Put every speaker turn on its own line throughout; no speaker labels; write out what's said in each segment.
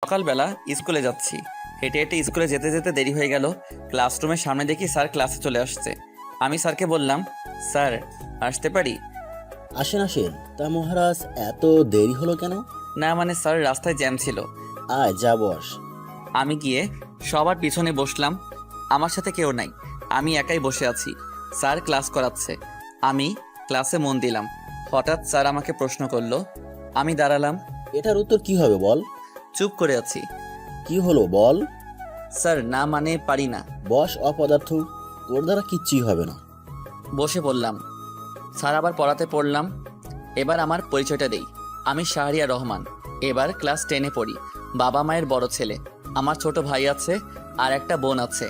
সকালবেলা স্কুলে যাচ্ছি। হেঁটে হেঁটে স্কুলে যেতে যেতে দেরি হয়ে গেল। ক্লাসরুমের সামনে দেখি স্যার ক্লাসে চলে আসছে। আমি স্যারকে বললাম, স্যার আসতে পারি?
আসেন আসেন। তা মহারাজ, এত দেরি হলো কেন?
না মানে স্যার, রাস্তায় জ্যাম ছিল।
আয় যা বস।
আমি গিয়ে সবার পিছনে বসলাম। আমার সাথে কেউ নাই, আমি একাই বসে আছি। স্যার ক্লাস করাচ্ছে, আমি ক্লাসে মন দিলাম। হঠাৎ স্যার আমাকে প্রশ্ন করলো। আমি দাঁড়ালাম,
এটার উত্তর কি হবে বল?
চুপ করে আছি।
কি হলো বল?
স্যার না মানে পারি না।
বস অপদার্থ, তোর দ্বারা কিচ্ছুই হবে না।
বসে পড়লাম। স্যার আবার পড়াতে পড়লাম। এবার আমার পরিচয়টা দেই। আমি শাহরিয়ার রহমান, এবার ক্লাস 10-এ পড়ি। বাবা মায়ের বড় ছেলে। আমার ছোট ভাই আছে আর একটা বোন আছে।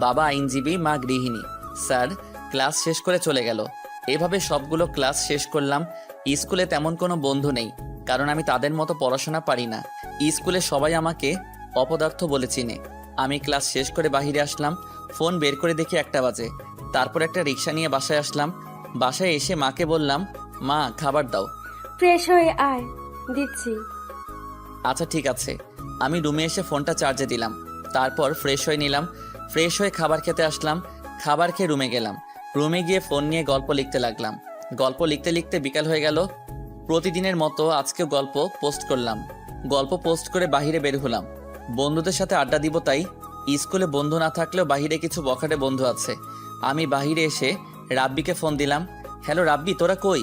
বাবা আইনজীবী, মা গৃহিণী। স্যার ক্লাস শেষ করে চলে গেল। এভাবে সবগুলো ক্লাস শেষ করলাম। স্কুলে তেমন কোনো বন্ধু নেই, কারণ আমি তাদের মতো পড়াশোনা পারি না। স্কুলে সবাই আমাকে অপদার্থ বলে চিনে। আমি ক্লাস শেষ করে বাইরে আসলাম। ফোন বের করে দেখি 1টা বাজে। তারপর একটা রিক্সা নিয়ে বাসায় আসলাম। বাসায় এসে মাকে বললাম, মা খাবার দাও।
ফ্রেশ হয়ে আয়, দিচ্ছি।
আচ্ছা ঠিক আছে। আমি রুমে এসে ফোনটা চার্জে দিলাম। তারপর ফ্রেশ হয়ে নিলাম। ফ্রেশ হয়ে খাবার খেতে আসলাম। খাবার খেয়ে রুমে গেলাম। রুমে গিয়ে ফোন নিয়ে গল্প লিখতে লাগলাম। গল্প লিখতে লিখতে বিকাল হয়ে গেল। প্রতিদিনের মতো আজকেও গল্প পোস্ট করলাম। গল্প পোস্ট করে বাইরে বের হলাম। বন্ধুদের সাথে আড্ডা দিব তাই। স্কুলে বন্ধু না থাকলেও বাইরে কিছু বখাটে বন্ধু আছে। আমি বাইরে এসে রাব্বিকে ফোন দিলাম। হ্যালো রাব্বি, তোরা কই?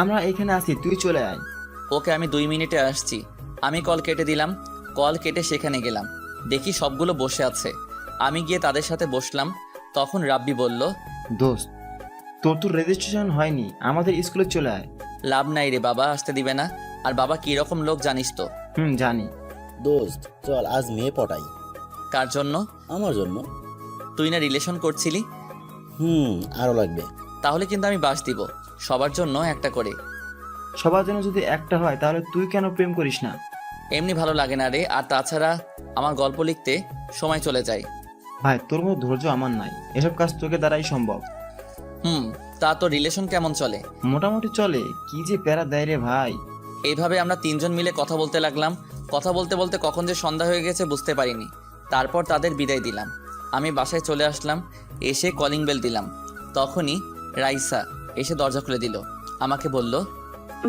আমরা এখানে আছি, তুই চলে আয়।
ওকে, আমি 2 মিনিটে আসছি। আমি কল কেটে দিলাম। কল কেটে সেখানে গেলাম। দেখি সবগুলো বসে আছে। আমি গিয়ে তাদের সাথে বসলাম। তখন রাব্বি বলল,
দোস্ত, তোর তো রেজিস্ট্রেশন হয়নি, আমাদের স্কুলে চলে আয়।
লাভ নাই রে, বাবা আসতে দিবে না। আর বাবা কি রকম লোক জানিস তো।
জানি।
দোস্ত চল আজ মেয়ে পটাই।
কার জন্য?
আমার জন্য।
তুই না রিলেশন করছিলি?
আরো লাগবে।
তাহলে কিন্তু আমি বাস দিব, সবার জন্য একটা করে।
সবার জন্য যদি একটা হয় তাহলে তুই কেন প্রেম করিস না?
এমনি ভালো লাগে না রে, আর তাছাড়া আমার গল্প লিখতে সময় চলে যায়।
ভাই, তোর মতো ধৈর্য আমার নাই, এসব কাজ তোকে দ্বারাই সম্ভব।
তা তো রিলেশন কেমন চলে?
মোটামুটি চলে, কি যে প্যারা দেয় রে ভাই।
এইভাবে আমরা 3জন মিলে কথা বলতে লাগলাম। কথা বলতে বলতে কখন যে সন্ধ্যা হয়ে গেছে বুঝতে পারিনি। তারপর তাদের বিদায় দিলাম। আমি বাসায় চলে আসলাম। এসে কলিং বেল দিলাম। তখনই রাইসা এসে দরজা খুলে দিল। আমাকে বলল,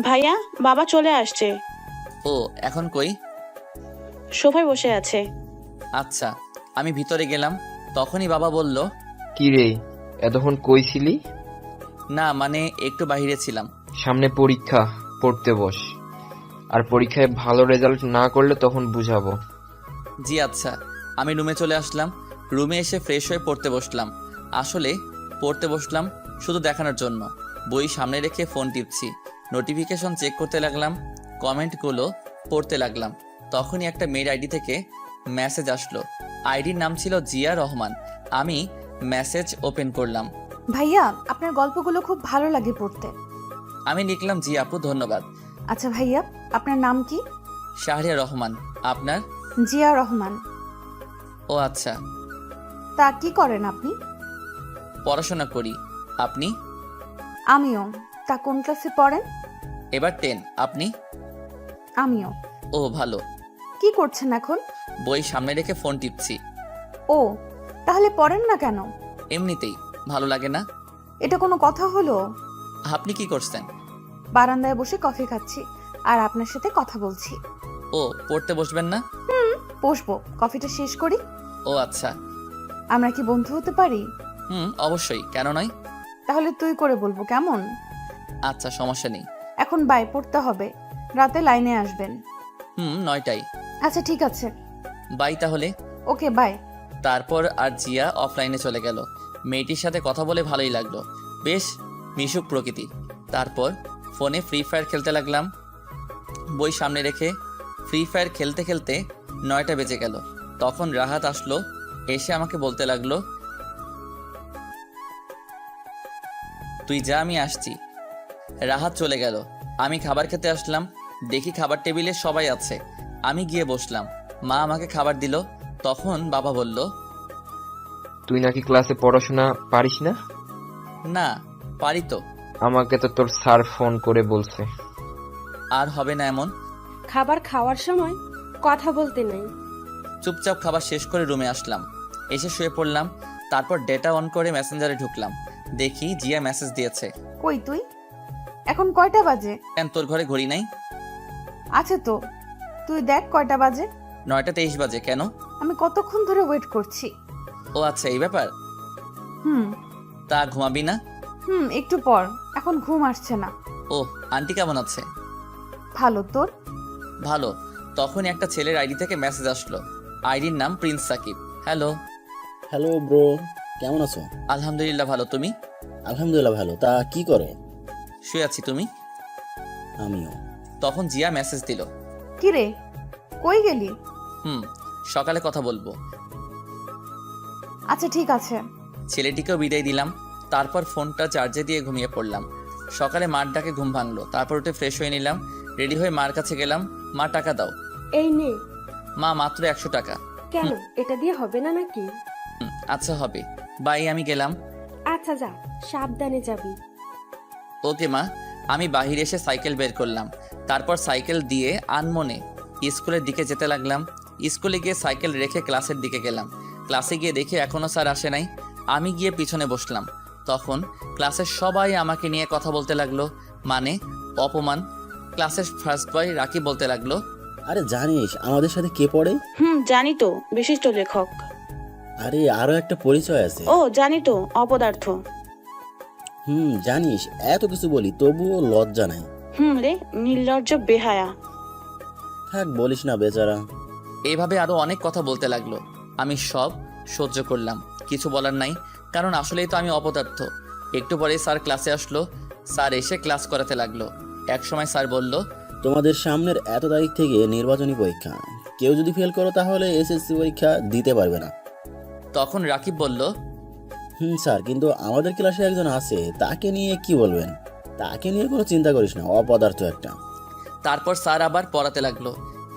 ভাইয়া, বাবা চলে আসছে।
ও এখন কই?
সোফায় বসে আছে।
আচ্ছা। আমি ভিতরে গেলাম। তখনই বাবা বলল,
কি রে, এতক্ষণ কই ছিলি?
না মানে একটু বাইরে ছিলাম।
সামনে পরীক্ষা, পড়তে বস। আর পরীক্ষায় ভালো রেজাল্ট না করলে তখন বুঝাবো।
জি আচ্ছা। আমি রুমে চলে আসলাম। রুমে এসে ফ্রেশ হয়ে পড়তে বসলাম। আসলে পড়তে বসলাম শুধু দেখানোর জন্য। বই সামনে রেখে ফোন টিপছি। নোটিফিকেশন চেক করতে লাগলাম। কমেন্টগুলো পড়তে লাগলাম। তখনই একটা মেয়ের আইডি থেকে মেসেজ আসলো। আইডির নাম ছিল জিয়া রহমান। আমি মেসেজ ওপেন করলাম।
ভাইয়া, আপনার গল্পগুলো খুব ভালো লাগে পড়তে।
আমি লিখলাম, জি আপু ধন্যবাদ।
আচ্ছা ভাইয়া, আপনার নাম কি?
শাহরিয়া রহমান। আপনার?
জিয়া রহমান।
ও আচ্ছা।
তা কি করেন আপনি?
পড়াশোনা করি। আপনি?
আমিও। তা কোন ক্লাসে পড়েন?
এবার 10। আপনি?
আমিও।
ও ভালো।
কি করছেন এখন?
বই সামনে রেখে ফোন টিপছি।
ও, তাহলে পড়েন না কেন?
এমনিতেই ভালো লাগে না।
এটা কোনো কথা হলো?
আপনি কি করছেন?
বারান্দায় বসে কফি খাচ্ছি আর আপনার সাথে কথা বলছি।
ও, পড়তে বসবেন না?
বসবো, কফিটা শেষ করি।
ও আচ্ছা।
আমরা কি বন্ধু হতে পারি?
অবশ্যই, কেন নয়।
তাহলে তুই করে বলবো কেমন?
আচ্ছা, সমস্যা নেই।
এখন বাই, পড়তে হবে। রাতে লাইনে আসবেন।
9টায়।
আচ্ছা ঠিক আছে।
বাই তাহলে।
Okay bye.
তারপর আর জিয়া অফলাইনে চলে গেল। মেয়েটির সাথে কথা বলে ভালোই লাগলো, বেশ মিশুক প্রকৃতি। তারপর ফোনে ফ্রি ফায়ার খেলতে লাগলাম। বই সামনে রেখে ফ্রি ফায়ার খেলতে খেলতে 9টা বেজে গেল। তখন রাহাত আসলো। এসে আমাকে বলতে লাগলো, তুই যা, আমি আসছি। রাহাত চলে গেল। আমি খাবার খেতে আসলাম। দেখি খাবার টেবিলে সবাই আছে। আমি গিয়ে বসলাম। মা আমাকে খাবার দিল। তখন বাবা বলল,
তুই নাকি ক্লাসে পড়াশোনা পারিস না?
না পারি তো।
আমাকে তো তোর স্যার ফোন করে বলছে।
আর হবে না এমন।
খাবার খাওয়ার সময় কথা বলতে নেই।
চুপচাপ খাবার শেষ করে রুমে আসলাম, এসে শুয়ে পড়লাম। তারপর ডেটা অন করে মেসেঞ্জারে ঢুকলাম, দেখি জিয়া মেসেজ দিয়েছে।
কই তুই? এখন কয়টা বাজে?
কেন তোর ঘরে ঘড়ি নাই?
আছে তো, তুই দেখ কয়টা বাজে।
9:23 বাজে। কেন?
আমি কতক্ষণ ধরে ওয়েট করছি।
ও আচ্ছা, এই ব্যাপার।
হুম
তা ঘুমাবি না?
একটু পর, এখন ঘুম আসছে না।
ও, আন্টি কেমন আছে?
ভালো, তোর?
ভালো। তখনই একটা ছেলের আইডি থেকে মেসেজ আসলো। আইডির নাম Prince Sakib. Hello.
Hello bro, কেমন আছো?
আলহামদুলিল্লাহ ভালো, তুমি?
আলহামদুলিল্লাহ ভালো। তা কি করো?
শুয়ে আছি, তুমি?
আমিও।
তখন জিয়া মেসেজ দিল।
কি রে, কই গেলি?
সকালে কথা বলবো।
আচ্ছা ঠিক আছে।
ছেলেটিকেও বিদায় দিলাম। তারপর ফোনটা চার্জে দিয়ে ঘুমিয়ে পড়লাম। সকালে মার ডাকে ঘুম ভাঙলো। তারপর উঠে ফ্রেশ হয়ে নিলাম, রেডি হয়ে মার কাছে গেলাম। মা, টাকা দাও।
এই নে।
মা, মাত্র 100 টাকা।
কেন, এটা দিয়ে হবে না নাকি?
আচ্ছা হবে, বাই, আমি গেলাম।
আচ্ছা যা, সাবধানে যাবি।
ওকে মা। আমি বাহিরে এসে সাইকেল বের করলাম। তারপর সাইকেল দিয়ে আনমনে স্কুলের দিকে যেতে লাগলাম। স্কুলে গিয়ে সাইকেল রেখে ক্লাসের দিকে গেলাম। ক্লাসে গিয়ে দেখি এখনও স্যার আসে নাই। আমি গিয়ে পিছনে বসলাম। তখন ক্লাসের সবাই আমাকে নিয়ে কথা বলতে লাগলো, মানে অপমান। ক্লাসের ফার্স্ট বয় রাকিব বলতে লাগলো,
আরে জানিস আমাদের সাথে কে পড়ে?
জানি তো, বিশিষ্ট লেখক।
আরে আরো একটা পরিচয় আছে।
ও জানি তো, অপদার্থ।
জানিস এত কিছু বলি তবুও লজ্জা নাই।
রে, নির্লজ্জ বেহায়া।
থাক বলিস না বেচারা।
এইভাবে আরো অনেক কথা বলতে লাগলো। আমি সব সহ্য করলাম, কিছু বলার নাই, কারণ আসলেই তো আমি অপদার্থ। একটু পরে স্যার ক্লাসে আসলো। স্যার এসে ক্লাস করাতে লাগলো। এক সময় স্যার বলল,
তোমাদের সামনের এত তারিখ থেকে নির্বাচনী পরীক্ষা, কেউ যদি ফেল করো তাহলে এসএসসি পরীক্ষা দিতে পারবে না।
তখন রাকিব বলল,
স্যার, কিন্তু আমাদের ক্লাসে একজন আছে, তাকে নিয়ে কি বলবেন? তাকে নিয়ে কোনো চিন্তা করিস না, অপদার্থ একটা।
তারপর স্যার আবার পড়াতে লাগলো।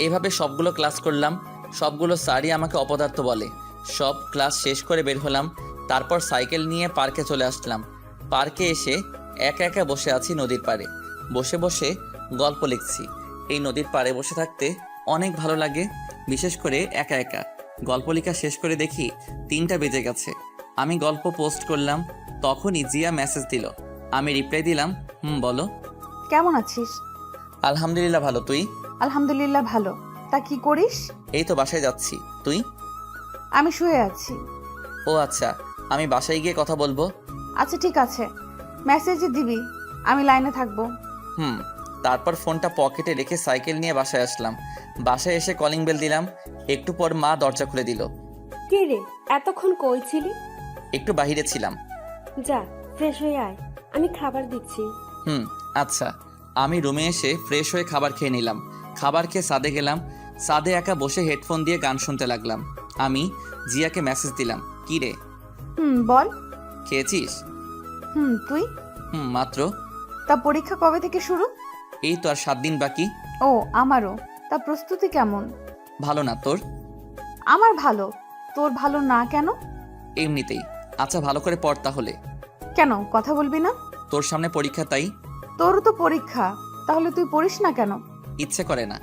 এভাবে সবগুলো ক্লাস করলাম। সবগুলো স্যারই আমাকে অপদার্থ বলে। সব ক্লাস শেষ করে বের হলাম। তারপর সাইকেল নিয়ে পার্কে চলে আসলাম। পার্কে এসে একা একা বসে আছি নদীর পাড়ে। বসে বসে গল্প লিখছি। এই নদীর পাড়ে বসে থাকতে অনেক ভালো লাগে, বিশেষ করে একা একা। গল্প লেখা শেষ করে দেখি 3টা বেজে গেছে। আমি গল্প পোস্ট করলাম। তখনই জিয়া মেসেজ দিল। আমি রিপ্লাই দিলাম, বলো।
কেমন আছিস?
আলহামদুলিল্লাহ ভালো, তুই?
আলহামদুলিল্লাহ ভালো। তা কি করিস?
এই তো বাসায় যাচ্ছি, তুই?
আমি শুয়ে আছি।
ও আচ্ছা, আমি বাসায় গিয়ে কথা বলবো।
আচ্ছা ঠিক আছে, মেসেজ দিবি, আমি লাইনে থাকবো।
তারপর ফোনটা পকেটে রেখে সাইকেল নিয়ে বাসায় আসলাম। বাসায় এসে কলিং বেল দিলাম। একটু পর মা দরজা খুলে দিল।
কে রে, এতক্ষণ কই ছিলি?
একটু বাহিরে ছিলাম।
যা, ফ্রেশ হয়ে আয়, আমি খাবার দিচ্ছি।
আচ্ছা। আমি রুমে এসে ফ্রেশ হয়ে খাবার খেয়ে নিলাম। খাবার খেয়ে ছাদে গেলাম। ছাদে একা বসে হেডফোন দিয়ে গান শুনতে লাগলাম। আমি জিয়াকে মেসেজ দিলাম, কি রে?
বল।
খেয়েছিস?
তুই?
মাত্র।
তা পরীক্ষা কবে থেকে শুরু?
এই তো আর 7 দিন বাকি।
ও আমারও। তা প্রস্তুতি কেমন?
ভালো না, তোর?
আমার ভালো। তোর ভালো না কেন?
এমনিতেই। আচ্ছা, ভালো করে পড় তাহলে।
কেন, কথা বলবি না?
তোর সামনে পরীক্ষা, তাই।
তোরও তো পরীক্ষা, তাহলে তুই পড়িস না কেন?
ইচ্ছে করে না।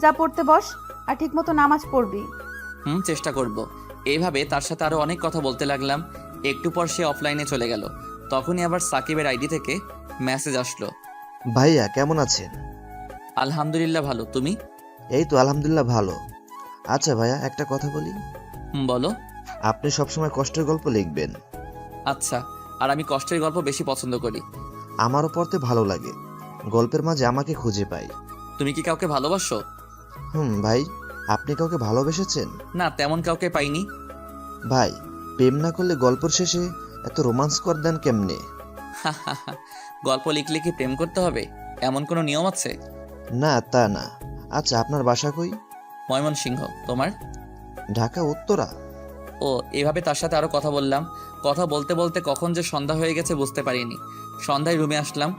যা পড়তে বস, আর ঠিক মতো নামাজ পড়বি।
চেষ্টা করব। এইভাবে তার সাথে আরো অনেক কথা বলতে লাগলাম। একটু পর সে অফলাইনে চলে গেল। তখনই আবার সাকিবের আইডি থেকে মেসেজ আসলো।
ভাইয়া কেমন আছেন?
আলহামদুলিল্লাহ ভালো, তুমি?
এই তো আলহামদুলিল্লাহ ভালো। আচ্ছা ভাইয়া, একটা কথা বলি।
বলো।
আপনি সবসময় কষ্টের গল্প লিখবেন।
আচ্ছা, আর আমি কষ্টের গল্প বেশি পছন্দ করি।
আমারও পড়তে ভালো লাগে। গল্পের মাঝে আমাকে খুঁজে পাই।
তুমি কি কাউকে ভালোবাসো?
ভাই, আপনি কাউকে ভালোবেসেছেন?
না, তেমন কাউকে পাইনি।
ভাই, প্রেম না করলে গল্পের শেষে এত রোমান্স কর দেন কেমনে?
গল্প লিখলে কি প্রেম করতে হবে, এমন কোনো নিয়ম আছে?
না তা না। আচ্ছা, আপনার বাসা কই?
ময়মনসিংহ। তোমার?
ঢাকা উত্তরা।
ও, এভাবে তার সাথে আরো কথা বললাম। কথা বলতে বলতে কখন যে সন্ধ্যা হয়ে গেছে বুঝতে পারিনি। সন্ধ্যায় রুমে আসলাম।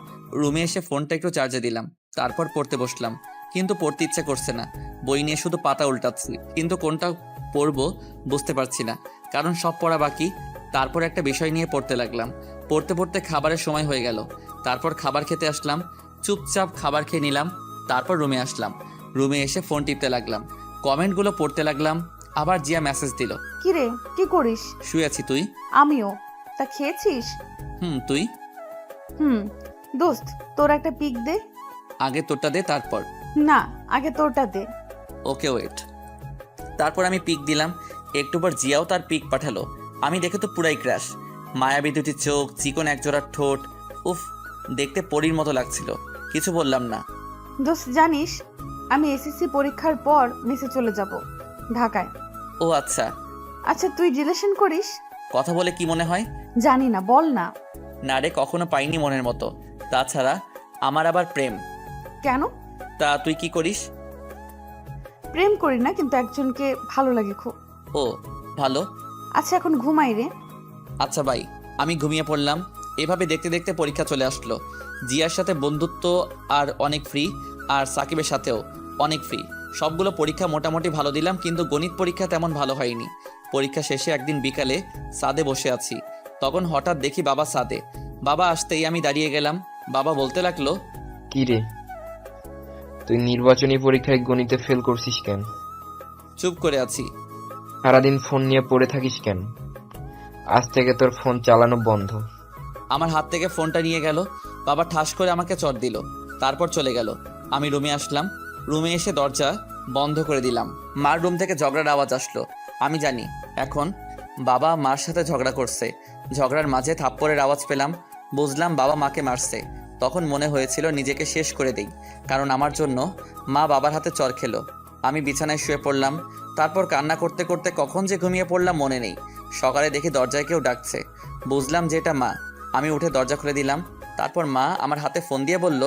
রুমে এসে ফোনটা একটু চার্জে দিলাম। তারপর পড়তে বসলাম, কিন্তু পড়তে ইচ্ছে করছে না। বই নিয়ে শুধু পাতা উল্টাচ্ছি, কিন্তু কোনটা পড়বো বুঝতে পারছি না, কারণ সব পড়া বাকি। তারপর একটা বিষয় নিয়ে পড়তে লাগলাম। পড়তে পড়তে খাবারের সময় হয়ে গেল। তারপর খাবার খেতে আসলাম। চুপচাপ খাবার খেয়ে নিলাম। তারপর রুমে আসলাম। রুমে এসে ফোন টিপতে লাগলাম। কমেন্টগুলো পড়তে লাগলাম। আবার জিয়া মেসেজ দিল।
কিরে কি করিস?
শুয়ে আছি, তুই?
আমিও। তা খেয়েছিস?
তুই?
দোস্ত তোর একটা পিক দে।
আগে তোরটা দে, তারপর।
না, আগে তোরটা দে।
Okay wait. তারপর আমি পিক দিলাম। একটু পর জিয়াও তার পিক পাঠালো। আমি দেখে তো পুরাই ক্র্যাশ। মায়াবী দুটি চোখ, চিকন একজোড়া ঠোঁট, উফ, দেখতে পরীর মতো লাগছিল। কিছু বললাম না।
দোস্ত জানিস, আমি এসএসসি পরীক্ষার পর মেসে চলে যাব ঢাকায়।
ও আচ্ছা।
আচ্ছা তুই রিলেশন করিস?
কথা বলে কি মনে হয়?
জানি না, বল না।
না রে, কখনো পাইনি মনের মতো। তাছাড়া আমার আবার প্রেম।
কেন?
তা তুই কি করিস?
প্রেম করি না, কিন্তু একজনকে ভালো লাগে খুব।
ও ভালো।
আচ্ছা এখন ঘুমাই রে।
আচ্ছা ভাই, আমি ঘুমিয়ে পড়লাম। এভাবে দেখতে দেখতে পরীক্ষা চলে আসলো। জিয়ার সাথে বন্ধুত্ব আর অনেক ফ্রি, আর সাকিবের সাথেও অনেক ফ্রি। সবগুলো পরীক্ষা মোটামুটি ভালো দিলাম, কিন্তু গণিত পরীক্ষা তেমন ভালো হয়নি। পরীক্ষা শেষে একদিন বিকালে ছাদে বসে আছি, তখন হঠাৎ দেখি বাবা ছাদে। বাবা আসতেই আমি দাঁড়িয়ে গেলাম। বাবা বলতে লাগলো,
কি রে, তুই নির্বাচনী পরীক্ষায় গণিতে ফেল করছিস কেন?
চুপ করে আছি।
সারাদিন ফোন নিয়ে পড়ে থাকিস কেন? আজ থেকে তোর ফোন চালানো বন্ধ।
আমার হাত থেকে ফোনটা নিয়ে গেল। বাবা ঠাস করে আমাকে চট দিল, তারপর চলে গেল। আমি রুমে আসলাম। রুমে এসে দরজা বন্ধ করে দিলাম। মার রুম থেকে ঝগড়ার আওয়াজ আসলো। আমি জানি এখন বাবা মার সাথে ঝগড়া করছে। ঝগড়ার মাঝে থাপ্পড়ের আওয়াজ পেলাম। বুঝলাম বাবা মাকে মারছে। তখন মনে হয়েছিল নিজেকে শেষ করে দেই, কারণ আমার জন্য মা বাবার হাতে চর খেলো। আমি বিছানায় শুয়ে পড়লাম। তারপর কান্না করতে করতে কখন যে ঘুমিয়ে পড়লাম মনে নেই। সকালে দেখি দরজায় কেউ ডাকছে। বুঝলাম যে এটা মা। আমি উঠে দরজা খুলে দিলাম। তারপর মা আমার হাতে ফোন দিয়ে বলল,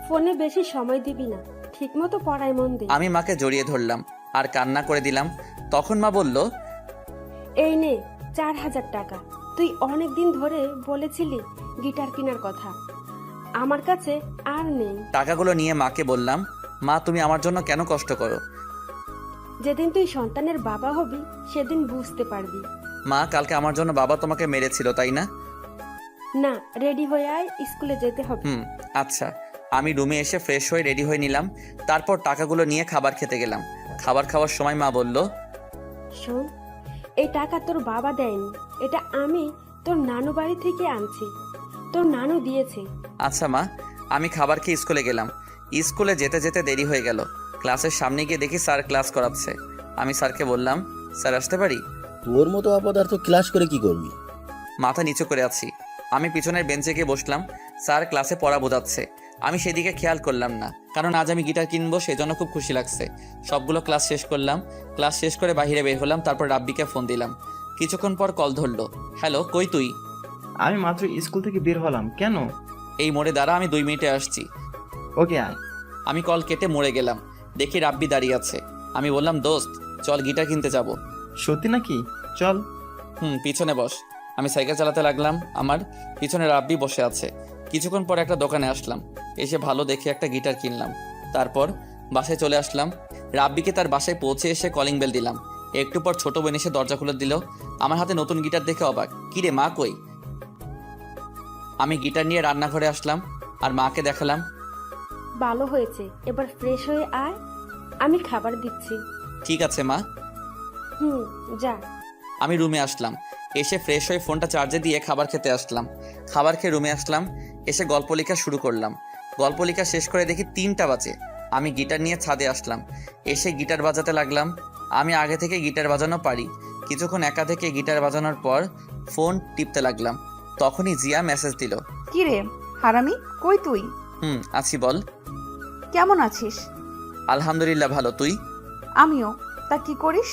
ফোনে বেশি সময় দিবি না, ঠিকমতো পড়ায় মন দে।
আমি মাকে জড়িয়ে ধরলাম আর কান্না করে দিলাম। তখন মা বলল,
এই নে 4,000 টাকা। তুই অনেক দিন ধরে বলেছিলি গিটার কেনার কথা, আমার কাছে আর নেই।
টাকাগুলো নিয়ে মাকে বললাম, মা তুমি আমার জন্য কেন কষ্ট করো?
যেদিন তুই সন্তানের বাবা হবি সেদিন বুঝতে পারবি।
মা, কালকে আমার জন্য বাবা তোমাকে মেরেছিল, তাই না?
না, রেডি হয়ে আয়, স্কুলে যেতে হবে।
আচ্ছা। আমি রুমে এসে ফ্রেশ হয়ে রেডি হয়ে নিলাম। তারপর টাকাগুলো নিয়ে খাবার খেতে গেলাম। খাবার খাওয়ার সময় মা বলল,
শোন, এই টাকা তোর বাবা দেয়নি, এটা আমি তোর নানু বাড়ি থেকে আনছি, তোর নানু দিয়েছে।
আচ্ছা মা। আমি খাবার খেয়ে স্কুলে গেলাম। স্কুলে যেতে যেতে দেরি হয়ে গেল। ক্লাসের সামনে গিয়ে দেখি স্যার ক্লাস করাচ্ছে। আমি স্যারকে বললাম, স্যার আসতে পারি?
তোর মতো অপদার্থ ক্লাস করে কি করবি?
মাথা নিচু করে আছি। আমি পিছনের বেঞ্চে গিয়ে বসলাম। স্যার ক্লাসে পড়া বোঝাচ্ছে। আমি সেদিকে খেয়াল করলাম না, কারণ আজ আমি গিটার কিনবো, সেজন্য খুব খুশি লাগছে। সবগুলো ক্লাস শেষ করলাম। ক্লাস শেষ করে বাইরে বের হলাম। তারপর রাব্বিকে ফোন দিলাম। কিছুক্ষণ পর কল ধরলো। হ্যালো, কই তুই?
আমি মাত্র স্কুল থেকে বের হলাম। কেন?
এই মোড়ে দাঁড়া, আমি 2 মিনিটে আসছি।
ওকে আয়।
আমি কল কেটে মরে গেলাম। দেখি রাব্বি দাঁড়িয়ে আছে। আমি বললাম, দোস্ত চল গিটার কিনতে যাব।
সত্যি নাকি? চল।
পিছনে বস। আমি সাইকেল চালাতে লাগলাম। আমার পিছনে রাব্বি বসে আছে। কিছুক্ষণ পর একটা দোকানে আসলাম। এসে ভালো দেখে একটা গিটার কিনলাম। তারপর বাসায় চলে আসলাম। রাব্বিকে তার বাসায় পৌঁছে এসে কলিং বেল দিলাম। একটু পর ছোট বোন এসে দরজা খুলে দিল। আমার হাতে নতুন গিটার দেখে অবাক। কিরে মা কই? আমি গিটার নিয়ে রান্নাঘরে আসলাম আর মাকে দেখালাম।
ভালো হয়েছে, এবার ফ্রেশ হয়ে আয়, আমি খাবার দিচ্ছি।
ঠিক আছে মা।
যা।
আমি রুমে আসলাম। এসে ফ্রেশ হয়ে ফোনটা চার্জে দিয়ে খাবার খেতে আসলাম। খাবার খেয়ে রুমে আসলাম। এসে গল্প লেখা শুরু করলাম। গল্প লেখা শেষ করে দেখি 3টা বাজে। আমি গিটার নিয়ে ছাদে আসলাম। এসে গিটার বাজাতে লাগলাম। আমি আগে থেকে গিটার বাজানো পারি। কিছুক্ষণ একা থেকে গিটার বাজানোর পর ফোন টিপতে লাগলাম। তখনই জিয়া মেসেজ দিল।
কি রে হারামি, কই তুই?
আছি, বল।
কেমন আছিস?
আলহামদুলিল্লাহ ভালো, তুই?
আমিও। তা কি করিস?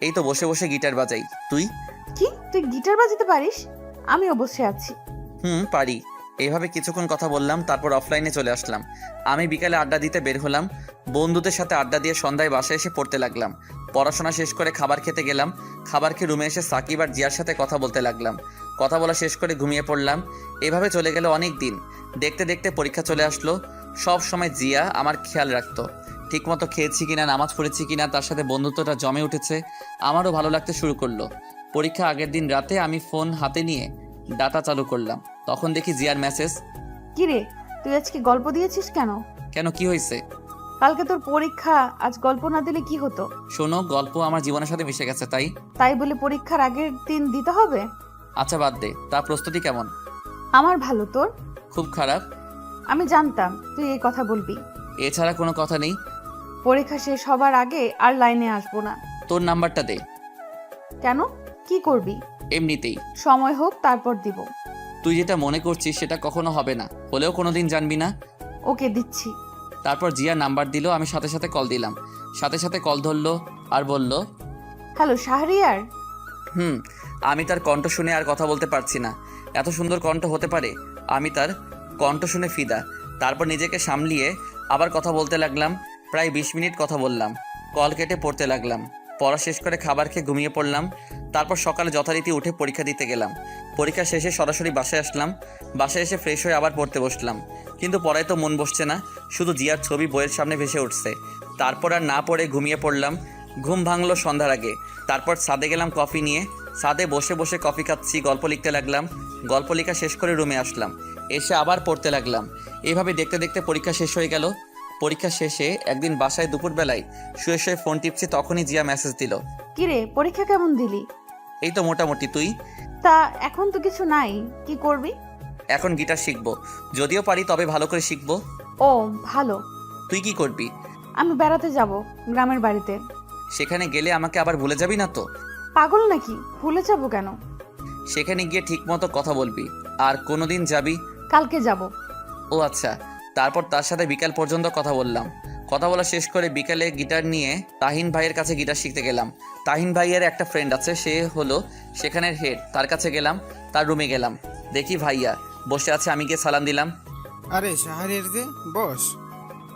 এই তো বসে বসে গিটার বাজাই। তুই?
কি, তুই গিটার বাজাতে পারিস? আমিও বসে আছি।
পারি। এইভাবে কিছুক্ষণ কথা বললাম। তারপর অফলাইনে চলে আসলাম। আমি বিকালে আড্ডা দিতে বের হলাম। বন্ধুদের সাথে আড্ডা দিয়ে সন্ধ্যায় বাসায় এসে পড়তে লাগলাম। পড়াশোনা শেষ করে খাবার খেতে গেলাম। খাবার খেয়ে রুমে এসে সাকিব আর জিয়ার সাথে কথা বলতে লাগলাম। কথা বলা শেষ করে ঘুমিয়ে পড়লাম। এভাবে চলে গেল অনেক দিন। দেখতে দেখতে পরীক্ষা চলে আসলো। সব সময় জিয়া আমার খেয়াল রাখতো। ঠিকমতো খেয়েছি কিনা, নামাজ পড়েছি কিনা, তার সাথে বন্ধুত্বটা জমে উঠেছে। আমারও ভালো লাগতে শুরু করলো। পরীক্ষা আগের দিন রাতে আমি ফোন হাতে নিয়ে ডাটা চালু করলাম। তখন দেখি জিয়ার মেসেজ।
কি রে, তুই আজকে গল্প দিয়েছিস কেন?
কেন, কি হয়েছে?
কালকে তোর পরীক্ষা, আজ গল্প না দিলে কি হতো?
শোনো, গল্প আমার জীবনের সাথে মিশে গেছে, তাই
তাই বলে পরীক্ষার আগের দিন দিতে হবে?
আচ্ছা বাদ দে। তা প্রস্তুতি কেমন?
আমার ভালো, তোর?
খুব খারাপ।
আমি জানতাম তুই এই কথা বলবি।
এছাড়া কোনো কথা নেই।
পরীক্ষা শেষ হবার আগে আর লাইনে আসবো না।
তোর নাম্বারটা দে।
কেন, কি করবি?
এমনিতেই।
সময় হোক তারপর দিব।
তুই যেটা মনে করছিস সেটা কখনো হবে না, হলেও কোনোদিন জানবি না।
ওকে, দিচ্ছি।
তারপর জিয়া নাম্বার দিল, আমি সাথে সাথে কল দিলাম। সাথে সাথে কল ধরলো আর বলল,
হ্যালো শাহরিয়ার।
আমি তার কণ্ঠ শুনে আর কথা বলতে পারছি না। এত সুন্দর কণ্ঠ হতে পারে? আমি তার কণ্ঠ শুনে ফিদা। তারপর নিজেকে সামলিয়ে আবার কথা বলতে লাগলাম। প্রায় 20 মিনিট কথা বললাম। কল কেটে পড়তে লাগলাম। পড়া শেষ করে খাবার খেয়ে ঘুমিয়ে পড়লাম। তারপর সকালে যথারীতি উঠে পরীক্ষা দিতে গেলাম। পরীক্ষা শেষে সরাসরি বাসায় আসলাম। বাসায় এসে ফ্রেশ হয়ে আবার পড়তে বসলাম, কিন্তু পড়ায় তো মন বসছে না। শুধু জিয়ার ছবি বইয়ের সামনে ভেসে উঠছে। তারপর আর না পড়ে ঘুমিয়ে পড়লাম। ঘুম ভাঙলো সন্ধ্যার আগে। তারপর ছাদে গেলাম কফি নিয়ে। ছাদে বসে বসে কফি খাচ্ছি, গল্প লিখতে লাগলাম। গল্প লেখা শেষ করে রুমে আসলাম। এসে আবার পড়তে লাগলাম। এভাবে দেখতে দেখতে পরীক্ষা শেষ হয়ে গেল। পরীক্ষা শেষে একদিন বাসায় দুপুরবেলায় শুয়ে শুয়ে ফোন টিপছি, তখনই জিয়া মেসেজ দিল।
কিরে, পরীক্ষা কেমন দিলি?
এই তো মোটামুটি। তুই?
তা এখন তো কিছু নাই, কি করবি?
এখন গিটার শিখবো, যদিও পারি তবে ভালো করে শিখবো।
ও ভালো।
তুই কি করবি?
আমি বেড়াতে যাব গ্রামের বাড়িতে।
সেখানে গেলে আমাকে আবার ভুলে যাবি না তো?
পাগল নাকি, ভুলে যাব কেন?
সেখানে গিয়ে ঠিকমতো কথা বলবি। আর কোনোদিন যাবি?
কালকে যাব।
ও আচ্ছা। তারপর তার সাথে বিকাল পর্যন্ত কথা বললাম। কথা বলা শেষ করে বিকালে গিটার নিয়ে তাহিন ভাইয়ের কাছে গিটার শিখতে গেলাম। তাহিন ভাইয়ের একটা ফ্রেন্ড আছে, সে হলো সেখানের হেড। তার কাছে গেলাম, তার রুমে গেলাম। দেখি ভাইয়া বসে আছে, আমি গিয়ে সালাম দিলাম।
আরে শাহরিয়ার যে, বস।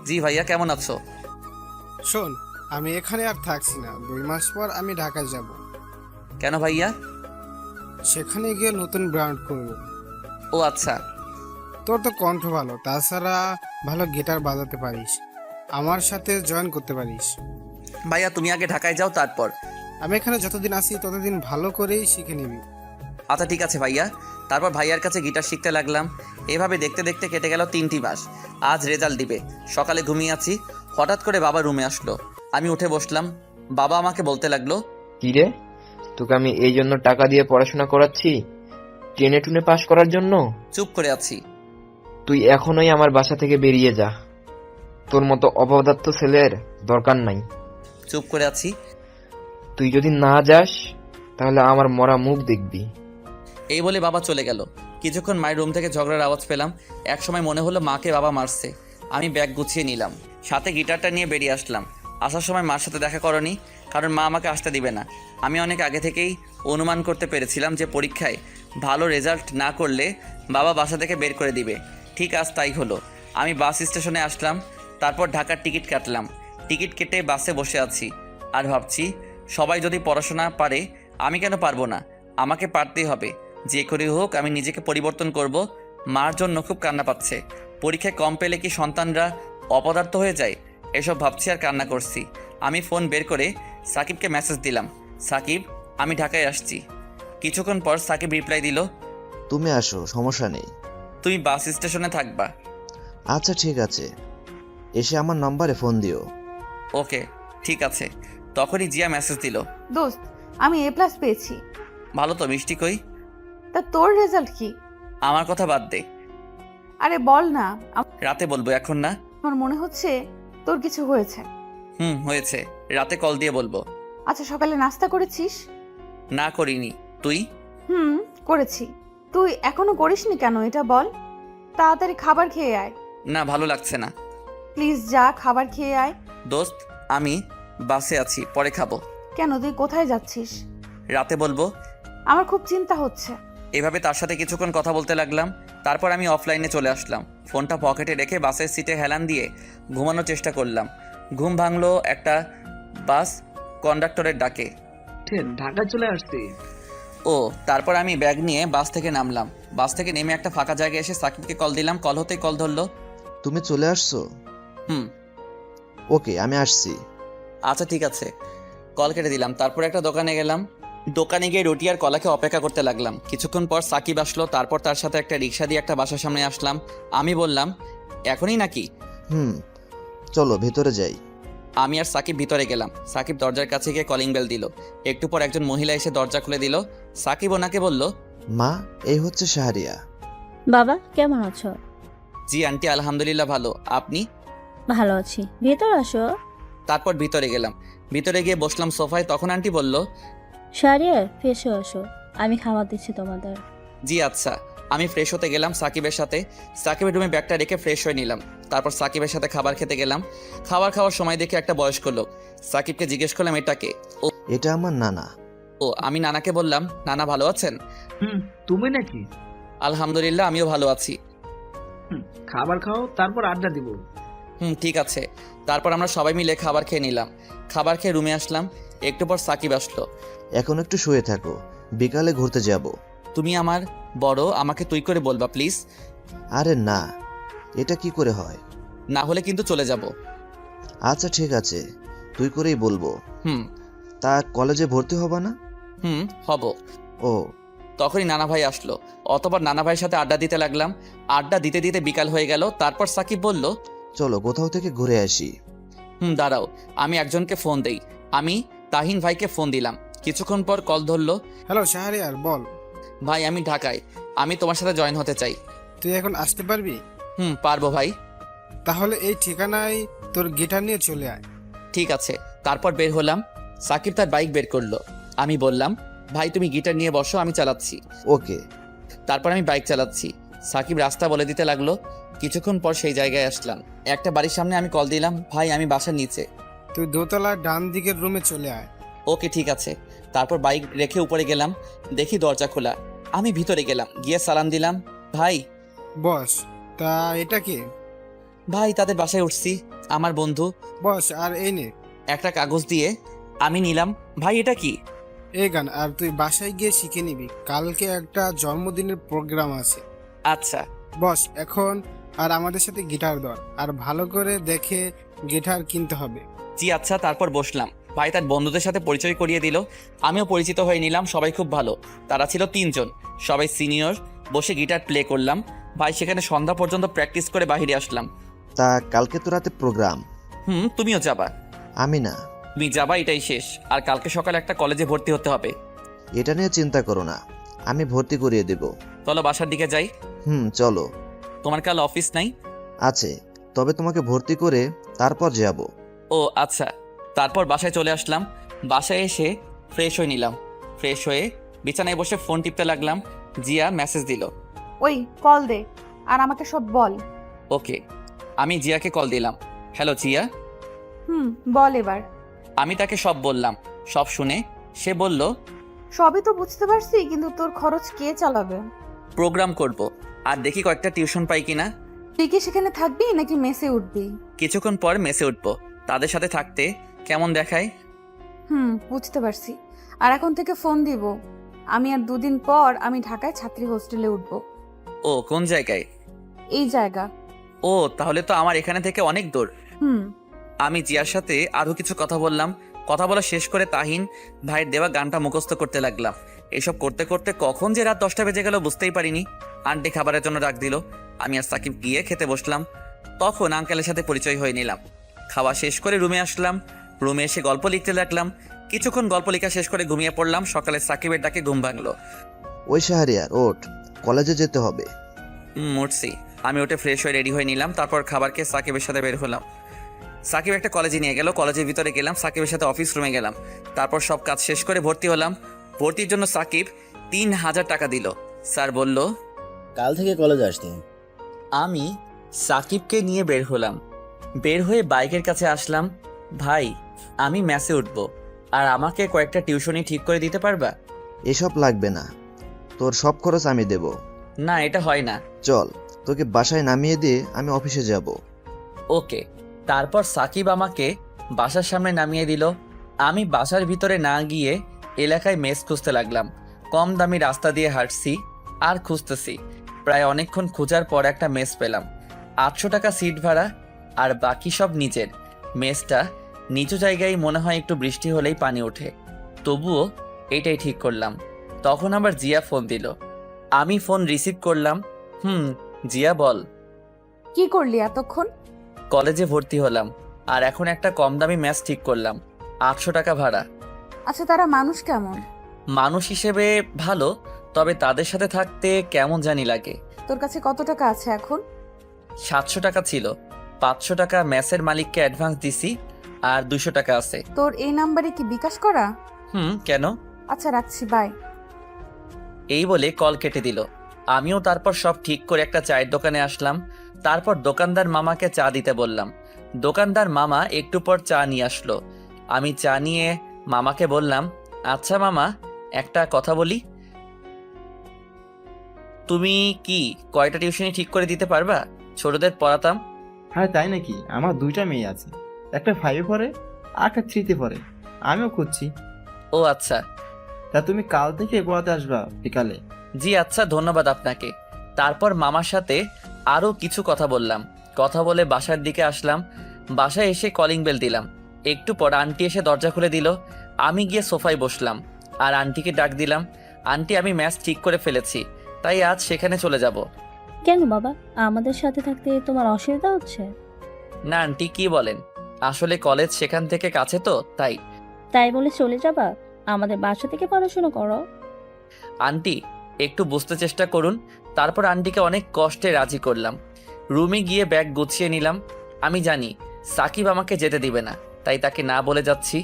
জি ভাইয়া, কেমন আছো?
শোন, আমি এখানে আর থাকছি না, 2 মাস পর আমি ঢাকায় যাব।
কেন ভাইয়া?
সেখানে গিয়ে নতুন ব্র্যান্ড করব।
ও আচ্ছা।
তোর তো কণ্ঠ ভালো, তাছাড়া ভালো গিটার বাজাতে পারিস, আমার সাথে জয়েন করতে পারিস।
ভাইয়া তুমি আগে ঢাকায় যাও, তারপর।
আমি এখানে যতদিন আসি ততদিন ভালো করেই শিখে নিবি।
আচ্ছা ঠিক আছে ভাইয়া। তারপর ভাইয়ার কাছে গিটার শিখতে লাগলাম। এভাবে দেখতে দেখতে কেটে গেল 3টি মাস। আজ রেজাল্ট দিবে। সকালে ঘুমিয়ে আছি, হঠাৎ করে বাবা রুমে আসলো। আমি উঠে বসলাম। বাবা আমাকে বলতে লাগলো,
কি রে, তোকে আমি এই জন্য টাকা দিয়ে পড়াশোনা করাচ্ছি, টেনে টুনে পাশ করার জন্য?
চুপ করে আছি।
তুই এখনই আমার বাসা থেকে বেরিয়ে যা। তোর মতো অপদার্থ ছেলের দরকার নাই।
চুপ করে আছি।
তুই যদি না যাস তাহলে আমার মরা মুখ দেখবি।
এই বলে বাবা চলে গেল। কিছুক্ষণ মায়ের রুম থেকে ঝগড়ার আওয়াজ পেলাম। এক সময় মনে হলো মাকে বাবা মারছে। আমি ব্যাগ গুছিয়ে নিলাম, সাথে গিটারটা নিয়ে বেরিয়ে আসলাম। আসার সময় মার সাথে দেখা করনি, কারণ মা আমাকে আসতে দিবে না। আমি অনেক আগে থেকেই অনুমান করতে পেরেছিলাম যে পরীক্ষায় ভালো রেজাল্ট না করলে বাবা বাসা থেকে বের করে দিবে। ঠিক আজ তাই হলো। আমি বাস স্টেশনে আসলাম, তারপর ঢাকার টিকিট কাটলাম। টিকিট কেটে বাসে বসে আছি আর ভাবছি, সবাই যদি পড়াশোনা পারে আমি কেন পারবো না? আমাকে পারতেই হবে। যে করে হোক আমি নিজেকে পরিবর্তন করব। মার জন্য খুব কান্না পাচ্ছে। পরীক্ষায় কম পেলে কি সন্তানরা অপদার্থ হয়ে যায়? এসব ভাবছি আর কান্না করছি। আমি ফোন বের করে সাকিবকে মেসেজ দিলাম, সাকিব আমি ঢাকায় আসছি। কিছুক্ষণ পর সাকিব রিপ্লাই দিল,
তুমি আসো, সমস্যা নেই।
তুমি বাস স্টেশনে থাকবা?
আচ্ছা ঠিক আছে, এসে আমার নম্বরে ফোন দিও।
ওকে ঠিক আছে। তখনই জিয়া মেসেজ দিল,
দোস্ত, আমি A+ পেয়েছি।
ভালো তো, মিষ্টি কই?
তা তোর রেজাল্ট কি?
আমার কথা বাদ দে,
আরে বল না,
রাতে বলবো, এখন না।
আমার মনে হচ্ছে তোর কিছু হয়েছে।
হয়েছে, রাতে কল দিয়ে বলবো।
আচ্ছা, সকালে নাস্তা করেছিস?
না করিনি। তুই?
করেছি। তুই এখনো করিসনি কেন এটা বল? তাড়াতাড়ি খাবার খেয়ে আয়।
না, ভালো লাগছে না।
প্লিজ যা, খাবার খেয়ে আয়।
দোস্ত আমি বাসে আছি, পরে খাবো।
কেন, তুই কোথায় যাচ্ছিস?
রাতে বলবো।
আমার খুব চিন্তা হচ্ছে।
এভাবে তার সাথে কিছুক্ষণ কথা বলতে লাগলাম। তারপর আমি অফলাইনে চলে আসলাম। ফোনটা পকেটে রেখে বাসের সিটে হেলান দিয়ে ঘুমানোর চেষ্টা করলাম। ঘুম ভাঙলো একটা বাস কন্ডাক্টরের ডাকে।
ঢাকা চলে আসছি।
ও, তারপর আমি ব্যাগ নিয়ে বাস থেকে নামলাম। বাস থেকে নেমে একটা ফাঁকা জায়গায় এসে সাকিবকে কল দিলাম। কল হতেই কল ধরলো।
তুমি চলে আসছো? ওকে, আমি আসছি।
আচ্ছা ঠিক আছে। কল কেটে দিলাম। তারপর একটা দোকানে গেলাম। দোকানে গিয়ে রুটি আর কলাকে অপেক্ষা করতে লাগলাম। কিছুক্ষণ পর সাকিব আসলো। তারপর তার সাথে একটা রিক্সা দিয়ে একটা বাসার সামনে আসলাম। আমি বললাম, এখনই নাকি?
চলো ভেতরে যাই।
আমি আর সাকিব ভিতরে গেলাম। সাকিব দরজার কাছে গিয়ে কলিং বেল দিল। একটু পর একজন মহিলা এসে দরজা খুলে দিল। সাকিব ওনাকে বলল,
মা, এই হচ্ছে শাহরিয়া।
বাবা কেমন আছো?
জি আন্টি, আলহামদুলিল্লাহ ভালো। আপনি?
ভালো আছি, ভেতর আসো।
তারপর ভিতরে গেলাম। ভিতরে গিয়ে বসলাম সোফায়। তখন আন্টি বলল,
শাহরিয়ার ফ্রেশ হয়ে আসো, আমি খাবার দিচ্ছি তোমাদের।
জি আচ্ছা। আমি ফ্রেশ হতে গেলাম সাকিবের সাথে। সাকিবের রুমে ব্যাগটা রেখে ফ্রেশ হয়ে নিলাম। তারপর সাকিবের সাথে খাবার খেতে গেলাম। খাবার খাওয়ার সময় দেখে একটা বয়স্ক লোক। সাকিবকে জিজ্ঞেস করলাম, এটাকে?
এটা আমার নানা।
আমি নানাকে বললাম, নানা ভালো আছেন?
তুমি নাকি?
আলহামদুলিল্লাহ, আমিও ভালো আছি।
খাবার খাও, তারপর আড্ডা দিব।
ঠিক আছে। তারপর আমরা সবাই মিলে খাবার খেয়ে নিলাম। খাবার খেয়ে রুমে আসলাম। একটু পর সাকিব আসলো।
এখন একটু শুয়ে থাকো, বিকালে ঘুরতে যাব।
তুমি আমার বড়, আমাকে তুই করে বলবা প্লিজ।
আরে না, এটা কি করে হয়?
না হলে কিন্তু চলে যাব।
আচ্ছা ঠিক আছে, তুই করেই বলবো।
হুম
তা কলেজে ভর্তি হবা না?
হব।
ও,
তখনই নানা ভাই আসলো। অতবার নানা ভাইয়ের সাথে আড্ডা দিতে লাগলাম। আড্ডা দিতে দিতে বিকাল হয়ে গেল। তারপর সাকিব বলল,
চলো কোথাও থেকে ঘুরে আসি।
দাঁড়াও, আমি একজনকে ফোন দেই। আমি তাহিন ভাইকে ফোন দিলাম। কিছুক্ষণ পর কল ধরলো।
হ্যালো শাহরিয়ার, বল।
ভাই আমি ঢাকায়, আমি তোমার সাথে জয়েন হতে চাই।
তুই এখন আসতে পারবি?
পারবো ভাই।
তাহলে এই ঠিকানায় তোর গিটার নিয়ে চলে আয়।
ঠিক আছে। তারপর বের হলাম। সাকিব তার বাইক বের করলো। আমি বললাম, ভাই তুমি গিটার নিয়ে বসো, আমি চালাচ্ছি।
ওকে।
তারপর আমি বাইক চালাচ্ছি। সাকিব রাস্তা বলে দিতে লাগলো। কিছুক্ষণ পর সেই জায়গায় আসলাম। একটা বাড়ির সামনে আমি কল দিলাম, ভাই আমি বাসার নিচে।
তুই দোতলার ডান দিকের রুমে চলে আয়।
ওকে ঠিক আছে। তারপর বাইক রেখে উপরে গেলাম। দেখি দরজা খোলা। আমি ভিতরে গেলাম, গিয়ে সালাম দিলাম। ভাই।
বস। তা এটা কি?
ভাই তাদের বাসায় উঠছি, আমার বন্ধু।
বস, আর এই নে।
একটা কাগজ দিয়ে আমি নিলাম। ভাই এটা কি?
এই গান, আর তুই বাসায় গিয়ে শিখে নিবি, কালকে একটা জন্মদিনের প্রোগ্রাম আছে।
আচ্ছা।
বস, এখন আর আমাদের সাথে গিটার ধর, আর ভালো করে দেখে গিটার কিনতে হবে।
জি আচ্ছা। তারপর বসলাম। ভাই তার বন্ধুদের সাথে পরিচয় করিয়ে দিল। আমিও পরিচিত হয়ে নিলাম। সবাই খুব ভালো। তারা ছিল 3 জন, সবাই সিনিয়র। বসে গিটার প্লে করলাম। ভাই সেখানে সন্ধ্যা পর্যন্ত প্র্যাকটিস করে বাইরে আসলাম।
তা কালকে তো রাতে প্রোগ্রাম।
তুমিও যাবা?
আমি না।
তুমি যাবা, এটাই শেষ। আর কালকে সকালে একটা কলেজে ভর্তি হতে হবে।
এটা নিয়ে চিন্তা করো না, আমি ভর্তি করিয়ে দেব।
চলো বাসার দিকে যাই।
চলো।
তোমার কাল অফিস নাই?
আছে, তবে তোমাকে ভর্তি করে তারপর যাব।
ও আচ্ছা। তারপর বাসায় চলে আসলাম। বাসায় এসে ফ্রেশ হয়ে নিলাম। ফ্রেশ হয়ে বিছানায় বসে ফোন টিপতে লাগলাম। জিয়া মেসেজ দিল।
ওই কল দে আর আমাকে সব বল।
ওকে। আমি জিয়াকে কল দিলাম। হ্যালো জিয়া।
বল এবার।
আমি তাকে সব বললাম। সব শুনে সে বলল,
সবই তো বুঝতে পারছি, কিন্তু তোর খরচ কে চালাবে?
প্রোগ্রাম করব, আর দেখি কয়েকটা টিউশন পাই কিনা।
তুই কি সেখানে থাকবি নাকি মেসে উঠবি?
কিছুক্ষণ পর মেসে উঠবো। তাদের সাথে থাকতে কেমন দেখায়?
বুঝতে পারছি। আর এখন থেকে ফোন দিব। আমি আর 2 দিন পর আমি ঢাকায় ছাত্রী হোস্টেলে উঠব।
ও কোন জায়গায়?
এই জায়গা।
ও তাহলে তো আমার এখানে থেকে অনেক দূর। আমি জিয়ার সাথে আরো কিছু কথা বললাম। কথা বলা শেষ করে তাহিন ভাইয়ের দেওয়া গানটা মুখস্থ করতে লাগলাম। এসব করতে করতে কখন যে রাত 10টা বেজে গেল বুঝতেই পারিনি। আন্টি খাবারের জন্য ডাক দিল। আমি আর সাকিব গিয়ে খেতে বসলাম। তখন আঙ্কেলের সাথে পরিচয় হয়ে নিলাম। খাওয়া শেষ করে রুমে আসলাম। রুমে এসে গল্প লিখতে লাগলাম। কিছুক্ষণ গল্প লেখা শেষ করে ঘুমিয়ে পড়লাম। সকালে সাকিবের ডাকে ঘুম ভাঙলো।
ওই শাহরিয়ার ওঠ, কলেজে যেতে হবে।
উঠছি। আমি উঠে ফ্রেশ হয়ে রেডি হয়ে নিলাম। তারপর খাবার খেয়ে সাকিবের সাথে বের হলাম। সাকিব একটা কলেজে নিয়ে গেল। কলেজের ভিতরে গেলাম। সাকিবের সাথে অফিস রুমে গেলাম। তারপর সব কাজ শেষ করে ভর্তি হলাম। ভর্তির জন্য সাকিব 3000 টাকা দিল। স্যার বলল,
কাল থেকে কলেজে আসতে।
আমি সাকিবকে নিয়ে বের হলাম। বের হয়ে বাইকের কাছে আসলাম। ভাই আমি ম্যাসে উঠবো, আর আমাকে কয়েকটা টিউশনি ঠিক করে দিতে পারবা?
এসব লাগবে না, তোর সব খরচ আমি দেব।
না এটা হয় না।
চল, তোকে বাসায় নামিয়ে দিয়ে আমি অফিসে যাব।
ওকে। তারপর সাকিব আমাকে বাসার সামনে নামিয়ে দিল। আমি বাসার ভিতরে না গিয়ে এলাকায় মেস খুঁজতে লাগলাম। কম দামি রাস্তা দিয়ে হাঁটছি আর খুঁজতেছি। প্রায় অনেকক্ষণ খোঁজার পর একটা মেস পেলাম। 800 টাকা সিট ভাড়া, আর বাকি সব নিচের। মেসটা নিচু জায়গায়, মনে হয় একটু বৃষ্টি হলেই পানি ওঠে। তবুও এটাই ঠিক করলাম। তখন আবার জিয়া ফোন দিল। আমি ফোন রিসিভ করলাম। জিয়া বল।
কি করলি এতক্ষণ?
কলেজে ভর্তি হলাম আর এখন একটা কম দামি ম্যাচ ঠিক করলাম। 800 টাকা ভাড়া।
আচ্ছা, তারা মানুষ কেমন?
মানুষ হিসেবে ভালো, তবে তাদের সাথে থাকতে কেমন জানি লাগে।
তোর কাছে কত টাকা আছে এখন?
700 টাকা ছিল, 500 টাকা ম্যাচের মালিককে অ্যাডভান্স দিছি, আর 200 টাকা আছে।
তোর এই নাম্বারে কি বিকাশ করা?
কেন?
আচ্ছা, রাখছি, বাই।
এই বলে কল কেটে দিল। আমিও তারপর সব ঠিক করে একটা চায়ের দোকানে আসলাম। তারপর দোকানদার মামাকে চা দিতে বললাম। দোকানদার মামা একটু পর চা নিয়ে আসলো। আমি চা নিয়ে মামাকে বললাম, আচ্ছা মামা, একটা কথা বলি, তুমি কি কয়টা টিউশনি ঠিক করে দিতে পারবা? ছোটদের পড়াতাম।
হ্যাঁ তাই নাকি? আমার 2টা মেয়ে আছে, একটা 5-এ পড়ে আর একটা 3-তে পড়ে। আমিও খুঁজছি।
ও আচ্ছা।
তা তুমি কাল থেকে পড়াতে আসবা বিকালে?
জি আচ্ছা, ধন্যবাদ আপনাকে। তারপর মামার সাথে আরও কিছু কথা বললাম। কথা বলে বাসার দিকে আসলাম। বাসায় এসে কলিং বেল দিলাম। একটু পর আন্টি এসে দরজা খুলে দিল। আমি গিয়ে সোফায় বসলাম আর আন্টিকে ডাক দিলাম। আন্টি, আমি ম্যাচ ঠিক করে ফেলেছি, তাই আজ সেখানে চলে যাব।
কেন বাবা, আমাদের সাথে থাকতে তোমার অসুবিধা হচ্ছে?
না আন্টি, কি বলেন, আসলে কলেজ সেখান থেকে কাছে তো তাই।
তাই বলে চলে যাবা? আমাদের বাসা থেকে পড়াশোনা করো।
আন্টি, একটু বুঝতে চেষ্টা করুন। তারপর আন্টিকে অনেক কষ্টে রাজি করলাম। রুমে গিয়ে ব্যাগ গুছিয়ে নিলাম। আমি জানি সাকিব আমাকে যেতে দিবে না, তাই তাকে না বলে যাচ্ছি।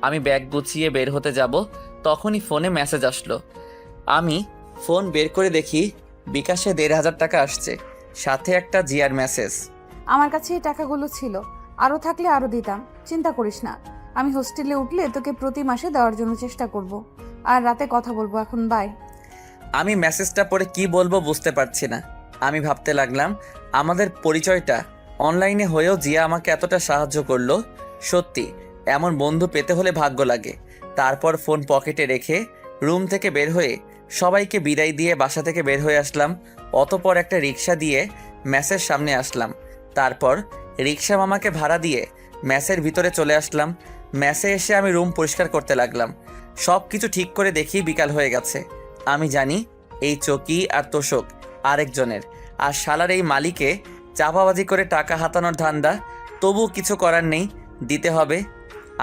আমি ব্যাগ গুছিয়ে বের হতে যাব, তখনই ফোনে মেসেজ আসলো। আমি ফোন বের করে দেখি বিকাশে 1500 টাকা আসছে, সাথে একটা জিআর মেসেজ।
আমার কাছে এই টাকাগুলো ছিল, আরও থাকলে আরও দিতাম, চিন্তা করিস না। আমি হোস্টেলে উঠলে তোকে প্রতি মাসে দেওয়ার জন্য চেষ্টা করব, আর রাতে কথা বলবো। এখন বাই।
আমি মেসেজটা পড়ে কি বলবো বুঝতে পারছি না। আমি ভাবতে লাগলাম, আমাদের পরিচয়টা অনলাইনে হয়েও জিয়া আমাকে এতটা সাহায্য করলো। সত্যি এমন বন্ধু পেতে হলে ভাগ্য লাগে। তারপর ফোন পকেটে রেখে রুম থেকে বের হয়ে সবাইকে বিদায় দিয়ে বাসা থেকে বের হয়ে আসলাম। অতপর একটা রিক্সা দিয়ে ম্যাচের সামনে আসলাম। তারপর রিক্সা মামাকে ভাড়া দিয়ে ম্যাচের ভিতরে চলে আসলাম। ম্যাচে এসে আমি রুম পরিষ্কার করতে লাগলাম। সব কিছু ঠিক করে দেখি বিকাল হয়ে গেছে। আমি জানি এই চকি আর তোষক আরেকজনের, আর শালার এই মালিকে চাপাবাজি করে টাকা হাতানোর ধান্দা। তবু কিছু করার নেই, দিতে হবে।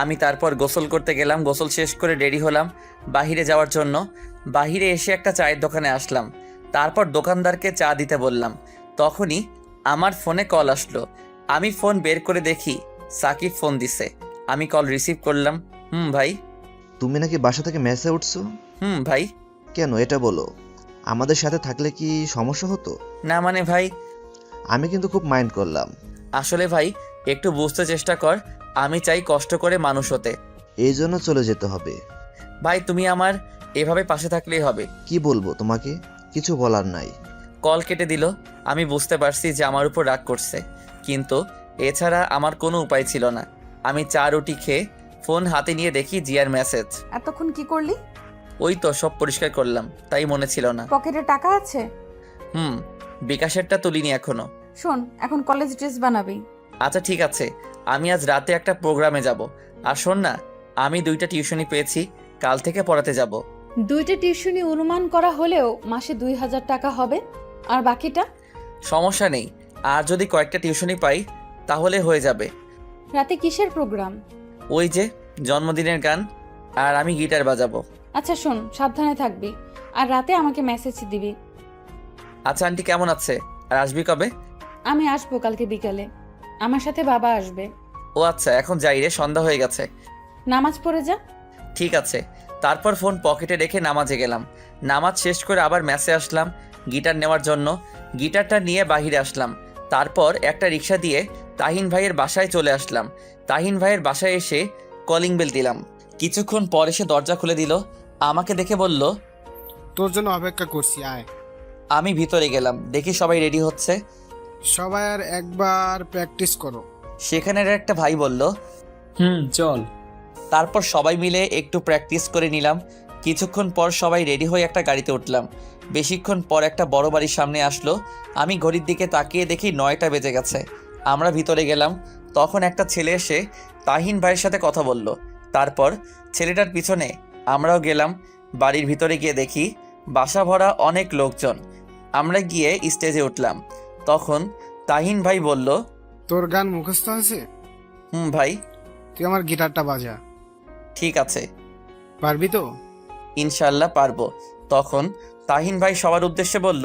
আমি তারপর গোসল করতে গেলাম। গোসল শেষ করে রেডি হলাম বাহিরে যাওয়ার জন্য। বাহিরে এসে একটা চায়ের দোকানে আসলাম। তারপর দোকানদারকে চা দিতে বললাম। তখনই আমার ফোনে কল আসলো। আমি ফোন বের করে দেখি সাকিব ফোন দিছে। আমি কল রিসিভ করলাম। ভাই।
তুমি নাকি বাসা থেকে মেসে উঠছো?
ভাই।
কেন এটা বলো, আমাদের সাথে থাকলে কি সমস্যা হতো?
না মানে ভাই,
আমি কিন্তু খুব মাইন্ড করলাম।
আসলে ভাই একটু বুঝতে চেষ্টা কর, আমি চাই কষ্ট করে মানুষ হতে।
এই জন্য চলে যেতে হবে?
ভাই তুমি আমার এভাবে পাশে থাকলেই হবে।
কি বলবো তোমাকে, কিছু বলার নাই।
কল কেটে দিল। আমি বুঝতে পারছি যে আমার উপর রাগ করছে, কিন্তু এছাড়া আমার কোনো উপায় ছিল না। আমি চা রুটি খেয়ে ফোন হাতে নিয়ে দেখি জিয়ার মেসেজ।
এতক্ষণ কি করলি?
ওই তো সব পরিষ্কার করলাম, তাই মনে ছিল না।
পকেটে টাকা আছে?
বিকাশেরটা তুলিনি এখনো।
শোন, এখন কলেজ ড্রেস বানাবি।
আচ্ছা ঠিক আছে, আমি আজ রাতে একটা প্রোগ্রামে যাব। আর শোন না, আমি 2টা টিউশনি পেয়েছি, কাল থেকে পড়াতে যাব।
2টা টিউশনি অনুমান করা হলেও মাসে 2000 টাকা হবে, আর বাকিটা?
সমস্যা নেই, আর যদি কয়েকটা টিউশনি পাই তাহলে হয়ে যাবে।
রাতে কিসের প্রোগ্রাম?
ওই যে জন্মদিনের গান, আর আমি গিটার বাজাবো।
আচ্ছা শোন, সাবধানে থাকবি, আর রাতে আমাকে মেসেজ দিবি।
আচ্ছা আন্টি কেমন আছে, আর আসবি কবে?
আমি আসবো কালকে বিকালে, আমার সাথে বাবা আসবে।
ও আচ্ছা, এখন যাই রে, সন্ধ্যা হয়ে গেছে।
নামাজ পড়ে যা।
ঠিক আছে। তারপর ফোন পকেটে রেখে নামাজে গেলাম। নামাজ শেষ করে আবার ম্যাচে আসলাম গিটার নেওয়ার জন্য। গিটারটা নিয়ে বাহিরে আসলাম। তারপর একটা রিক্সা দিয়ে তাহিন ভাইয়ের বাসায় চলে আসলাম। তাহিন ভাইয়ের বাসায় এসে কলিং বেল দিলাম। কিছুক্ষণ পর এসে দরজা খুলে দিল। আমাকে দেখে বলল,
তোর জন্য অপেক্ষা করছি, আয়।
আমি ভিতরে গেলাম, দেখি সবাই রেডি হচ্ছে।
সবাই আর একবার প্র্যাকটিস করো।
সেখানের একটা ভাই বলল,
চল।
তারপর সবাই মিলে একটু প্র্যাকটিস করে নিলাম। কিছুক্ষণ পর সবাই রেডি হয়ে একটা গাড়িতে উঠলাম। বেশিক্ষণ পর একটা বড় বাড়ির সামনে আসলো। আমি ঘড়ির দিকে তাকিয়ে দেখি 9টা বেজে গেছে। আমরা ভিতরে গেলাম। তখন একটা ছেলে এসে তাহিন ভাইয়ের সাথে কথা বলল। তারপর ছেলেটার পিছনে আমরাও গেলাম। বাড়ির ভিতরে গিয়ে দেখি বাসা ভরা অনেক লোকজন। আমরা গিয়ে স্টেজে উঠলাম। তখন তাহিন ভাই বলল,
তোর গান মুখস্থ আছে?
ভাই।
তুই আমার গিটারটা বাজা।
ঠিক আছে।
পারবি তো?
ইনশাল্লাহ পারবো। তখন তাহিন ভাই সবার উদ্দেশ্যে বলল,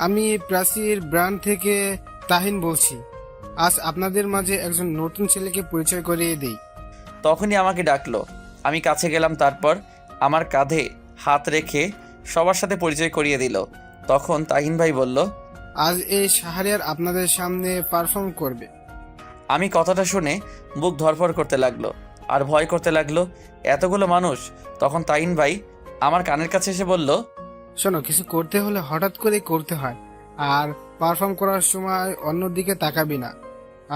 আমি প্রাচীর ব্র্যান্ড থেকে তাহিন বলছি। আজ আপনাদের মাঝে একজন নতুন ছেলেকে পরিচয় করিয়ে দেই।
তখনই আমাকে ডাকলো। আমি কাছে গেলাম, তারপর আমার কাঁধে হাত রেখে সবার সাথে পরিচয় করিয়ে দিল। তখন তাহিন ভাই বলল,
আজ এই শাহরিয়ার আপনাদের সামনে পারফর্ম করবে।
আমি কথাটা শুনে বুক ধরফর করতে লাগলো আর ভয় করতে লাগলো, এতগুলো মানুষ। তখন তাহিন ভাই আমার কানের কাছে এসে বলল,
শোনো, কিছু করতে হলে হঠাৎ করে করতে হয়, আর পারফর্ম করার সময় অন্যদিকে তাকাবি না,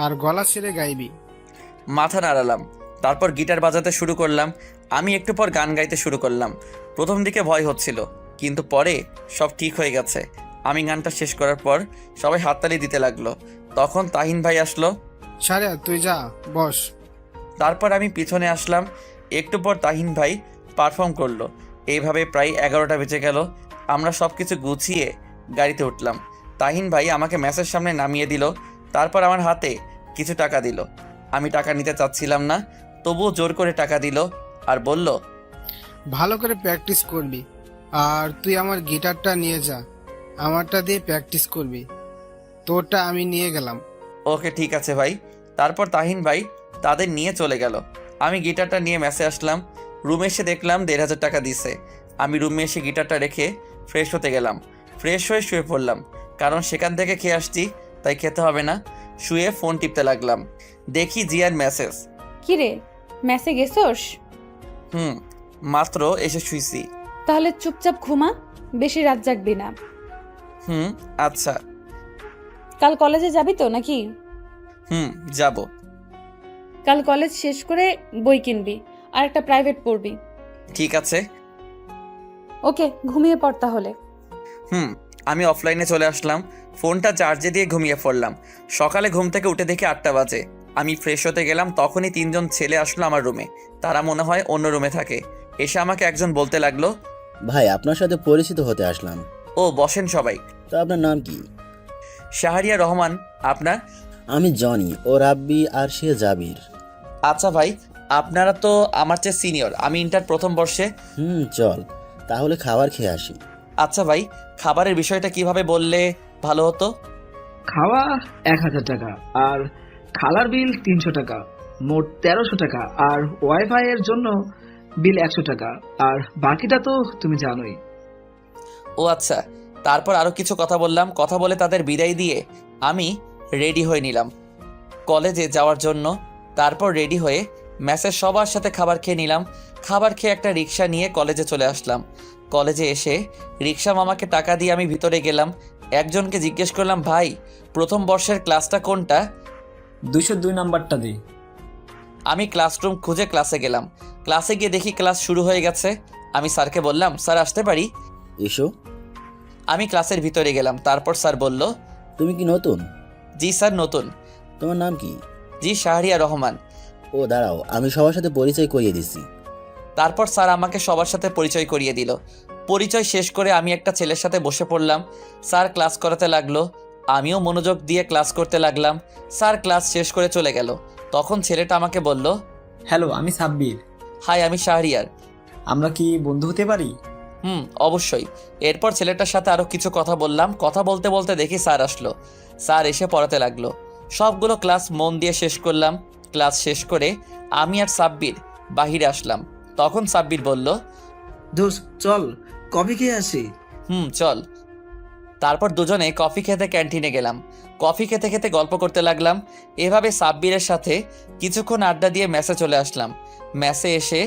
আর গলা ছেড়ে গাইবি।
মাথা নাড়ালাম, তারপর গিটার বাজাতে শুরু করলাম। আমি একটু পর গান গাইতে শুরু করলাম। প্রথম দিকে ভয় হচ্ছিল, কিন্তু পরে সব ঠিক হয়ে গেছে। আমি গানটা শেষ করার পর সবাই হাততালি দিতে লাগলো। তখন তাহিন ভাই আসলো।
শাহরিয়ার, তুই যা, বস।
তারপর আমি পিছনে আসলাম। একটু পর তাহিন ভাই পারফর্ম করলো। এইভাবে প্রায় 11টা বেজে গেল। আমরা সব কিছু গুছিয়ে গাড়িতে উঠলাম। তাহিন ভাই আমাকে ম্যাচের সামনে নামিয়ে দিল। তারপর আমার হাতে কিছু টাকা দিল। আমি টাকা নিতে চাচ্ছিলাম না, তবুও জোর করে টাকা দিল আর বলল,
ভালো করে প্র্যাকটিস করবি, আর তুই আমার গিটারটা নিয়ে যা, আমারটা দিয়ে প্র্যাকটিস করবি, তোরটা আমি নিয়ে গেলাম।
ওকে ঠিক আছে ভাই। তারপর তাহিন ভাই তাদের নিয়ে চলে গেল। আমি গিটারটা নিয়ে ম্যাচে আসলাম। রুমে এসে দেখলাম 1500 টাকা দিছে। আমি রুমে এসে গিটারটা রেখে ফ্রেশ হতে গেলাম। ফ্রেশ হয়ে শুয়ে পড়লাম, কারণ সেখান থেকে খেয়ে আসছি, তাই খেতে হবে না। শুয়ে ফোন টিপতে লাগলাম। দেখি জিয়ার মেসেজ।
কিরে, মেসে গেছোস?
মাত্র এসে শুইছি।
তাহলে চুপচাপ ঘুমা, বেশি রাত জাগবি না।
আচ্ছা।
কাল কলেজে যাবি তো নাকি?
যাব।
কাল কলেজ শেষ করে বই কিনবি আর একটা প্রাইভেট পড়বি।
ঠিক আছে।
ওকে, ঘুমিয়ে পড় তাহলে।
আমি অফলাইনে চলে আসলাম। ফোনটা চার্জে দিয়ে ঘুমিয়ে পড়লাম। সকালে ঘুম থেকে উঠে দেখি 8টা বাজে। আমি ফ্রেশ হতে গেলাম, তখনই 3জন ছেলে আসলো আমার রুমে। তারা মনে হয় অন্য রুমে থাকে। এসে আমাকে একজন বলতে লাগলো,
ভাই, আপনার সাথে পরিচিত হতে আসলাম।
ও বসেন সবাই।
তো আপনার নাম কি?
শাহরিয়া রহমান। আপনার?
আমি জনি, ও রাব্বি, আর সে জাবির।
আচ্ছা ভাই, আপনারা তো আমার চেয়ে সিনিয়র। আমি ইন্টার প্রথম বর্ষে।
চল তাহলে খাবার খেয়ে আসি।
আচ্ছা ভাই, খাবারের বিষয়টা কিভাবে বললে ভালো হতো?
খাওয়া 1000 টাকা, আর খালার বিল 300 টাকা, মোট 1300 টাকা, আর ওয়াইফাই এর জন্য বিল 100 টাকা, আর বাকিটা তো তুমি জানোই।
ও আচ্ছা। তারপর আরও কিছু কথা বললাম। কথা বলে তাদের বিদায় দিয়ে আমি রেডি হয়ে নিলাম কলেজে যাওয়ার জন্য। তারপর রেডি হয়ে ম্যাসের সবার সাথে খাবার খেয়ে নিলাম। খাবার খেয়ে একটা রিক্সা নিয়ে কলেজে চলে আসলাম। কলেজে এসে রিক্সা মামাকে টাকা দিয়ে আমি ভিতরে গেলাম। একজনকে জিজ্ঞেস করলাম, ভাই প্রথম বর্ষের ক্লাসটা কোনটা?
202 নাম্বারটা দে।
আমি ক্লাসরুম খুঁজে ক্লাসে গেলাম। ক্লাসে গিয়ে দেখি ক্লাস শুরু হয়ে গেছে। আমি স্যারকে বললাম, স্যার আসতে পারি?
এসো।
আমি ক্লাসের ভিতরে গেলাম। তারপর স্যার বলল,
তুমি কি নতুন?
জি স্যার, নতুন।
তোমার নাম কি?
জি, শাহরিয়া রহমান।
ও দাঁড়াও, আমি সবার সাথে পরিচয় করিয়ে দিচ্ছি।
তারপর স্যার আমাকে সবার সাথে পরিচয় করিয়ে দিল। পরিচয় শেষ করে আমি একটা ছেলের সাথে বসে পড়লাম। স্যার ক্লাস করাতে লাগলো, আমিও মনোযোগ দিয়ে ক্লাস করতে লাগলাম। স্যার ক্লাস শেষ করে চলে গেল। তখন ছেলেটা আমাকে বলল,
হ্যালো, আমি সাব্বির।
হাই, আমি শাহরিয়ার।
আমরা কি বন্ধু হতে পারি?
অবশ্যই। এরপর ছেলেটার সাথে আরও কিছু কথা বললাম। কথা বলতে বলতে দেখি স্যার আসলো। স্যার এসে পড়াতে লাগলো। সবগুলো ক্লাস মন দিয়ে শেষ করলাম। ক্লাস শেষ করে আমি আর সাব্বির বাহিরে আসলাম। তখন সাব্বির বলল,
দোস্ত চল কফি খেয়ে আসি।
চল। তারপর দুজনে কফি খেতে ক্যান্টিনে গেলাম। কফি খেতে খেতে গল্প করতে লাগলাম। এভাবে সাব্বিরের সাথে কিছুক্ষণ আড্ডা দিয়ে মেসে চলে আসলাম। মেসে এসে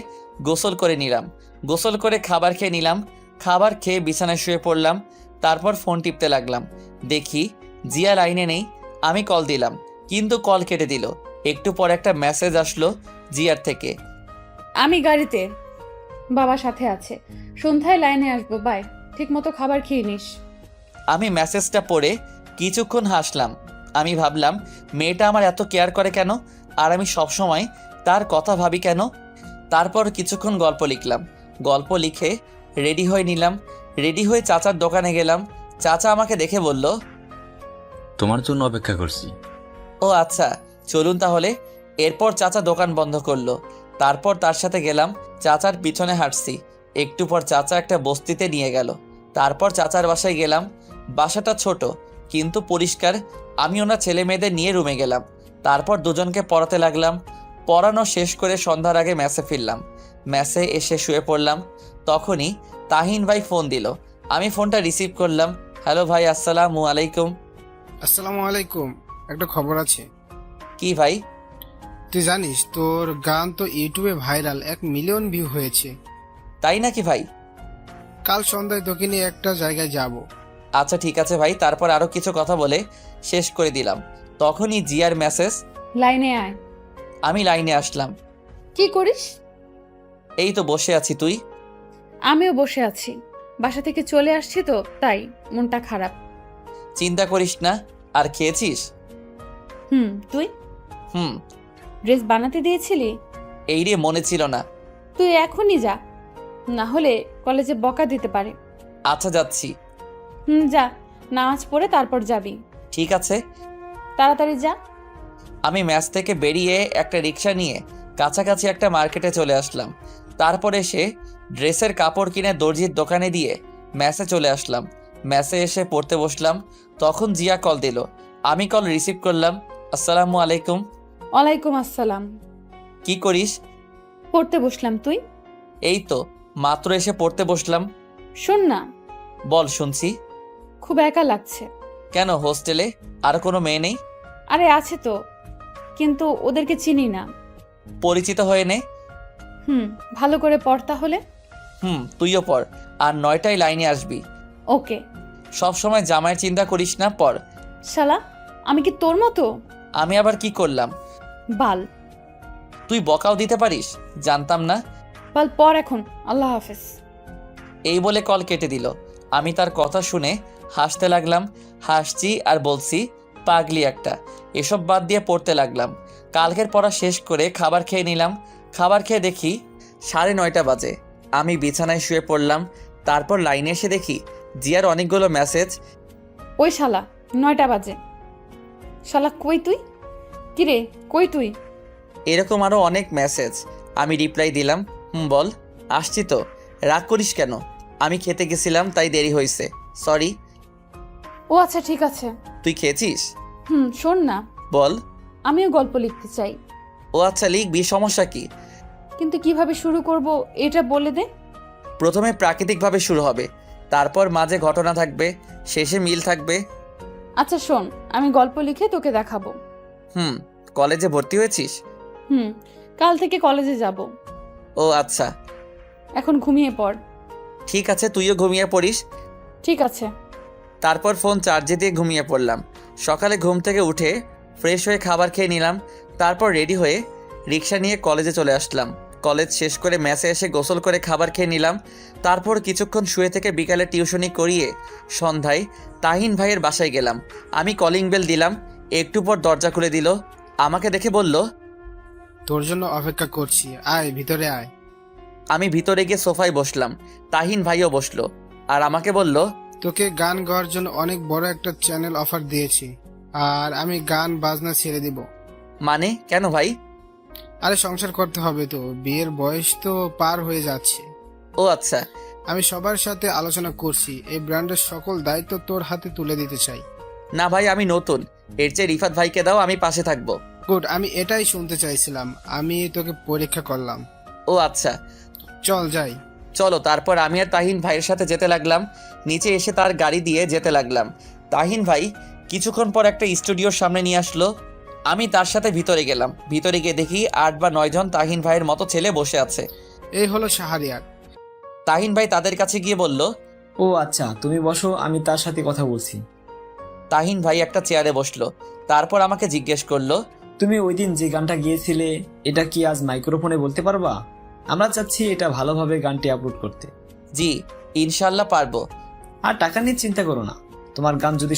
গোসল করে নিলাম। গোসল করে খাবার খেয়ে নিলাম। খাবার খেয়ে বিছানায় শুয়ে পড়লাম। তারপর ফোন টিপতে লাগলাম। দেখি জিয়া লাইনে নেই। আমি কল দিলাম, কিন্তু কল কেটে দিল। একটু পর একটা মেসেজ আসলো জিয়ার থেকে,
আমি গাড়িতে, বাবা সাথে আছে, সন্ধ্যায় লাইনে আসবো, বাই, ঠিক মতো খাবার খেয়ে নিস।
আমি মেসেজটা পড়ে কিছুক্ষণ হাসলাম। আমি ভাবলাম, মেয়েটা আমার এত কেয়ার করে কেন, আর আমি সবসময় তার কথা ভাবি কেন। তারপর কিছুক্ষণ গল্প লিখলাম। গল্প লিখে রেডি হয়ে নিলাম। রেডি হয়ে চাচার দোকানে গেলাম। চাচা আমাকে দেখে বলল,
তোমার জন্য অপেক্ষা করছি।
ও আচ্ছা, চলুন তাহলে। এরপর চাচা দোকান বন্ধ করলো। তারপর তার সাথে গেলাম, চাচার পিছনে হাঁটছি। একটু পর চাচা একটা বস্তিতে নিয়ে গেল। তারপর চাচার বাসায় গেলাম। বাসাটা ছোট কিন্তু পরিষ্কার। আমি ওনার ছেলে মেয়েদের নিয়ে রুমে গেলাম। তারপর দুজনকে পড়াতে লাগলাম। পড়ানো শেষ করে সন্ধ্যার আগে ম্যাসে ফিরলাম। ম্যাসে এসে শুয়ে পড়লাম। তখনই তাহিন ভাই ফোন দিল। আমি ফোনটা রিসিভ করলাম। হ্যালো ভাই, আসসালামু আলাইকুম।
আসসালামু আলাইকুম। একটা খবর আছে।
কি ভাই?
তুই জানিস তোর গান তো ইউটিউবে ভাইরাল, 1 মিলিয়ন ভিউ হয়েছে।
তাই নাকি ভাই?
কাল সন্ধ্যায় তোকে নিয়ে একটা জায়গায় যাব।
আচ্ছা ঠিক আছে ভাই। তারপর আরো কিছু কথা বলে শেষ করে দিলাম। তখনই জিয়ার মেসেজ।
লাইনে আয়।
আমি লাইনে আসলাম।
কি করিস?
এই তো বসে আছি। তুই?
আমিও বসে আছি। বাসা থেকে চলে আসছি তো তাই মনটা খারাপ।
চিন্তা করিস না। আর খেয়েছিস?
তুই
হুম।
ড্রেস বানাতে দিয়েছিলি?
এই রে, মনে ছিল না।
তুই এখনই যা, না হলে কলেজে বকা দিতে পারে।
আচ্ছা যাচ্ছি।
যা, নামাজ পড়ে তারপর যাবি।
ঠিক আছে।
তাড়াতাড়ি যা।
আমি ম্যাচ থেকে বেরিয়ে একটা রিক্সা নিয়ে কাছাকাছি একটা মার্কেটে চলে আসলাম। তারপর এসে ড্রেসের কাপড় কিনে দর্জির দোকানে দিয়ে ম্যাচে চলে আসলাম। ম্যাচে এসে পড়তে বসলাম। তখন জিয়া কল দিল। আমি কল রিসিভ করলাম। আসসালামু আলাইকুম।
ওয়ালাইকুম আসসালাম।
কি করিস?
পড়তে বসলাম। তুই?
এই তো মাত্র এসে পড়তে বসলাম।
শোন না।
বল, শুনছি।
খুব একা লাগছে।
কেন, হোস্টেলে আর কোনো মেয়ে নেই?
আরে আছে তো, কিন্তু ওদেরকে চিনি না।
পরিচিত হয়ে নে।
ভালো করে পড় তাহলে।
তুইও পড়। আর 9টায় লাইনে আসবি।
ওকে।
সব সময় জামাইয়ের চিন্তা করিস না, পড়।
শালা, আমি কি তোর মতো?
আমি আবার কি করলাম?
বাল।
তুই বকাও দিতে পারিস? জানতাম না।
বাল, পড় এখন। আল্লাহ হাফেজ।
এই বলে কল কেটে দিল। আমি তার কথা শুনে হাসতে লাগলাম। হাসছি আর বলছি, পাগলি একটা। এসব বাদ দিয়ে পড়তে লাগলাম। কালকের পড়া শেষ করে খাবার খেয়ে নিলাম। খাবার খেয়ে দেখি 9:30 বাজে। আমি বিছানায় শুয়ে পড়লাম। তারপর লাইনে এসে দেখি জিয়ার অনেকগুলো মেসেজ।
ওই শালা, 9টা বাজে। শালা কই তুই? কিরে কই তুই?
এরকম আরও অনেক মেসেজ। আমি রিপ্লাই দিলাম, বল। আসছি তো। রাগ করিস কেন? আমি খেতে গেছিলাম তাই দেরি হয়েছে, সরি।
ও আচ্ছা ঠিক আছে।
তুই খেয়েছিস?
শোন না।
বল।
আমিও গল্প লিখতে চাই।
ও আচ্ছা, লিখবি, সমস্যা কি?
কিন্তু কিভাবে শুরু করব এটা বলে দে।
প্রথমে প্রাকৃতিকভাবে শুরু হবে, তারপর মাঝে ঘটনা থাকবে, শেষে মিল থাকবে।
আচ্ছা শোন, আমি গল্প লিখে তোকে দেখাবো।
কলেজে ভর্তি হয়েছিস?
কাল থেকে কলেজে যাব।
ও আচ্ছা।
এখন ঘুমিয়ে পড়।
ঠিক আছে, তুইও ঘুমিয়ে পড়িস।
ঠিক আছে।
তারপর ফোন চার্জে দিয়ে ঘুমিয়ে পড়লাম। সকালে ঘুম থেকে উঠে ফ্রেশ হয়ে খাবার খেয়ে নিলাম। তারপর রেডি হয়ে রিক্সা নিয়ে কলেজে চলে আসলাম। কলেজ শেষ করে ম্যাসে এসে গোসল করে খাবার খেয়ে নিলাম। তারপর কিছুক্ষণ শুয়ে থেকে বিকালে টিউশনি করিয়ে সন্ধ্যায় তাহিন ভাইয়ের বাসায় গেলাম। আমি কলিং বেল দিলাম। একটু পর দরজা খুলে দিল। আমাকে দেখে বলল,
তোর জন্য অপেক্ষা করছি, আয় ভিতরে আয়।
আমি ভিতরে গিয়ে সোফায় বসলাম। তাহিন ভাইও বসলো আর আমাকে বলল,
তোকে গান গাওয়ার জন্য অনেক বড় একটা চ্যানেল অফার দিয়েছি, আর আমি গান বাজনা ছেড়ে দিব।
মানে কেন ভাই?
আরে সংসার করতে হবে তো, বিয়ের বয়স তো পার হয়ে যাচ্ছে।
ও আচ্ছা।
আমি সবার সাথে আলোচনা করছি, এই ব্র্যান্ডের সকল দায়িত্ব তোর হাতে তুলে দিতে চাই।
না ভাই, আমি নতুন। এর চেয়ে রিফাত ভাইকে দাও, আমি পাশে থাকবো।
গুড, আমি এটাই শুনতে চাইছিলাম। আমি তোকে পরীক্ষা করলাম।
ও আচ্ছা,
চল যাই।
চলো। তারপর আমি আর তাহিন ভাইয়ের সাথে যেতে লাগলাম। নিচে এসে তার গাড়ি দিয়ে যেতে লাগলাম। তাহিন ভাই কিছুক্ষণ পর একটা স্টুডিওর সামনে নিয়ে আসলো। আমি তার সাথে ভিতরে গেলাম। ভিতরে গিয়ে দেখি 8 বা 9 জন তাহিন ভাইয়ের মতো ছেলে বসে আছে।
এই হলো শাহরিয়ার।
তাহিন ভাই তাদের কাছে গিয়ে বলল,
ও আচ্ছা, তুমি বসো, আমি তার সাথে কথা বলছি।
তাহিন ভাই একটা চেয়ারে বসলো। তারপর আমাকে জিজ্ঞেস করলো,
তুমি ওই দিন যে গানটা গিয়েছিলে এটা কি আজ মাইক্রোফোনে বলতে পারবা? আমরা চাচ্ছি এটা ভালোভাবে গানটি আপলোড করতে।
জি ইনশাল্লাহ পারবো।
আর টাকা নিয়ে চিন্তা করো না, তোমার গান যদি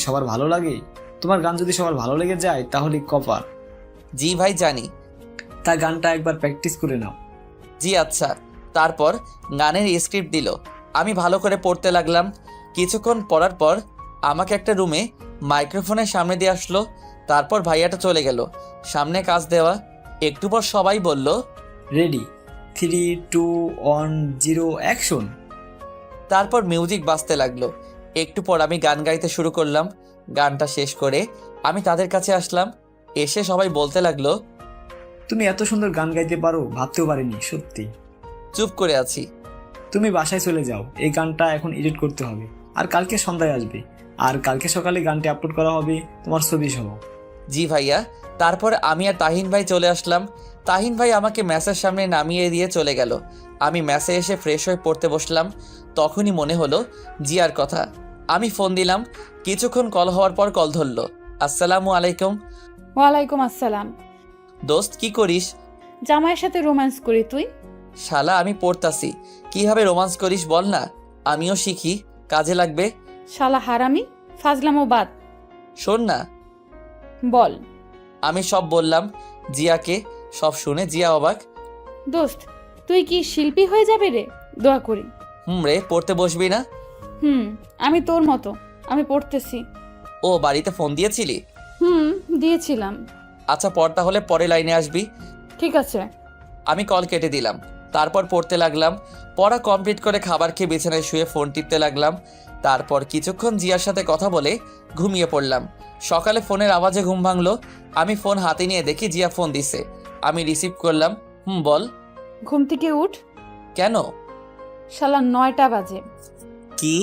সবার ভালো লেগে যায় তাহলে কপার।
জি ভাই জানি।
তা গানটা একবার প্র্যাকটিস করে নাও।
জি আচ্ছা। তারপর গানের স্ক্রিপ্ট দিল। আমি ভালো করে পড়তে লাগলাম। কিছুক্ষণ পড়ার পর আমাকে একটা রুমে মাইক্রোফোনের সামনে দিয়ে আসলো। তারপর ভাইয়াটা চলে গেল। সামনে কাজ দেওয়া। একটু পর সবাই বলল,
রেডি, 3, 2, 1, 0 অ্যাকশন।
তারপর মিউজিক বাজতে লাগলো। একটু পর আমি গান গাইতে শুরু করলাম। গানটা শেষ করে আমি তাদের কাছে আসলাম। এসে সবাই বলতে লাগলো,
তুমি এত সুন্দর গান গাইতে পারো ভাবতেও পারিনি, সত্যি।
চুপ করে আছি।
তুমি বাসায় চলে যাও, এই গানটা এখন এডিট করতে হবে, আর কালকে সন্ধ্যায় আসবে, আর কালকে সকালে গানটি আপলোড করা হবে তোমার ছবি সহ।
জি ভাইয়া। তারপর আমি আর তাহিন ভাই চলে আসলাম। তাহিন ভাই আমাকে ম্যাচের সামনে নামিয়ে দিয়ে চলে গেল। আমি ম্যাচে এসে ফ্রেশ হয়ে পড়তে বসলাম। তখনই মনে হলো জিয়ার কথা। আমি ফোন দিলাম। কিছুক্ষণ কল হওয়ার পর কল ধরলো। আসসালামু আলাইকুম।
ওয়ালাইকুম আসসালাম।
দোস্ত কি করিস?
জামাইয়ের সাথে রোম্যান্স করি। তুই?
শালা আমি পড়তাছি। কিভাবে রোমান্স করিস বল না, আমিও শিখি, কাজে লাগবে।
শালা হারামি, ফাজলামো বাদ।
শোন না।
বল।
আমি সব বললাম জিয়াকে। সব শুনে জিয়া অবাক।
দোস্ত, তুই কি শিল্পী হয়ে যাবে রে? দোয়া করি।
রে, পড়তে বসবি না?
আমি তোর মতো, আমি পড়তেছি।
ও, বাড়িতে ফোন দিয়েছিলি?
দিয়েছিলাম।
আচ্ছা পড়, তাহলে পরে লাইনে আসবি।
ঠিক আছে।
আমি কল কেটে দিলাম। তারপর পড়তে লাগলাম। পড়া কমপ্লিট করে খাবার খেয়ে বিছানায় শুয়ে ফোন টিপতে লাগলাম। তারপর কিছুক্ষণ জিয়ার সাথে কথা বলে ঘুমিয়ে পড়লাম। সকালে ফোনের আওয়াজে ঘুম ভাঙলো। আমি ফোন হাতে নিয়ে দেখি জিয়া ফোন দিছে। আমি রিসিভ করলাম। বল।
ঘুম থেকে উঠ।
কেন?
শালা 9টা বাজে।
কি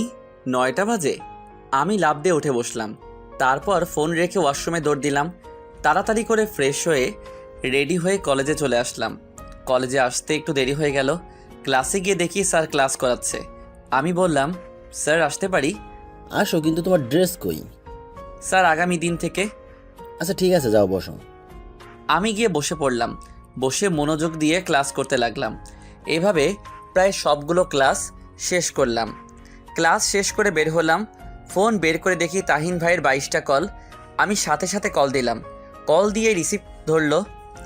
9টা বাজে? আমি লাফ দিয়ে উঠে বসলাম। তারপর ফোন রেখে ওয়াশরুমে দৌড় দিলাম। তাড়াতাড়ি করে ফ্রেশ হয়ে রেডি হয়ে কলেজে চলে আসলাম। কলেজে আসতে একটু দেরি হয়ে গেল। ক্লাসে গিয়ে দেখি স্যার ক্লাস করাচ্ছে। আমি বললাম, স্যার আসতে পারি?
আসো, কিন্তু তোমার ড্রেস কই?
স্যার আগামী দিন থেকে।
আচ্ছা ঠিক আছে, যাও বসো।
আমি গিয়ে বসে পড়লাম। বসে মনোযোগ দিয়ে ক্লাস করতে লাগলাম। এভাবে প্রায় সবগুলো ক্লাস শেষ করলাম। ক্লাস শেষ করে বের হলাম। ফোন বের করে দেখি তাহিন ভাইয়ের 22টা কল। আমি সাথে সাথে কল দিলাম। কল দিয়ে রিসিভ ধরলো।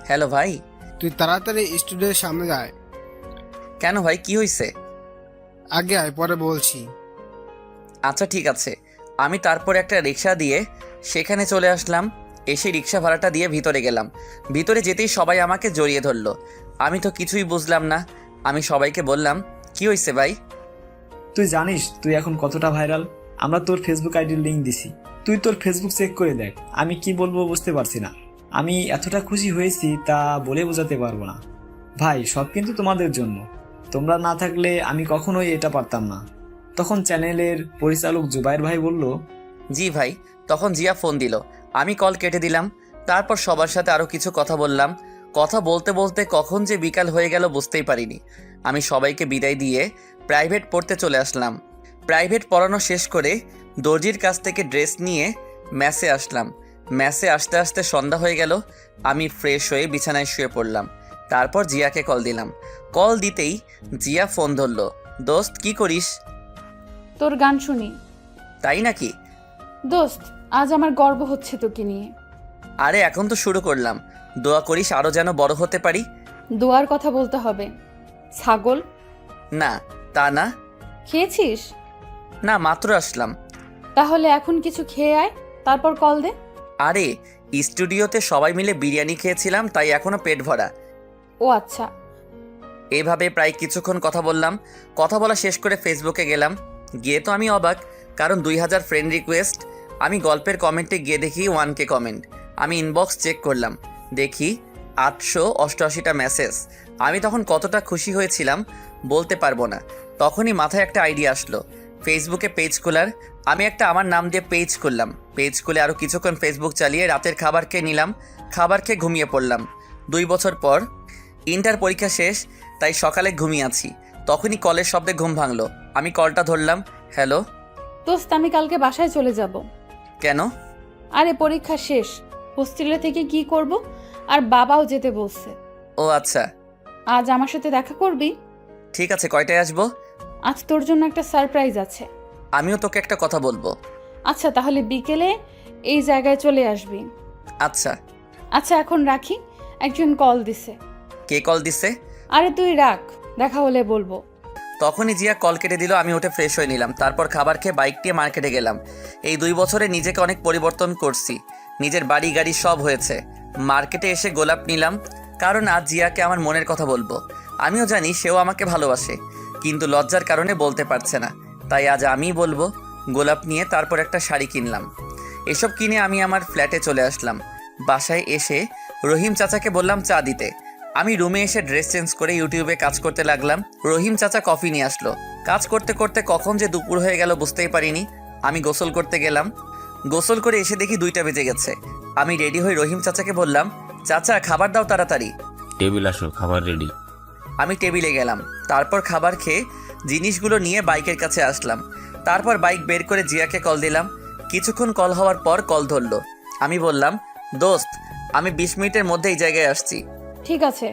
হ্যালো ভাই।
তুই তাড়াতাড়ি স্টুডিওর সামনে যায়।
কেন ভাই, কি হয়েছে?
আগে আয়, পরে বলছি।
আচ্ছা ঠিক আছে। আমি তারপর একটা রিক্সা দিয়ে সেখানে চলে আসলাম। এসে রিক্সা ভাড়াটা দিয়ে ভিতরে গেলাম। ভিতরে যেতেই সবাই আমাকে জড়িয়ে ধরলো। আমি তো কিছুই বুঝলাম না। আমি সবাইকে বললাম, কি হয়েছে ভাই?
তুই জানিস তুই এখন কতটা ভাইরাল? আমরা তোর ফেসবুক আইডির লিঙ্ক দিছি, তুই তোর ফেসবুক চেক করে দেখ। আমি কি বলবো বুঝতে পারছি না। আমি এতটা খুশি হয়েছি তা বলে বোঝাতে পারবো না। ভাই, সব কিন্তু তোমাদের জন্য। তোমরা না থাকলে আমি কখনোই এটা পারতাম না। তখন চ্যানেলের পরিচালক জুবাইর ভাই বলল,
জি ভাই। তখন জিয়া ফোন দিল। আমি কল কেটে দিলাম। তারপর সবার সাথে আরও কিছু কথা বললাম। কথা বলতে বলতে কখন যে বিকাল হয়ে গেল বুঝতেই পারিনি। আমি সবাইকে বিদায় দিয়ে প্রাইভেট পড়তে চলে আসলাম। প্রাইভেট পড়ানো শেষ করে দর্জির কাছ থেকে ড্রেস নিয়ে ম্যাসে আসলাম। ম্যাসে আসতে আসতে সন্ধ্যা হয়ে গেল। আমি ফ্রেশ হয়ে বিছানায় শুয়ে পড়লাম। তারপর জিয়াকে কল দিলাম। কল দিতেই জিয়া ফোন ধরলো। দোস্ত কি করিস?
তোর গান শুনি।
তাই নাকি?
দোস্ত, আজ আমার গর্ব হচ্ছে তোকে নিয়ে।
আরে এখন তো শুরু করলাম। দোয়া করিস আরও যেন বড় হতে পারি।
দোয়ার কথা বলতে হবে। ছাগল?
না, তা না।
খেয়েছিস?
না, মাত্র আসলাম।
তাহলে এখন কিছু খেয়ে আয়, তারপর কল দে।
আরে স্টুডিওতে সবাই মিলে বিরিয়ানি খেয়েছিলাম, তাই এখনো পেট ভরা।
ও আচ্ছা।
এভাবে প্রায় কিছুক্ষণ কথা বললাম। কথা বলা শেষ করে ফেসবুকে গেলাম। গিয়ে তো আমি অবাক, কারণ 2000 ফ্রেন্ড রিকোয়েস্ট। আমি গল্পের কমেন্টে গিয়ে দেখি 1K কমেন্ট। আমি ইনবক্স চেক করলাম, দেখি 888টা মেসেজ। আমি তখন কতটা খুশি হয়েছিলাম বলতে পারবো না। তখনই মাথায় একটা আইডিয়া আসলো, ফেসবুকে পেজ খোলার। আমি একটা আমার নাম দিয়ে পেজ খুললাম। পেজ খুলে আরও কিছুক্ষণ ফেসবুক চালিয়ে রাতের খাবার খেয়ে নিলাম। খাবার খেয়ে ঘুমিয়ে পড়লাম। 2 বছর পর ইন্টার পরীক্ষা শেষ, তাই সকালে ঘুমিয়ে আছি। তখনই কলের শব্দে ঘুম ভাঙলো। আমি কলটা ধরলাম। হ্যালো
দোস্ত, আমি কালকে বাসায় চলে যাব।
কেন?
আরে পরীক্ষা শেষ, হোস্টেলে থেকে কি করব, আর বাবাও যেতে বলছে।
ও আচ্ছা।
আজ আমার সাথে দেখা করবি?
ঠিক আছে, কয়টায় আসবো?
আজ তোর জন্য একটা সারপ্রাইজ আছে।
আমিও তোকে একটা কথা বলবো।
আচ্ছা, তাহলে বিকেলে এই জায়গায় চলে আসবি।
আচ্ছা।
আচ্ছা, এখন রাখি, একজন কল দিছে।
কে কল দিছে?
আরে তুই রাখ, দেখা হলে বলবো।
তখনই জিয়া কল কেটে দিল। আমি উঠে ফ্রেশ হয়ে নিলাম। তারপর খাবার খেয়ে বাইক নিয়ে মার্কেটে গেলাম। এই 2 বছরে নিজেকে অনেক পরিবর্তন করছি। নিজের বাড়ি গাড়ি সব হয়েছে। মার্কেটে এসে গোলাপ নিলাম, কারণ আজ জিয়াকে আমার মনের কথা বলবো। আমিও জানি সেও আমাকে ভালোবাসে, কিন্তু লজ্জার কারণে বলতে পারছে না, তাই আজ আমিই বলবো। গোলাপ নিয়ে তারপর একটা শাড়ি কিনলাম। এসব কিনে আমি আমার ফ্ল্যাটে চলে আসলাম। বাসায় এসে রহিম চাচাকে বললাম চা দিতে। আমি রুমে এসে ড্রেস চেঞ্জ করে ইউটিউবে কাজ করতে লাগলাম। রহিম চাচা কফি নিয়ে আসলো। কাজ করতে করতে কখন যে দুপুর হয়ে গেল বুঝতেই পারিনি। আমি গোসল করতে গেলাম। গোসল করে এসে দেখি 2টা বেজে গেছে। আমি রেডি হয়ে রহিম চাচাকে বললাম, চাচা খাবার দাও তাড়াতাড়ি।
টেবিল আসো, খাবার রেডি।
আমি টেবিলে গেলাম। তারপর খাবার খেয়ে জিনিসগুলো নিয়ে বাইকের কাছে আসলাম। তারপর বাইক বের করে জিয়াকে কল দিলাম। কিছুক্ষণ কল হওয়ার পর কল ধরলো। আমি বললাম, দোস্ত আমি 20 মিনিটের মধ্যে এই জায়গায় আসছি।
ঠিক আছে,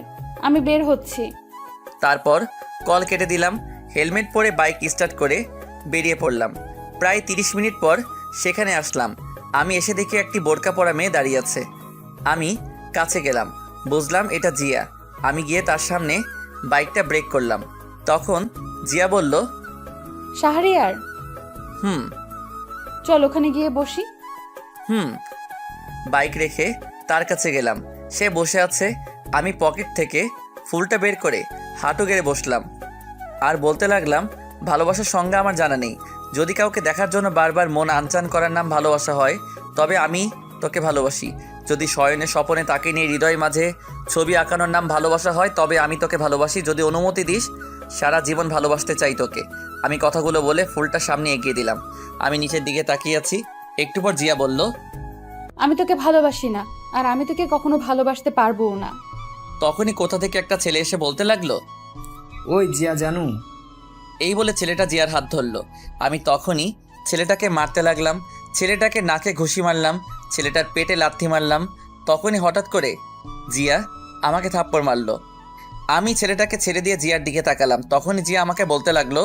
আমি বের হচ্ছি।
তারপর কল কেটে দিলাম। হেলমেট পরে বাইক স্টার্ট করে বেরিয়ে পড়লাম। প্রায় 30 মিনিট পর সেখানে আসলাম। আমি এসে দেখি একটি বোরকা পরা মেয়ে দাঁড়িয়ে আছে। আমি কাছে গেলাম, বুঝলাম এটা জিয়া। আমি গিয়ে তার সামনে বাইকটা ব্রেক করলাম। তখন জিয়া বলল,
শাহরিয়ার,
হুম।
চল ওখানে গিয়ে বসি।
হুম। বাইক রেখে তার কাছে গেলাম। সে বসে আছে। আমি পকেট থেকে ফুলটা বের করে হাঁটু গেড়ে বসলাম আর বলতে লাগলাম, ভালোবাসার সংজ্ঞা আমার জানা নেই। যদি কাউকে দেখার জন্য বারবার মন আনচান করার নাম ভালোবাসা হয়, তবে আমি তোকে ভালোবাসি। যদি শয়নে স্বপনে তাকে নিয়ে হৃদয় মাঝে ছবি আঁকানোর নাম ভালোবাসা হয়, তবে আমি তোকে ভালোবাসি। যদি অনুমতি দিস, সারা জীবন ভালোবাসতে চাই তোকে। আমি কথাগুলো বলে ফুলটা সামনে এগিয়ে দিলাম। আমি নিচের দিকে তাকিয়ে আছি। একটু পর জিয়া বলল,
আমি তোকে ভালোবাসি না, আর আমি তোকে কখনো ভালোবাসতে পারবো না।
তখনই কোথা থেকে একটা ছেলে এসে বলতে লাগলো,
ওই জিয়া জানু।
এই বলে ছেলেটা জিয়ার হাত ধরলো। আমি তখনই ছেলেটাকে মারতে লাগলাম। ছেলেটাকে নাকে ঘুষি মারলাম, ছেলেটার পেটে লাথি মারলাম। তখনই হঠাৎ করে জিয়া আমাকে থাপ্পড় মারলো। আমি ছেলেটাকে ছেড়ে দিয়ে জিয়ার দিকে তাকালাম। তখনই জিয়া আমাকে বলতে লাগলো,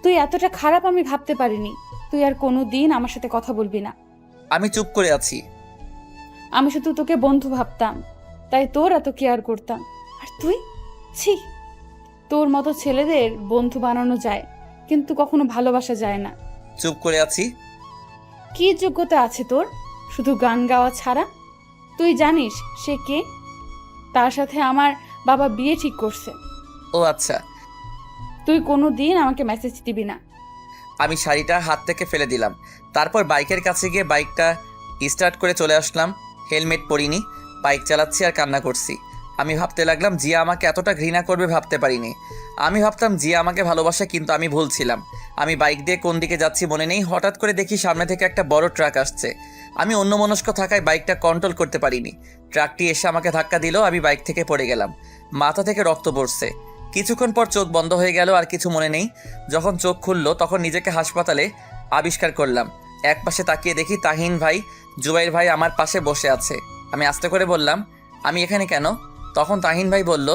তুই এতটা খারাপ আমি ভাবতে পারিনি। তুই আর কোনো দিন আমার সাথে কথা বলবি না।
আমি চুপ করে আছি।
আমি শুধু তোকে বন্ধু ভাবতাম, তাই তোর এত কেয়ার করতাম। আর তুই, ছি, তোর মতো ছেলেদের বন্ধু বানানো যায়, কিন্তু কখনো ভালোবাসা যায় না।
চুপ করে আছি।
কি যোগ্যতা আছে তোর শুধু গান গাওয়া ছাড়া? তুই জানিস সে কে? তার সাথে আমার বাবা বিয়ে ঠিক করছে।
ও আচ্ছা।
তুই কোনো দিন আমাকে মেসেজ দিবি না।
আমি শাড়িটা হাত থেকে ফেলে দিলাম। তারপর বাইকের কাছে গিয়ে বাইকটা স্টার্ট করে চলে আসলাম। হেলমেট পরিনি, বাইক চালাচ্ছি আর কান্না করছি। আমি ভাবতে লাগলাম, জিয়া আমাকে এতটা ঘৃণা করবে ভাবতে পারিনি। আমি ভাবতাম জিয়া আমাকে ভালোবাসে, কিন্তু আমি ভুল ছিলাম। আমি বাইক দিয়ে কোন দিকে যাচ্ছি মনে নেই। হঠাৎ করে দেখি সামনে থেকে একটা বড় ট্রাক আসছে। আমি অন্যমনস্ক থাকায় বাইকটা কন্ট্রোল করতে পারিনি। ট্রাকটি এসে আমাকে ধাক্কা দিল। আমি বাইক থেকে পড়ে গেলাম। মাথা থেকে রক্ত পড়ছে। কিছুক্ষণ পর চোখ বন্ধ হয়ে গেল, আর কিছু মনে নেই। যখন চোখ খুললো তখন নিজেকে হাসপাতালে আবিষ্কার করলাম। একপাশে তাকিয়ে দেখি তাহিন ভাই, জুবাইর ভাই আমার পাশে বসে আছে। আমি আস্তে করে বললাম, আমি এখানে কেন? তখন তাহিন ভাই বলল,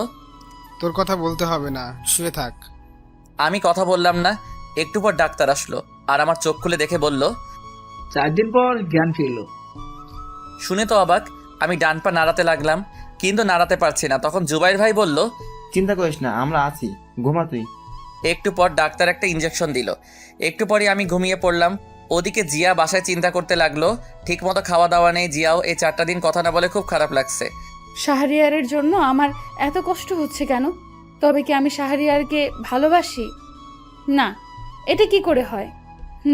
তোর কথা বলতে হবে না, শুয়ে থাক।
আমি কথা বললাম না। একটু পর ডাক্তার আসলো আর আমার চোখ খুলে দেখে বলল,
4 দিন পর জ্ঞান ফিরলো।
শুনে তো অবাক। আমি ডান পা নাড়াতে লাগলাম, কিন্তু নাড়াতে পারছি না। তখন জুবাইর ভাই বলল,
চিন্তা করিস না, আমরা আছি, ঘুমা তুই।
একটু পর ডাক্তার একটা ইঞ্জেকশন দিল। একটু পরে আমি ঘুমিয়ে পড়লাম। ওদিকে জিয়া বাসায় চিন্তা করতে লাগলো। ঠিকমতো খাওয়া দাওয়া নেই জিয়াও। এই 4টা দিন কথা না বলে খুব খারাপ লাগছে।
শাহরিয়ারের জন্য আমার এত কষ্ট হচ্ছে কেন? তবে কি আমি শাহরিয়ারকে ভালোবাসি? না, এটা কি করে হয়?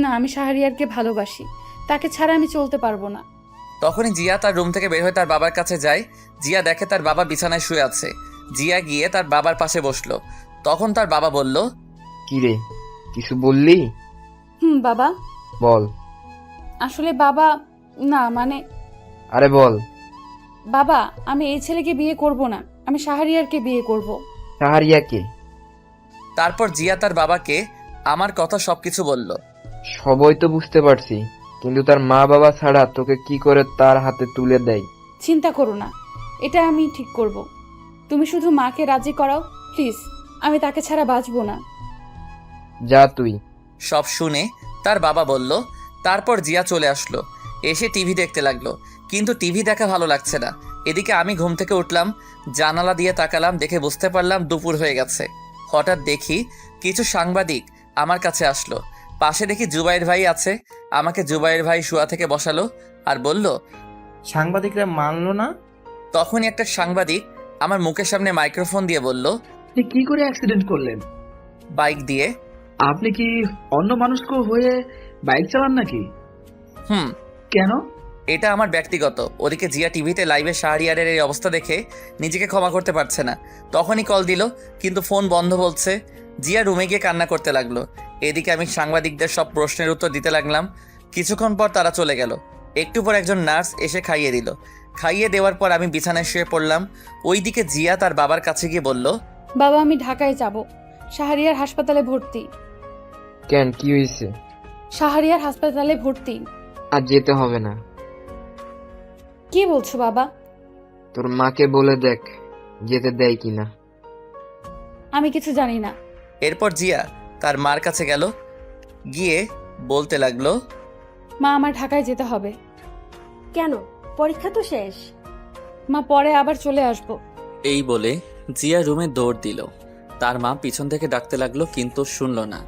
না, আমি শাহরিয়ারকে ভালোবাসি। তাকে ছাড়া আমি চলতে পারবো না।
তখনই জিয়া তার রুম থেকে বের হয়ে তার বাবার কাছে যায়। জিয়া দেখে তার বাবা বিছানায় শুয়ে আছে। জিয়া গিয়ে তার বাবার পাশে বসলো। তখন তার বাবা বলল,
কি রে, কিছু বললি?
বাবা।
বল।
আসলে বাবা, না মানে,
আরে বল।
বাবা, আমি এই ছেলেকে বিয়ে করব না, আমি শাহরিয়ারকে বিয়ে করব।
শাহরিয়াকে?
তারপর জিয়া তার বাবাকে আমার কথা সবকিছু বলল।
সবই তো বুঝতে পারছি, কিন্তু তার মা বাবা ছাড়া তোকে কি করে তার হাতে তুলে দেয়?
চিন্তা করো না, এটা আমি ঠিক করব। তুমি শুধু মাকে রাজি করাও প্লিজ। আমি তাকে ছাড়া বাঁচবো না।
যা তুই।
সব শুনে তার বাবা বলল। তারপর জিয়া চলে আসলো। এসে টিভি দেখতে লাগলো, কিন্তু টিভি দেখা ভালো লাগছে না। এদিকে আমি ঘুম থেকে উঠলাম, জানালা দিয়ে তাকালাম, দেখে বুঝতে পারলাম দুপুর হয়ে গেছে। হঠাৎ দেখি কিছু সাংবাদিক আমার কাছে আসলো। পাশে দেখি জুবাইর ভাই আছে। আমাকে জুবাইর ভাই শোয়া থেকে বসালো আর বলল,
সাংবাদিকরা মানলো না?
তখনই একটা সাংবাদিক আমার মুখের সামনে মাইক্রোফোন দিয়ে বলল,
আপনি কি করে অ্যাক্সিডেন্ট করলেন?
বাইক দিয়ে।
আপনি কি অন্য মানুষকে হয়ে বাইক চালান নাকি?
হুম,
কেন?
এটা আমার ব্যক্তিগত। ওদিকে জিয়া টিভিতে লাইভে শাহরিয়ারের এই অবস্থা দেখে নিজেকে ক্ষমা করতে পারছে না। তখনই কল দিল, কিন্তু ফোন বন্ধ বলছে। জিয়া রুমে গিয়ে কান্না করতে লাগলো। এদিকে আমি সাংবাদিকদের সব প্রশ্নের উত্তর দিতে লাগলাম। কিছুক্ষণ পর তারা চলে গেল। একটু পর একজন নার্স এসে খাইয়ে দিল। খাইয়ে দেওয়ার পর আমি বিছানায় শুয়ে পড়লাম। ওইদিকে জিয়া তার বাবার কাছে গিয়ে বলল,
বাবা আমি ঢাকায় যাব, শাহরিয়ার হাসপাতালে ভর্তি।
কেন, কি হয়েছে?
শাহরিয়ার হাসপাতালে ভর্তি।
আর যেতে হবে না।
কি বলছো বাবা?
তোর মাকে বলে দেখ যেতে দেয় কিনা।
আমি কিছু জানি না।
এরপর জিয়া তার মার কাছে গেল, গিয়ে বলতে লাগলো,
মা আমার ঢাকায় যেতে হবে।
কেন? পরীক্ষা তো শেষ।
মা পরে আবার চলে আসবো।
এই বলে জিয়া রুমে দৌড় দিল। তার মা পিছন থেকে ডাকতে লাগলো, কিন্তু শুনল না।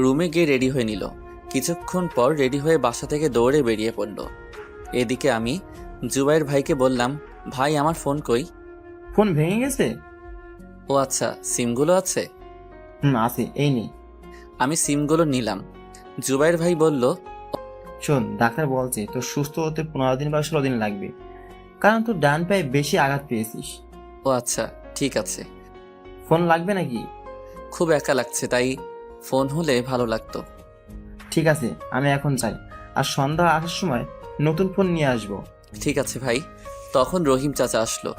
রুমে গিয়ে রেডি হয়ে নিল। কিছুক্ষণ পর রেডি হয়ে বাসা থেকে দৌড়ে বেরিয়ে পড়ল। এদিকে আমি জুবাইর ভাইকে বললাম, ভাই আমার ফোন কই?
ফোন ভেঙে গেছে?
ও আচ্ছা, সিমগুলো আছে?
আছে, এই নেই।
আমি সিমগুলো নিলাম। জুবাইর ভাই বলল,
শোন, ডাক্তার বলছে তোর সুস্থ হতে 15 দিন বা 16 দিন লাগবে, কারণ তোর ডান পায়ে বেশি আঘাত পেয়েছিস।
ও আচ্ছা, ঠিক আছে।
ফোন লাগবে নাকি?
খুব একা লাগছে, তাই ফোন হলে ভালো লাগতো।
ঠিক আছে, আমি এখন যাই, আর সন্ধ্যা আসার সময় নতুন ফোন নিয়ে আসবো।
ঠিক আছে ভাই। তখন রহিম চাচা আসলো।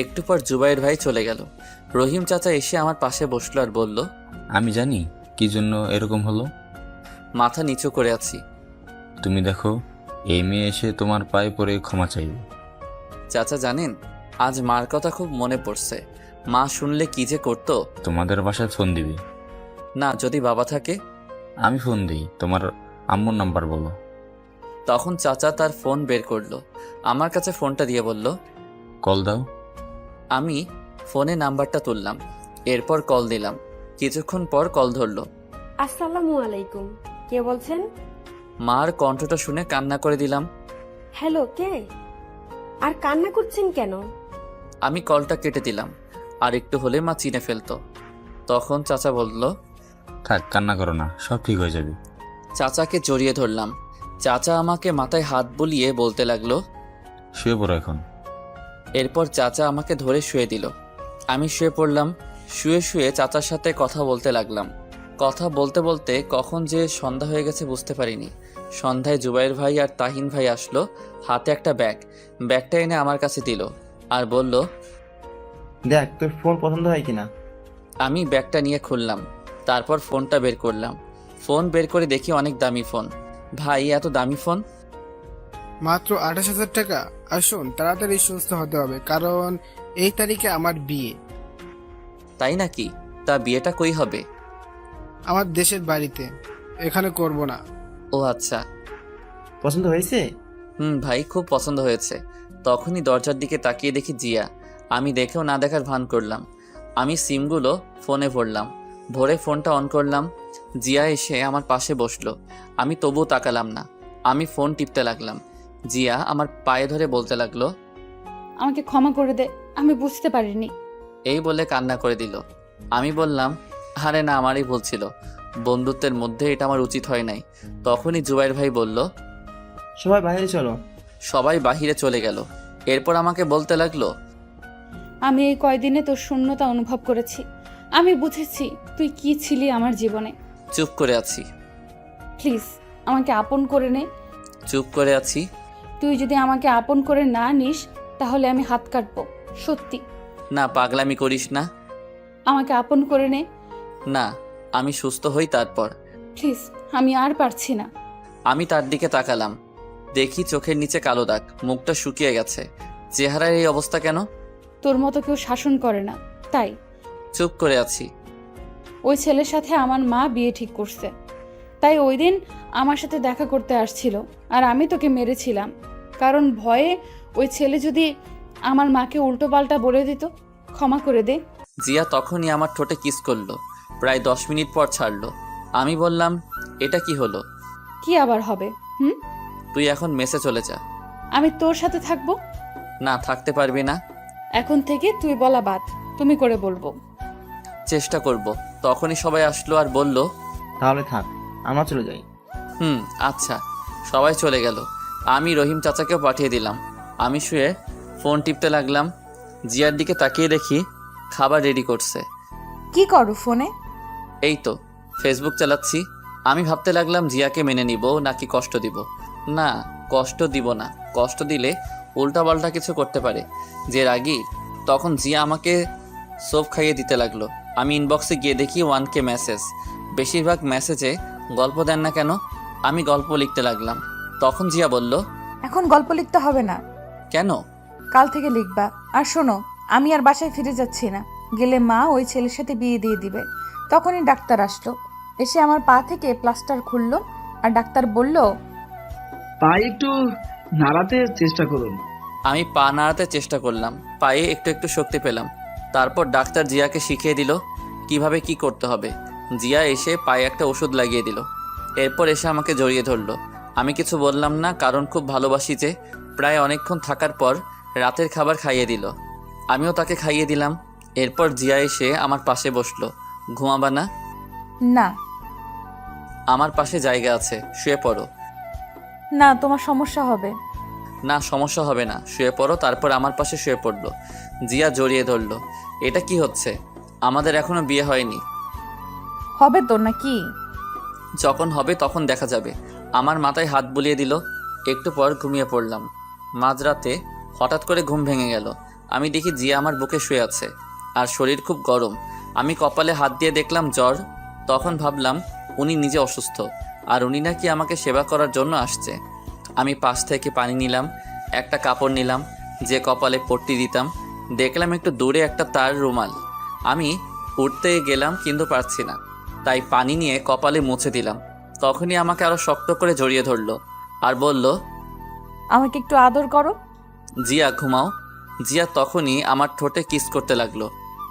একটু পর জুবাইর ভাই চলে গেল। রহিম চাচা এসে আমার পাশে বসলো আর বলল,
আমি জানি কি জন্য এরকম হলো।
মাথা নিচু করে আছি।
তুমি দেখো, এই মেয়ে এসে তোমার পায়ে পড়ে ক্ষমা চাইবে।
চাচা জানেন, আজ মার কথা খুব মনে পড়ছে। মা শুনলে কি যে করতো।
তোমাদের বাসায় ফোন দিবি?
না, যদি বাবা থাকে।
আমি ফোন দিই, তোমার আম্মুর নাম্বার বলো।
তখন চাচা তার ফোন বের করলো, আমার কাছে ফোনটা দিয়ে বলল,
কল দাও।
আমি ফোনে নাম্বারটা তুললাম, এরপর কল দিলাম। কিছুক্ষণ পর কল ধরলো।
আসসালামু আলাইকুম, কে বলছেন?
মার কণ্ঠটা শুনে কান্না করে দিলাম।
হ্যালো, কে? আর কান্না করছেন কেন?
আমি কলটা কেটে দিলাম, আর একটু হলে মা চিনে ফেলতো। তখন চাচা বলল,
থাক, কান্না করো না, সব ঠিক হয়ে যাবে।
চাচাকে জড়িয়ে ধরলাম। চাচা আমাকে মাথায় হাত বুলিয়ে বলতে লাগলো,
শুয়ে পড়ো এখন।
এরপর চাচা আমাকে ধরে শুয়ে দিল। আমি শুয়ে পড়লাম। শুয়ে শুয়ে চাচার সাথে কথা বলতে লাগলাম। কথা বলতে বলতে কখন যে সন্ধ্যা হয়ে গেছে বুঝতে পারিনি। সন্ধ্যায় জুবাইর ভাই আর তাহিন ভাই আসলো, হাতে একটা ব্যাগটা এনে আমার কাছে দিল আর বলল,
দেখ তোর ফোন পছন্দ হয় কিনা।
আমি ব্যাগটা নিয়ে খুললাম। তারপর ফোনটা বের করলাম। ফোন বের করে দেখি অনেক দামি ফোন। ভাই, এত দামি ফোন?
মাত্র 28,000 টাকা। আর শোন, তাড়াতাড়ি সুস্থ হতে হবে, কারণ এই তারিখে আমার বিয়ে।
তাই নাকি? তা বিয়েটা কই হবে?
আমার দেশের বাড়িতে, এখানে করব না।
ও আচ্ছা।
পছন্দ হয়েছে?
ভাই, খুব পছন্দ হয়েছে। তখনই দরজার দিকে তাকিয়ে দেখি জিয়া। আমি দেখেও না দেখার ভান করলাম। আমি সিমগুলো ফোনে ভরলাম। ভরে ফোনটা অন করলাম। জিয়া এসে আমার পাশে বসলো। আমি তবুও তাকালাম না। আমি ফোন টিপতে লাগলাম। জিয়া আমার পায়ে ধরে বলতে লাগলো,
আমাকে ক্ষমা করে দে, আমি বুঝতে পারিনি।
এই বলে কান্না করে দিল। আমি বললাম, আরে না, আমারই ভুল ছিল। বন্ধুত্বের মধ্যে এটা আমার উচিত হয় নাই। তখনই জুবাইর ভাই বলল,
সবাই বাইরে চলো।
সবাই বাহিরে চলে গেল। এরপর আমাকে বলতে লাগলো,
আমি এই কয়দিনে তোর শূন্যতা অনুভব করেছি। আমি বুঝেছি তুই কি ছিলি আমার জীবনে।
চুপ করে আছি।
প্লিজ আমাকে আপন করে নে।
চুপ করে আছি।
তুই যদি আমাকে আপন করে না নিস তাহলে আমি হাত কাটবো, সত্যি।
না, পাগলামি করিস না।
আমাকে আপন করে নে।
না, আমি সুস্থ হই তারপর।
প্লিজ, আমি আর পারছি না।
আমি তার দিকে তাকালাম। দেখি চোখের নিচে কালো দাগ, মুখটা শুকিয়ে গেছে। চেহারার এই অবস্থা কেন?
তোর মতো কেউ শাসন করে না, তাই।
চুপ করে আছি।
ওই ছেলের সাথে আমার মা বিয়ে ঠিক করছে, তাই ওই দিন আমার সাথে দেখা করতে আসছিল, আর আমি তোকে মেরেছিলাম, কারণ ভয়ে ওই ছেলে যদি আমার মাকে উল্টোপাল্টা বলে দিত। ক্ষমা করে দে।
জিয়া তখনই আমার ঠোঁটে কিস করলো। প্রায় 10 মিনিট পর ছাড়লো। আমি বললাম, এটা কি হলো?
কি আবার হবে?
তুই এখন মেসে চলে যা।
আমি তোর সাথে থাকবো?
না, থাকতে পারবি না।
এখন থেকে তুই বলা বাদ, তুমি করে বলবো।
চেষ্টা করব। তখনই সবাই আসলো আর বলল,
তাহলে থাক, আমরা চলে যাই।
আচ্ছা। সবাই চলে গেল। আমি রহিম চাচাকেও পাঠিয়ে দিলাম। আমি শুয়ে ফোন টিপতে লাগলাম। জিয়ার দিকে তাকিয়ে দেখি খাবার রেডি করছে।
কি করো ফোনে?
এই তো ফেসবুক চালাচ্ছি। আমি ভাবতে লাগলাম জিয়াকে মেনে নিব নাকি কষ্ট দিব। না, কষ্ট দিব না। কষ্ট দিলে উল্টাপাল্টা কিছু করতে পারে। যে রাগী, তখন জিয়া আমাকে সোপ খাইয়ে দিতে লাগলো। আমি ইনবক্সে গিয়ে দেখি 1K মেসেজ। বেশিরভাগ মেসেজে গল্প দেন না কেন? আমি গল্প লিখতে লাগলাম। তখন জিয়া বলল,
এখন গল্প লিখতে হবে না,
কেন?
কাল থেকে লিখবা। আর শোনো, আমি আর বাসায় ফিরে যাচ্ছি না। গেলে মা ওই ছেলের সাথে বিয়ে দিয়ে দিবে। তখনই ডাক্তার আসলো, এসে আমার পা থেকে প্লাস্টার খুললো। আর ডাক্তার বলল,
পা একটু নাড়াতে চেষ্টা করুন।
আমি পা নাড়াতে চেষ্টা করলাম। পায়ে একটু একটু শক্তি পেলাম। তারপর ডাক্তার জিয়াকে শিখিয়ে দিল কিভাবে কি করতে হবে। জিয়া এসে পায়ে একটা ওষুধ লাগিয়ে দিল। এরপর এসে আমাকে জড়িয়ে ধরলো। আমি কিছু বললাম না, কারণ খুব ভালোবাসি যে। প্রায় অনেকক্ষণ থাকার পর রাতের খাবার খাইয়ে দিল। আমিও তাকে খাইয়ে দিলাম। এরপর জিয়া এসে আমার পাশে বসলো। ঘুমাবা না?
না
আমার পাশে জায়গা আছে, শুয়ে পড়ো।
না, তোমার সমস্যা হবে।
না, সমস্যা হবে না, শুয়ে পড়ো। তারপর আমার পাশে শুয়ে পড়লো। জিয়া জড়িয়ে ধরলো। এটা কি হচ্ছে? আমাদের এখনো বিয়ে হয়নি।
হবে তো নাকি?
যখন হবে তখন দেখা যাবে। আমার মাথায় হাত বুলিয়ে দিল। একটু পর ঘুমিয়ে পড়লাম। মাঝরাতে হঠাৎ করে ঘুম ভেঙে গেল। আমি দেখি জিয়া আমার বুকে শুয়ে আছে আর শরীর খুব গরম। আমি কপালে হাত দিয়ে দেখলাম জ্বর। তখন ভাবলাম উনি নিজে অসুস্থ আর উনি নাকি আমাকে সেবা করার জন্য আসছে। আমি পাশ থেকে পানি নিলাম, একটা কাপড় নিলাম যে কপালে পট্টি দিতাম। দেখলাম একটু দূরে একটা তার রুমাল। আমি উঠতে গেলাম কিন্তু পারছি না, তাই পানি নিয়ে কপালে মুছে দিলাম। তখনই আমাকে আরো শক্ত করে জড়িয়ে ধরলো আর বলল,
আমাকে একটু আদর করো।
জিয়া ঘুমাও। জিয়া তখনই আমার ঠোঁটে কিস করতে লাগলো।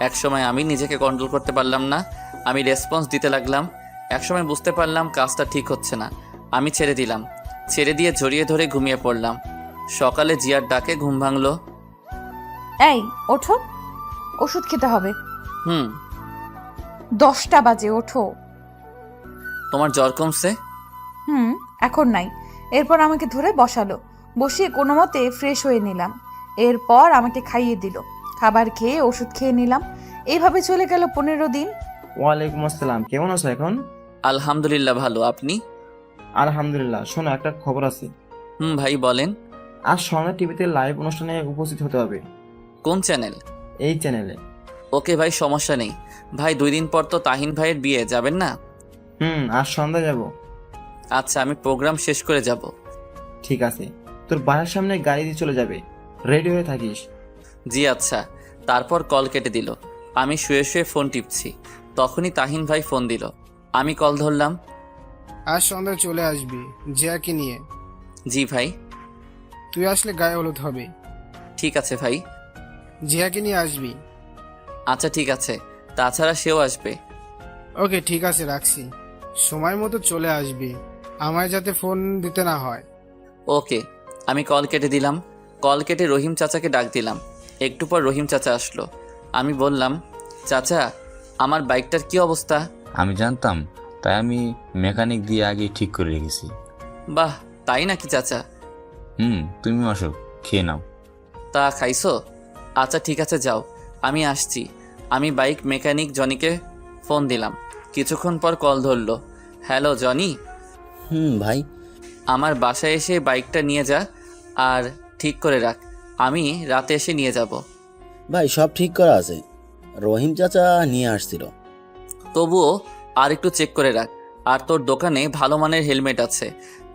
একসময় আমি নিজেকে কন্ট্রোল করতে পারলাম না। আমি রেসপন্স দিতে লাগলাম। একসময় বুঝতে পারলাম কাজটা ঠিক হচ্ছে না। আমি ছেড়ে দিলাম। ছেড়ে দিয়ে জড়িয়ে ধরে ঘুমিয়ে পড়লাম। সকালে জিয়ার ডাকে ঘুম ভাঙলো।
এই ওঠো, ওষুধ খেতে হবে। 10টা বাজে, ওঠো।
তোমার জ্বর কমছে?
এখন নাই। এরপর আমাকে ধরে বসালো। বসিয়ে কোনো মতে ফ্রেশ হয়ে নিলাম। এরপর আমাকে খাইয়ে দিল। খাবার খেয়ে ওষুধ খেয়ে নিলাম। এইভাবে চলে গেল 15 দিন।
ওয়ালাইকুম আসসালাম, কেমন আছো এখন?
আলহামদুলিল্লাহ ভালো, আপনি?
আলহামদুলিল্লাহ। শোনো, একটা খবর আছে।
ভাই বলেন।
আজ সন্ধ্যা টিভিতে লাইভ অনুষ্ঠানে উপস্থিত হতে হবে।
কোন চ্যানেল?
এই চ্যানেলে।
ওকে ভাই, সমস্যা নেই। ভাই 2 দিন পর তো তাহিন ভাইয়ের বিয়ে, যাবেন না?
আজ সন্ধ্যা যাব।
আচ্ছা, আমি প্রোগ্রাম শেষ করে যাব।
ঠিক আছে, তোর বাসার সামনে গাড়ি দিয়ে চলে যাবে, রেডি হয়ে থাকিস।
জি আচ্ছা। তারপর কল কেটে দিল। আমি শুয়ে শুয়ে ফোন টিপছি। তখনই তাহিন ভাই ফোন দিল। আমি কল ধরলাম।
আজ সন্ধ্যায় চলে আসবি জিয়াকে নিয়ে।
জি ভাই।
তুই আসলে গায়ে হলুদ হবে।
ঠিক আছে ভাই।
জিয়াকে নিয়ে আসবি।
আচ্ছা ঠিক আছে, তাছাড়া সেও আসবে।
ওকে ঠিক আছে, রাখছি। সময় মতো চলে আসবি, আমায় যাতে ফোন দিতে না হয়।
ওকে। আমি কল কেটে দিলাম। কল কেটে রহিম চাচাকে ডাক দিলাম। একটু পর রহিম চাচা আসলো। আমি বললাম, চাচা আমার বাইকটার কি অবস্থা?
আমি জানতাম, তাই আমি মেকানিক দিয়ে আগে ঠিক করে রেখেছি।
বাহ, তাই নাকি চাচা?
তুমি আসো, খেয়ে নাও।
তা খাইছো? আচ্ছা ঠিক আছে, যাও, আমি আসছি। আমি বাইক মেকানিক জনিকে ফোন দিলাম। কিছুক্ষণ পর কল ধরলো। Hello Johnny.
ভাই।
আমার বাসায় এসে বাইকটা নিয়ে যা আর ঠিক করে রাখ। আমি রাতে এসে নিয়ে যাব।
ভাই সব ঠিক করা আছে, রহিম চাচা নিয়ে আসছিল।
তবুও আর একটু চেক করে রাখ। আর তোর দোকানে ভালো মানের হেলমেট আছে,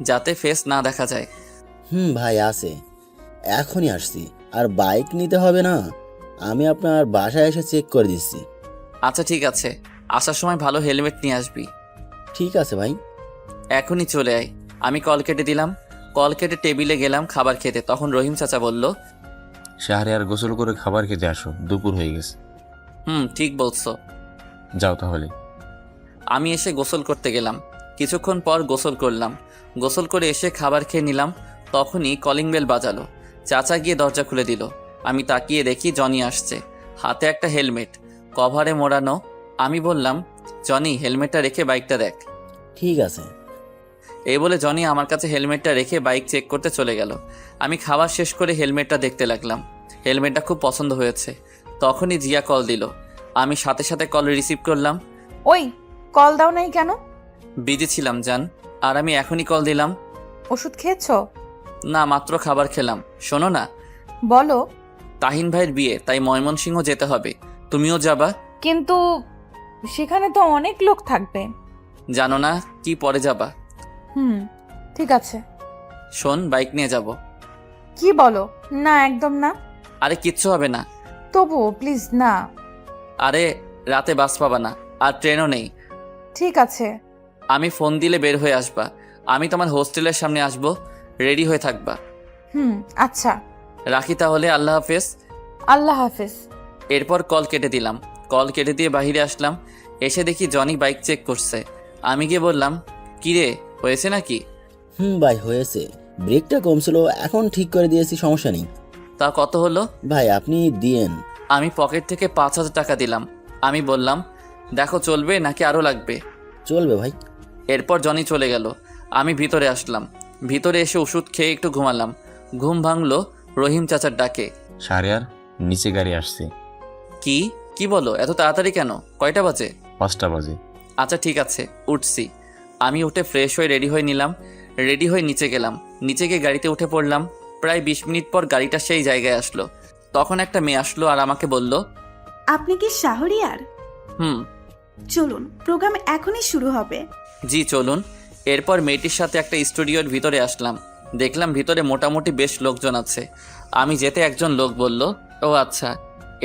যাতে ফেস না দেখা যায়।
ভাই আছে, এখনই আসছি। আর বাইক নিতে হবে না, আমি আপনার বাসায় এসে চেক করে দিচ্ছি।
আচ্ছা ঠিক আছে, আসার সময় ভালো হেলমেট নিয়ে আসবি।
ঠিক আছে ভাই।
এখনই চলে আয়। আমি কল কেটে দিলাম। কল কেটে টেবিলে গেলাম খাবার খেতে। তখন রহিম চাচা বলল,
শাহরিয়ার গোসল করে খাবার খেতে আসো, দুপুর হয়ে গেছে।
ঠিক বলছো।
যাও তাহলে।
আমি এসে গোসল করতে গেলাম। কিছুক্ষণ পর গোসল করলাম। গোসল করে এসে খাবার খেয়ে নিলাম। তখনই কলিং বেল বাজালো। চাচা গিয়ে দরজা খুলে দিল। আমি তাকিয়ে দেখি জনি আসছে, হাতে একটা হেলমেট, কভারে মোড়ানো। আমি বললাম, জনি হেলমেটটা রেখে বাইকটা দেখ।
ঠিক আছে।
এই বলে জনি আমার কাছে হেলমেটটা রেখে বাইক চেক করতে চলে গেল। আমি খাওয়া শেষ করে হেলমেটটা দেখতে লাগলাম। হেলমেটটা খুব পছন্দ হয়েছে। তখনই জিয়া কল দিল। আমি সাথে সাথে কল রিসিভ করলাম।
ওই কল দাও নাই কেন?
বিজি ছিলাম জান, আর আমি এখনই কল দিলাম।
ওষুধ খেয়েছো?
না, মাত্র খাবার খেলাম। শোনো না,
বলো।
তাহিন ভাইয়ের বিয়ে, তাই ময়মনসিংহ যেতে হবে। তুমিও যাবা?
কিন্তু সেখানে তো অনেক লোক থাকবে।
জানো না কি পরে যাবা?
ঠিক আছে।
শোন, বাইক নিয়ে যাব।
কি বলো? না, একদম না।
আরে কিচ্ছু হবে না।
তবু প্লিজ না।
আরে রাতে বাস পাবা না, আর ট্রেনও নেই।
ঠিক আছে।
আমি ফোন দিলে বের হয়ে আসবা। আমি তোমার হোস্টেলের সামনে আসবো, রেডি হয়ে থাকবা।
আচ্ছা।
রাখি তাহলে, আল্লাহ হাফেজ।
আল্লাহ হাফেজ।
এরপর কল কেটে দিলাম। কল কেটে দিয়ে বাইরে আসলাম। এসে দেখি জনি বাইক চেক করছে। আমি গিয়ে বললাম, কিরে, হয়েছে নাকি?
ভাই হয়েছে, ব্রেকটা কম ছিল, এখন ঠিক করে দিয়েছি, সমস্যা নেই।
তা কত হলো?
ভাই আপনি দিয়েন।
আমি পকেট থেকে 5,000 টাকা দিলাম। আমি বললাম, দেখো চলবে নাকি আরও লাগবে?
চলবে ভাই।
এরপর জনি চলে গেল। আমি ভিতরে আসলাম। ভিতরে এসে ওষুধ খেয়ে একটু ঘুমালাম। ঘুম ভাঙলো রহিম চাচার ডাকে।
শাহরিয়ার, নিচে গাড়ি আসছে।
কি বলো? এত তাড়াতাড়ি কেন? কয়টা বাজে?
5টা বাজে।
আচ্ছা ঠিক আছে, উঠছি। আমি উঠে ফ্রেশ হয়ে রেডি হয়ে নিলাম। রেডি হয়ে নিচে গেলাম। নিচে গিয়ে গাড়িতে উঠে পড়লাম। প্রায় 20 মিনিট পর গাড়িটা সেই জায়গায় আসলো। তখন একটা মেয়ে আসলো আর আমাকে বলল,
আপনি কি শাহরিয়ার?
হুম।
চলুন, প্রোগ্রাম এখনই শুরু হবে।
জি চলুন। এরপর মেয়েটির সাথে একটা স্টুডিওর ভিতরে আসলাম। দেখলাম ভিতরে মোটামুটি বেশ লোকজন আছে। আমি যেতে একজন লোক বলল, ও আচ্ছা।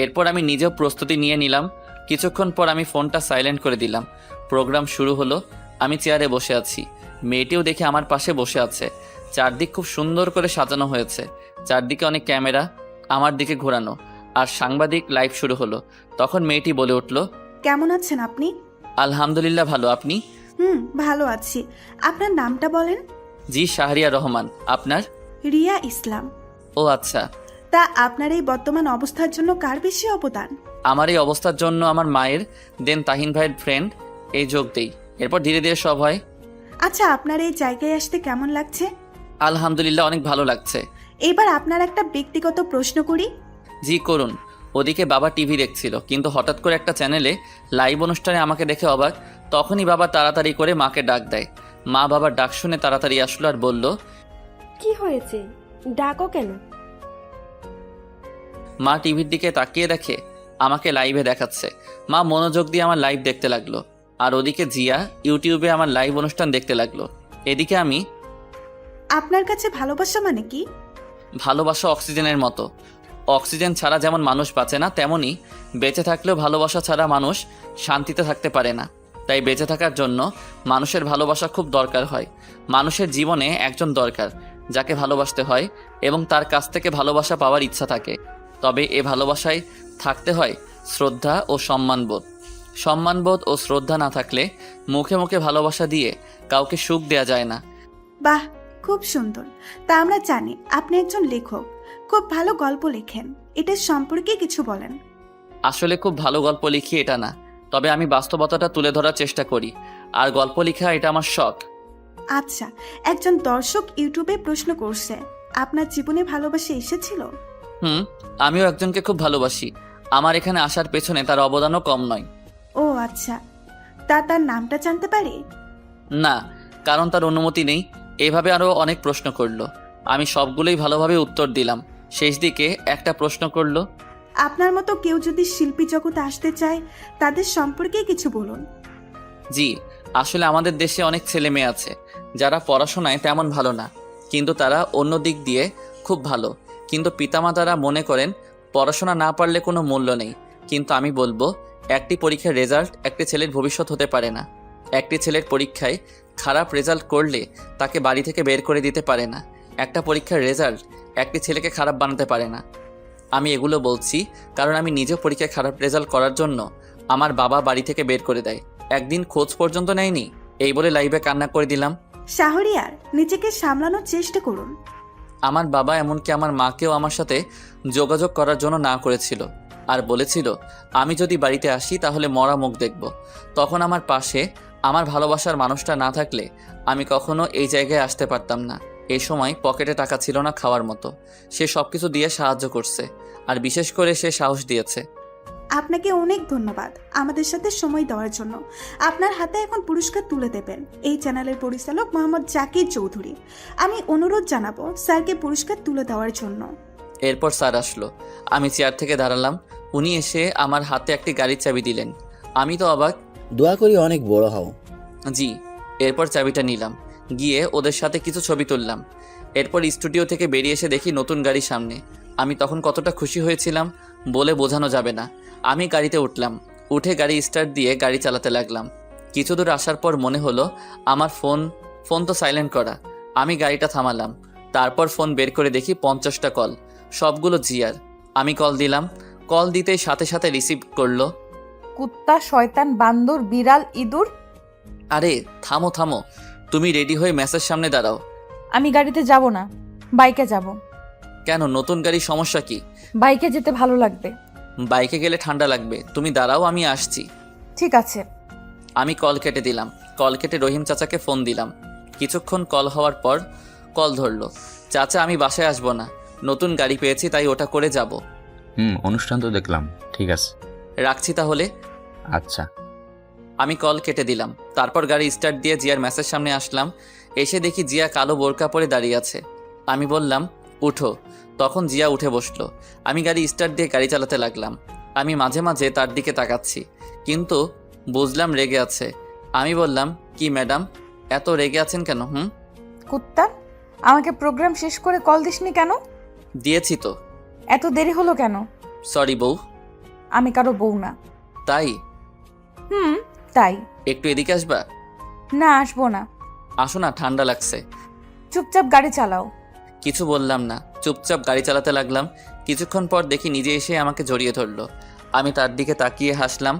এরপর আমি নিজেও প্রস্তুতি নিয়ে নিলাম। কিছুক্ষণ পর আমি ফোনটা সাইলেন্ট করে দিলাম। প্রোগ্রাম শুরু হলো। আমি চেয়ারে বসে আছি। মেয়েটিও দেখে আমার পাশে বসে আছে। চারদিক খুব সুন্দর করে সাজানো হয়েছে। চারদিকে অনেক ক্যামেরা আমার দিকে ঘোরানো, আর সাংবাদিক লাইভ শুরু হলো। তখন মেয়েটি বলে উঠল,
কেমন আছেন আপনি?
আলহামদুলিল্লাহ ভালো, আপনি?
ভালো আছি। আপনার নামটা বলেন।
জি শাহরিয়া রহমান। আপনার?
রিয়া ইসলাম।
ও আচ্ছা।
তা আপনার এই বর্তমান অবস্থার জন্য কার বেশি অবদান?
আমার এই অবস্থার জন্য আমার মায়ের, দেন তাহিন ভাইয়ের ফ্রেন্ড, এই যোগ দেই। এরপর ধীরে ধীরে সব হয়।
আচ্ছা, আপনার এই জায়গায় আসতে কেমন লাগছে?
আলহামদুলিল্লাহ অনেক ভালো লাগছে।
এবার আপনার একটা ব্যক্তিগত প্রশ্ন করি।
জি করুন। ওদিকে বাবা টিভি দেখছিল, কিন্তু হঠাৎ করে একটা চ্যানেলে লাইভ অনুষ্ঠানে আমাকে দেখে অবাক। তখনই বাবা তাড়াতাড়ি করে মাকে ডাক দেয়। মা বাবার ডাক শুনে তাড়াতাড়ি আসলো আর বলল,
কি হয়েছে, ডাকো কেন?
মা টিভির দিকে তাকিয়ে দেখে আমাকে লাইভে দেখাচ্ছে। মা মনোযোগ দিয়ে আমার লাইভ দেখতে লাগলো, আর ওদিকে জিয়া ইউটিউবে আমার লাইভ অনুষ্ঠান দেখতে লাগলো। এদিকে আমি।
আপনার কাছে ভালোবাসা মানে কি?
ভালোবাসা অক্সিজেনের মতো। অক্সিজেন ছাড়া যেমন মানুষ বাঁচে না, তেমনি বেঁচে থাকলেও ভালোবাসা ছাড়া মানুষ শান্তিতে থাকতে পারে না। তাই বেঁচে থাকার জন্য মানুষের ভালোবাসা খুব দরকার হয়। মানুষের জীবনে একজন দরকার যাকে ভালোবাসতে হয় এবং তার কাছ থেকে ভালোবাসা পাওয়ার ইচ্ছা থাকে। তবে এ ভালোবাসায় থাকতে হয় শ্রদ্ধা ও সম্মানবোধ। সম্মানবোধ ও শ্রদ্ধা না থাকলে মুখে মুখে ভালোবাসা দিয়ে কাউকে সুখ দেয়া যায় না।
বাহ, খুব সুন্দর। তা আমরা জানি আপনি একজন লেখক, খুব ভালো গল্প লেখেন। এটার সম্পর্কে কিছু বলেন।
আসলে খুব ভালো গল্প লিখি এটা না, তবে আমি বাস্তবতাটা তুলে ধরার চেষ্টা করি, আর গল্প লেখা এটা আমার শখ।
আচ্ছা, একজন দর্শক ইউটিউবে প্রশ্ন করছে, আপনার জীবনে ভালোবাসা এসেছিল?
আমিও একজনকে খুব ভালোবাসি। আমার এখানে আসার পেছনে তার অবদানও কম নয়।
ও আচ্ছা, তার নামটা জানতে পারি?
না, কারণ তার অনুমতি নেই। এভাবে আরও অনেক প্রশ্ন করলো। আমি সবগুলোই ভালোভাবে উত্তর দিলাম। শেষ দিকে একটা প্রশ্ন করলো,
আপনার মতো কেউ যদি শিল্পী জগতে আসতে চায় তাদের সম্পর্কে কিছু বলুন।
জি, আসলে আমাদের দেশে অনেক ছেলে মেয়ে আছে যারা পড়াশোনায় তেমন ভালো না, কিন্তু তারা অন্য দিক দিয়ে খুব ভালো। কিন্তু পিতামাতারা মনে করেন পড়াশোনা না পারলে কোনো মূল্য নেই। কিন্তু আমি বলবো, একটি পরীক্ষার রেজাল্ট একটি ছেলের ভবিষ্যৎ হতে পারে না। একটি ছেলের পরীক্ষায় খারাপ রেজাল্ট করলে তাকে বাড়ি থেকে বের করে দিতে পারে না। একটা পরীক্ষার রেজাল্ট একটি ছেলেকে খারাপ বানাতে পারে না। আমি এগুলো বলছি কারণ আমি নিজেও পরীক্ষায় খারাপ রেজাল্ট করার জন্য আমার বাবা বাড়ি থেকে বের করে দেয়, একদিন খোঁজ পর্যন্ত নেয়নি। এই বলে লাইভে কান্না করে দিলাম।
শাহরিয়ার, নিজেকে সামলানোর চেষ্টা করুন।
আমার বাবা এমনকি আমার মাকেও আমার সাথে যোগাযোগ করার জন্য না করেছিল আর বলেছিল আমি যদি বাড়িতে আসি তাহলে মরা মুখ দেখব। তখন আমার পাশে আমার ভালোবাসার মানুষটা না থাকলে আমি কখনো এই জায়গায় আসতে পারতাম না। এই সময় পকেটে টাকা ছিল না খাওয়ার মতো, সে সব কিছু দিয়ে সাহায্য করছে আর বিশেষ করে সে সাহস দিয়েছে।
আপনাকে অনেক ধন্যবাদ আমাদের সাথে সময় দেওয়ার জন্য। আপনার হাতে এখন পুরস্কার তুলে দেবেন এই চ্যানেলের পরিচালক মোহাম্মদ জাকির চৌধুরী। আমি অনুরোধ জানাবো স্যারকে পুরস্কার তুলে দেওয়ার জন্য।
এরপর স্যার আসলো, আমি চেয়ার থেকে দাঁড়ালাম, উনি এসে আমার হাতে একটি গাড়ির চাবি দিলেন। আমি তো অবাক।
দোয়া করি অনেক বড় হও।
জি। এরপর চাবিটা নিলাম, গিয়ে ওদের সাথে কিছু ছবি তুললাম। এরপর স্টুডিও থেকে বেরিয়ে এসে দেখি নতুন গাড়ি সামনে। আমি তখন কতটা খুশি হয়েছিলাম বলে বোঝানো যাবে না। আমি গাড়িতে উঠলাম, উঠে গাড়ি স্টার্ট দিয়ে গাড়ি চালাতে লাগলাম। কিছু দূর আসার পর মনে হলো আমার ফোন তো সাইলেন্ট করা। আমি গাড়িটা থামালাম, তারপর ফোন বের করে দেখি 50টা কল, সবগুলো জিয়ার। আমি কল দিলাম, কল দিতেই সাথে সাথে রিসিভ করলো।
কুত্তা, শয়তান, বান্দর, বিড়াল, ইঁদুর।
আরে থামো থামো, তুমি রেডি হয়ে মেসের সামনে দাঁড়াও।
আমি গাড়িতে যাব না, বাইকে যাব।
কেন, নতুন গাড়ির সমস্যা কি?
বাইকে যেতে ভালো লাগবে।
বাইকে গেলে ঠান্ডা লাগবে, তুমি দাঁড়াও আমি আসছি।
ঠিক আছে।
আমি কল কেটে দিলাম, কল কেটে রহিম চাচাকে ফোন দিলাম। কিছুক্ষণ কল হওয়ার পর কল ধরলো। চাচা আমি বাসায় আসবো না, নতুন গাড়ি পেয়েছি তাই ওটা করে যাব।
অনুষ্ঠান তো দেখলাম, ঠিক আছে
রাখছি তাহলে।
আচ্ছা।
আমি কল কেটে দিলাম, তারপর গাড়ি স্টার্ট দিয়ে জিয়ার মেসের সামনে আসলাম। এসে দেখি জিয়া কালো বোরকা পরে দাঁড়িয়ে আছে। আমি বললাম উঠো, তখন জিয়া উঠে বসলো। আমি গাড়ি স্টার্ট দিয়ে গাড়ি চালাতে লাগলাম। আমি মাঝে মাঝে তার দিকে তাকাচ্ছি, কিন্তু বুঝলাম রেগে আছে। আমি বললাম কি ম্যাডাম, এত রেগে আছেন কেন?
কুত্তা, আমাকে প্রোগ্রাম শেষ করে কল দিসনি কেন?
দিয়েছি তো।
এত দেরি হলো কেন?
সরি বউ।
আমি কারো বউ না।
তাই?
তাই।
একটু এদিকে আসবা?
না, আসবো না।
আসো না, ঠান্ডা লাগছে।
চুপচাপ গাড়ি চালাও।
কিছু বললাম না, চুপচাপ গাড়ি চালাতে লাগলাম। কিছুক্ষণ পর দেখি নিজে এসে আমাকে জড়িয়ে ধরলো। আমি তার দিকে তাকিয়ে হাসলাম,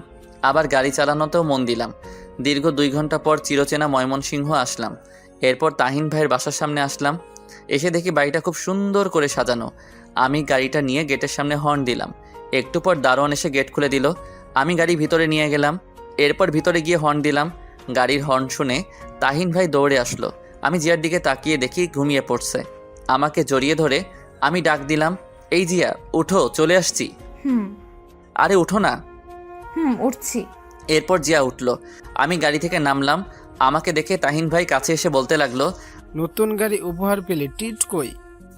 আবার গাড়ি চালানোতেও মন দিলাম। দীর্ঘ 2 ঘন্টা পর চিরচেনা ময়মনসিংহ আসলাম। এরপর তাহিন ভাইয়ের বাসার সামনে আসলাম। এসে দেখি বাড়িটা খুব সুন্দর করে সাজানো। আমি গাড়িটা নিয়ে গেটের সামনে হর্ন দিলাম। একটু পর দারোয়ান এসে গেট খুলে দিল। আমি গাড়ি ভিতরে নিয়ে গেলাম। এরপর ভিতরে গিয়ে হর্ন দিলাম। গাড়ির হর্ন শুনে তাহিন ভাই দৌড়ে আসলো। আমি জিয়ার দিকে তাকিয়ে দেখি ঘুমিয়ে পড়ছে। আমাকে জড়িয়ে ধরে আমি ডাক দিলাম, এই জিয়া উঠো, চলে আসছি। আরে উঠো না।
উঠছি।
এরপর জিয়া উঠলো। আমি গাড়ি থেকে নামলাম। আমাকে দেখে তাহিন ভাই কাছে এসে বলতে লাগলো,
নতুন গাড়ি উপহার পেলে টিট কই?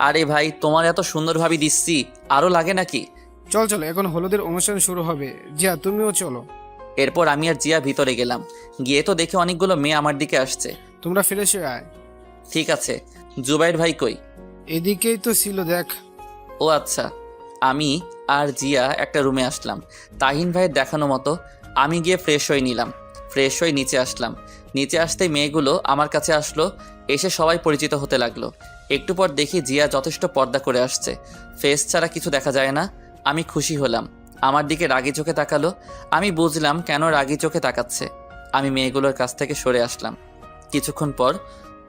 আরে ভাই তোমার এত সুন্দর ভাবে দিচ্ছি, আরো লাগে নাকি?
চল চলো, এখন হলুদের অনুষ্ঠান শুরু হবে। জিয়া তুমিও চলো।
এরপর আমি আর জিয়া ভিতরে গেলাম। গিয়ে তো দেখি অনেকগুলো মেয়ে আমার দিকে আসছে।
তোমরা ফ্রেশ হয়ে আয়।
ঠিক আছে। জুবাইর ভাই কই?
এদিকেই তো ছিল, দেখ।
ও আচ্ছা। আমি আর জিয়া একটা রুমে আসলাম তাহিন ভাইয়ের দেখানো মতো। আমি গিয়ে ফ্রেশ হয়ে নিলাম। ফ্রেশ হয়ে নিচে আসলাম। নিচে আসতেই মেয়েগুলো আমার কাছে আসলো। এসে সবাই পরিচিত হতে লাগলো। একটু পর দেখি জিয়া যথেষ্ট পর্দা করে আসছে, ফেস ছাড়া কিছু দেখা যায় না। আমি খুশি হলাম। আমার দিকে রাগি চোখে তাকালো। আমি বুঝলাম কেন রাগি চোখে তাকাচ্ছে। আমি মেয়েগুলোর কাছ থেকে সরে আসলাম। কিছুক্ষণ পর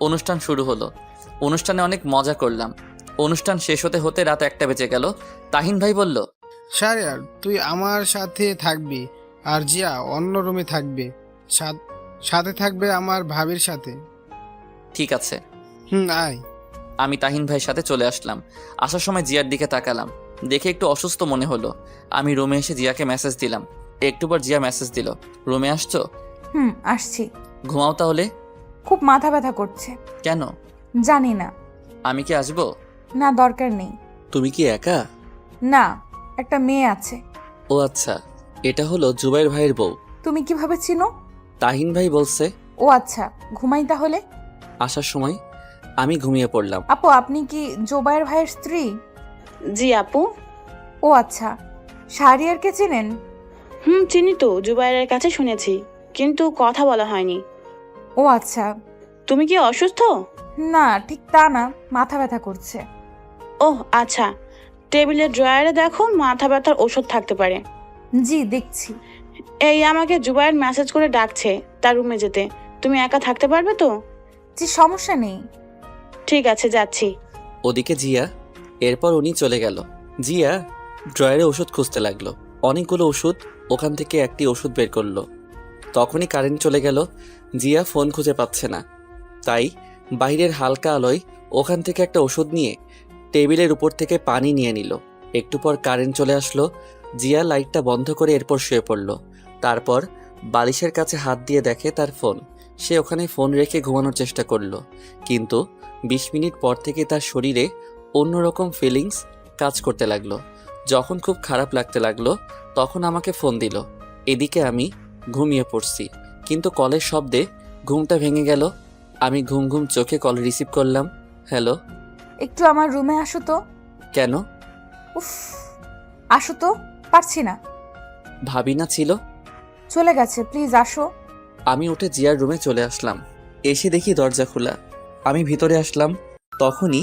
অনুষ্ঠান শুরু হলো। অনুষ্ঠানে অনেক মজা করলাম। অনুষ্ঠান শেষ হতে হতে রাত 1টা বেজে গেল। তাহিন ভাই বলল,
শাহরিয়ার তুই আমার সাথে থাকবি আর জিয়া অন্য রুমে থাকবে, সাথে থাকবে আমার ভাবির সাথে।
ঠিক আছে।
আয়।
আমি তাহিন ভাইয়ের সাথে চলে আসলাম। আসার সময় জিয়ার দিকে তাকালাম, দেখে একটু অসুস্থ মনে হলো। আমি রুমে এসে জিয়াকে মেসেজ দিলাম। একটু পর জিয়া মেসেজ দিল, রুমে আসছো?
আসছি।
ঘুমাও তাহলে।
খুব মাথা ব্যথা করছে।
কেন?
জানি না।
আমি কি আসবো?
না, দরকার নেই।
তুমি কি একা?
না, একটা মেয়ে আছে।
ও আচ্ছা, এটা হলো জুবাইর ভাইয়ের বউ।
তুমি কিভাবে চিনো?
তাহিন ভাই বলছে।
ও আচ্ছা, ঘুমাই তাহলে।
আসার সময় আমি ঘুমিয়ে পড়লাম।
আপু, আপনি কি জুবাইর ভাইয়ের স্ত্রী?
জি আপু।
ও আচ্ছা, শাহরিয়ারকে চেনেন?
চিনি তো, জুবাইরের কাছে শুনেছি, কিন্তু কথা বলা হয়নি।
ও আচ্ছা।
তুমি কি অসুস্থ?
না, ঠিক তা না, মাথা ব্যথা করছে।
ওহ আচ্ছা, টেবিলের ড্রয়ারে দেখো, মাথা ব্যথার ওষুধ থাকতে পারে।
জি দেখছি।
এই আমাকে জুবাইর মেসেজ করে ডাকছে তার রুমে যেতে। তুমি একা থাকতে পারবে তো?
জি সমস্যা নেই।
ঠিক আছে, যাচ্ছি।
ওদিকে জিয়া। এরপর উনি চলে গেল। জিয়া ড্রয়ারে ওষুধ খুঁজতে লাগলো। অনেকগুলো ওষুধ, ওখান থেকে একটি ওষুধ বের করলো। তখনই কারেন্ট চলে গেল। জিয়া ফোন খুঁজে পাচ্ছে না, তাই বাইরের হালকা আলোয় ওখান থেকে একটা ওষুধ নিয়ে টেবিলের উপর থেকে পানি নিয়ে নিল। একটু পর কারেন্ট চলে আসলো। জিয়া লাইটটা বন্ধ করে এরপর শুয়ে পড়ল। তারপর বালিশের কাছে হাত দিয়ে দেখে তার ফোন। সে ওখানে ফোন রেখে ঘুমানোর চেষ্টা করলো, কিন্তু 20 মিনিট পর থেকে তার শরীরে অন্যরকম ফিলিংস কাজ করতে লাগলো। যখন খুব খারাপ লাগতে লাগলো তখন আমাকে ফোন দিল। এদিকে আমি ঘুমিয়ে পড়ছি, কিন্তু কলের শব্দে ঘুমটা ভেঙে গেল। আমি ঘুম ঘুম চোখে কল রিসিভ করলাম। হ্যালো।
একটু আমার রুমে আসো তো।
কেন?
উফ, আসো তো, পারছি না।
ভাবি না ছিল?
চলে গেছে, প্লিজ আসো।
আমি উঠে জিয়ার রুমে চলে আসলাম। এসে দেখি দরজা খোলা। আমি ভিতরে আসলাম, তখনই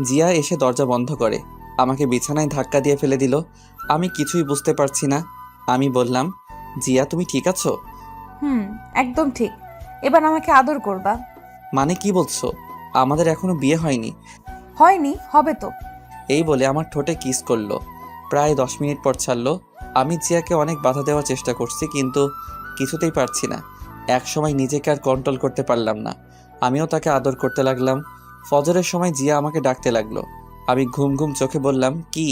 জিয়া এসে দরজা বন্ধ করে আমাকে বিছানায় ধাক্কা দিয়ে ফেলে দিল। আমি কিছুই বুঝতে পারছি না। আমি বললাম, জিয়া তুমি ঠিক আছো?
একদম ঠিক। এবার আমাকে আদর করবা।
মানে কি বলছো? আমাদের এখনো বিয়ে হয়নি।
হয়নি, হবে তো।
এই বলে আমার ঠোঁটে কিস করলো। প্রায় 10 মিনিট পর ছাড়লো। আমি জিয়াকে অনেক বাধা দেওয়ার চেষ্টা করছি, কিন্তু কিছুতেই পারছি না। এক সময় নিজেকে আর কন্ট্রোল করতে পারলাম না। আমিও তাকে আদর করতে লাগলাম। ফজরের সময় জিয়া আমাকে ডাকতে লাগলো। আমি ঘুম ঘুম চোখে বললাম, কি?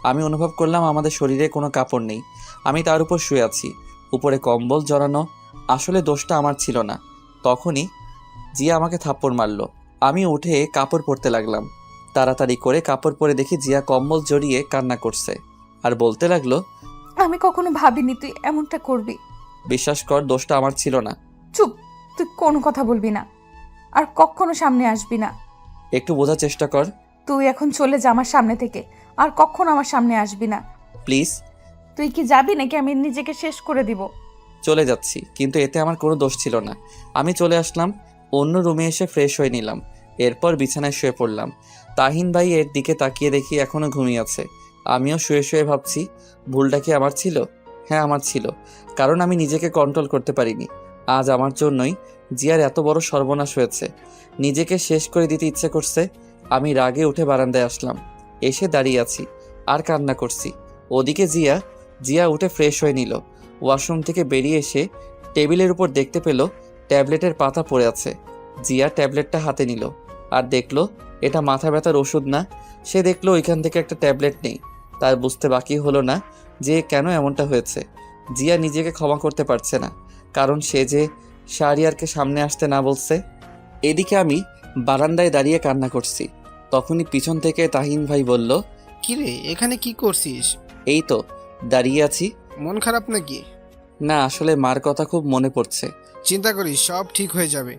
আমি অনুভব করলাম আমাদের শরীরে কোনো কাপড় নেই। আমি তার উপর শুয়ে আছি, উপরে কম্বল জড়ানো। আসলে দোষটা আমার ছিল না। তখনই জিয়া আমাকে থাপ্পড় মারলো। আমি উঠে কাপড় পরতে লাগলাম। তাড়াতাড়ি করে কাপড় পরে দেখি জিয়া কম্বল জড়িয়ে কান্না করছে আর বলতে লাগলো,
আমি কখনো ভাবিনি তুই এমনটা করবি।
বিশ্বাস কর, দোষটা আমার ছিল না।
চুপ, তুই কোনো কথা বলবি না, আর কখনো সামনে আসবি না।
একটু বোঝার চেষ্টা কর।
তুই এখন চলে যা আমার সামনে থেকে, আর কখনো আমার সামনে আসবি না।
প্লিজ।
তুই কি যাবি নাকি আমি নিজেকে শেষ করে দিব?
চলে যাচ্ছি, কিন্তু এতে আমার কোনো দোষ ছিল না। আমি চলে আসলাম, অন্য রুমে এসে ফ্রেশ হয়ে নিলাম। এরপর বিছানায় শুয়ে পড়লাম। তাহিন ভাই এর দিকে তাকিয়ে দেখি এখনো ঘুমিয়ে আছে। আমিও শুয়ে শুয়ে ভাবছি, ভুলটা কি আমার ছিল? হ্যাঁ, আমার ছিল, কারণ আমি নিজেকে কন্ট্রোল করতে পারিনি। আজ আমার জন্যই জিয়ার এত বড় সর্বনাশ হয়েছে। নিজেকে শেষ করে দিতে ইচ্ছে করছে। আমি রাগে উঠে বারান্দায় আসলাম। এসে দাঁড়িয়ে আছি আর কান্না করছি। ওদিকে জিয়া উঠে ফ্রেশ হয়ে নিল। ওয়াশরুম থেকে বেরিয়ে এসে টেবিলের উপর দেখতে পেল ট্যাবলেটের পাতা পড়ে আছে। জিয়া ট্যাবলেটটা হাতে নিল আর দেখলো এটা মাথা ব্যথার ওষুধ না। সে দেখলো ওইখান থেকে একটা ট্যাবলেট নেই। তার বুঝতে বাকি হলো না যে কেন এমনটা হয়েছে। জিয়া নিজেকে ক্ষমা করতে পারছে না, কারণ সে যে শাহরিয়ারকে সামনে আসতে না বলছে। এদিকে আমি বারান্দায় দাঁড়িয়ে কান্না করছি। তখনই পিছন থেকে তাহিন ভাই বলল,
কিরে, এখানে কি করছিস?
এই তো দাঁড়িয়ে আছি।
মন খারাপ নাকি?
না, আসলে মার কথা খুব মনে পড়ছে।
চিন্তা করিস, সব ঠিক হয়ে যাবে।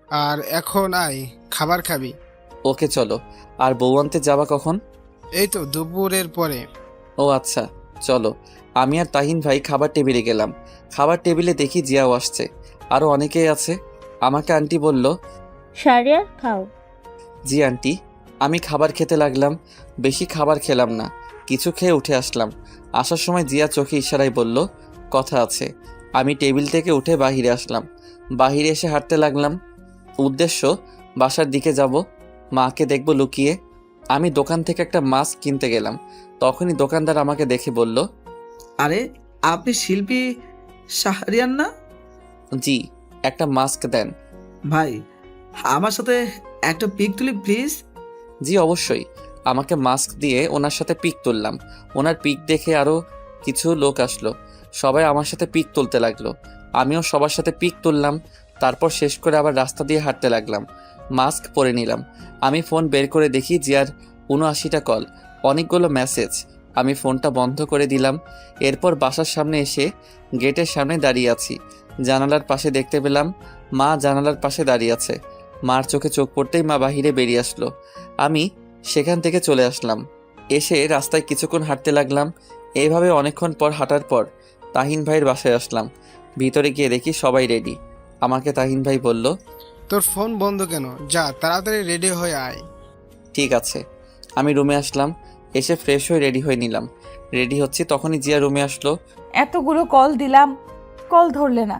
আর এখন আয়, খাবার খাবি।
ওকে চলো। আর বউ আনতে যাবা কখন?
এই তো দুপুরের পরে।
ও আচ্ছা, চলো। আমি আর তাহিন ভাই খাবার টেবিলে গেলাম। খাবার টেবিলে দেখি জিয়াও আসছে, আরও অনেকেই আছে। আমাকে আন্টি বলল,
শাহরিয়ার খাও।
জি আন্টি। আমি খাবার খেতে লাগলাম। বেশি খাবার খেলাম না, কিছু খেয়ে উঠে আসলাম। আসার সময় জিয়া চোখে ইশারায় বলল, কথা আছে। আমি টেবিল থেকে উঠে বাহিরে আসলাম। বাহিরে এসে হাঁটতে লাগলাম। উদ্দেশ্য বাসার দিকে যাব, মাকে দেখব লুকিয়ে। আমি দোকান থেকে একটা মাস্ক কিনতে গেলাম। তখনই দোকানদার আমাকে দেখে বলল,
আরে আপনি শিল্পী শাহরিয়ার না?
জি। একটা মাস্ক দেন।
ভাই, আমার সাথে একটা পিক তুলি প্লিজ।
জি অবশ্যই। আমাকে মাস্ক দিয়ে ওনার সাথে পিক তুললাম। ওনার পিক দেখে আরও কিছু লোক আসলো। সবাই আমার সাথে পিক তুলতে লাগলো। আমিও সবার সাথে পিক তুললাম। তারপর শেষ করে আবার রাস্তা দিয়ে হাঁটতে লাগলাম। মাস্ক পরে নিলাম। আমি ফোন বের করে দেখি জিয়ার ৭৯টা কল, অনেকগুলো মেসেজ। আমি ফোনটা বন্ধ করে দিলাম। এরপর বাসার সামনে এসে গেটের সামনে দাঁড়িয়ে আছি। জানালার পাশে দেখতে পেলাম মা জানালার পাশে দাঁড়িয়ে আছে। মার চোখে চোখ পড়তেই মা বাহিরে বেরিয়ে আসলো। আমি সেখান থেকে চলে আসলাম। এসে রাস্তায় কিছুক্ষণ হাঁটতে লাগলাম। এইভাবে অনেকক্ষণ পর হাঁটার পর তাহিন ভাইয়ের বাসায় আসলাম। ভিতরে গিয়ে দেখি সবাই রেডি। আমাকে তাহিন ভাই বলল,
তোর ফোন বন্ধ কেন? যা তাড়াতাড়ি রেডি হয়ে আয়।
ঠিক আছে। আমি রুমে আসলাম। এসে ফ্রেশ হয়ে রেডি হয়ে নিলাম। রেডি হচ্ছি, তখনই জিয়া রুমে আসলো।
এতগুলো কল দিলাম, কল ধরলে না,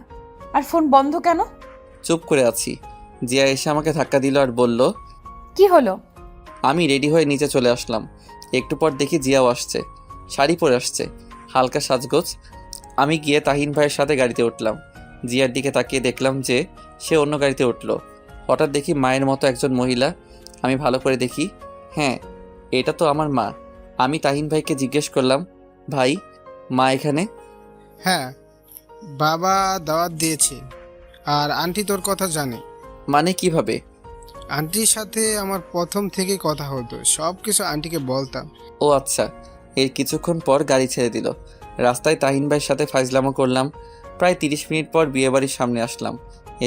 আর ফোন বন্ধ কেন?
চুপ করে আছি। জিয়া এসে আমাকে ধাক্কা দিল আর বলল,
কি হলো?
আমি রেডি হয়ে নিচে চলে আসলাম। একটু পর দেখি জিয়াও আসছে, শাড়ি পরে আসছে, হালকা সাজগোজ। আমি গিয়ে তাহিন ভাইয়ের সাথে গাড়িতে উঠলাম। জিয়ার দিকে তাকিয়ে দেখলাম যে সে অন্য গাড়িতে উঠলো। হঠাৎ দেখি মায়ের মতো একজন মহিলা। আমি ভালো করে দেখি, হ্যাঁ, এটা তো আমার মা। আমি তাহিন ভাইকে জিজ্ঞেস করলাম, ভাই, মা এখানে?
হ্যাঁ, বাবা দাওয়াত দিয়েছে আর আন্টি তোর কথা জানে।
মানে কিভাবে?
আন্টির সাথে আমার প্রথম থেকে কথা হতো, সব কিছু আন্টিকে বলতাম।
ও আচ্ছা। এর কিছুক্ষণ পর গাড়ি ছেড়ে দিল। রাস্তায় তাহিন ভাইয়ের সাথে ফাইজলামো করলাম। প্রায় 30 মিনিট পর বিয়েবাড়ির সামনে আসলাম।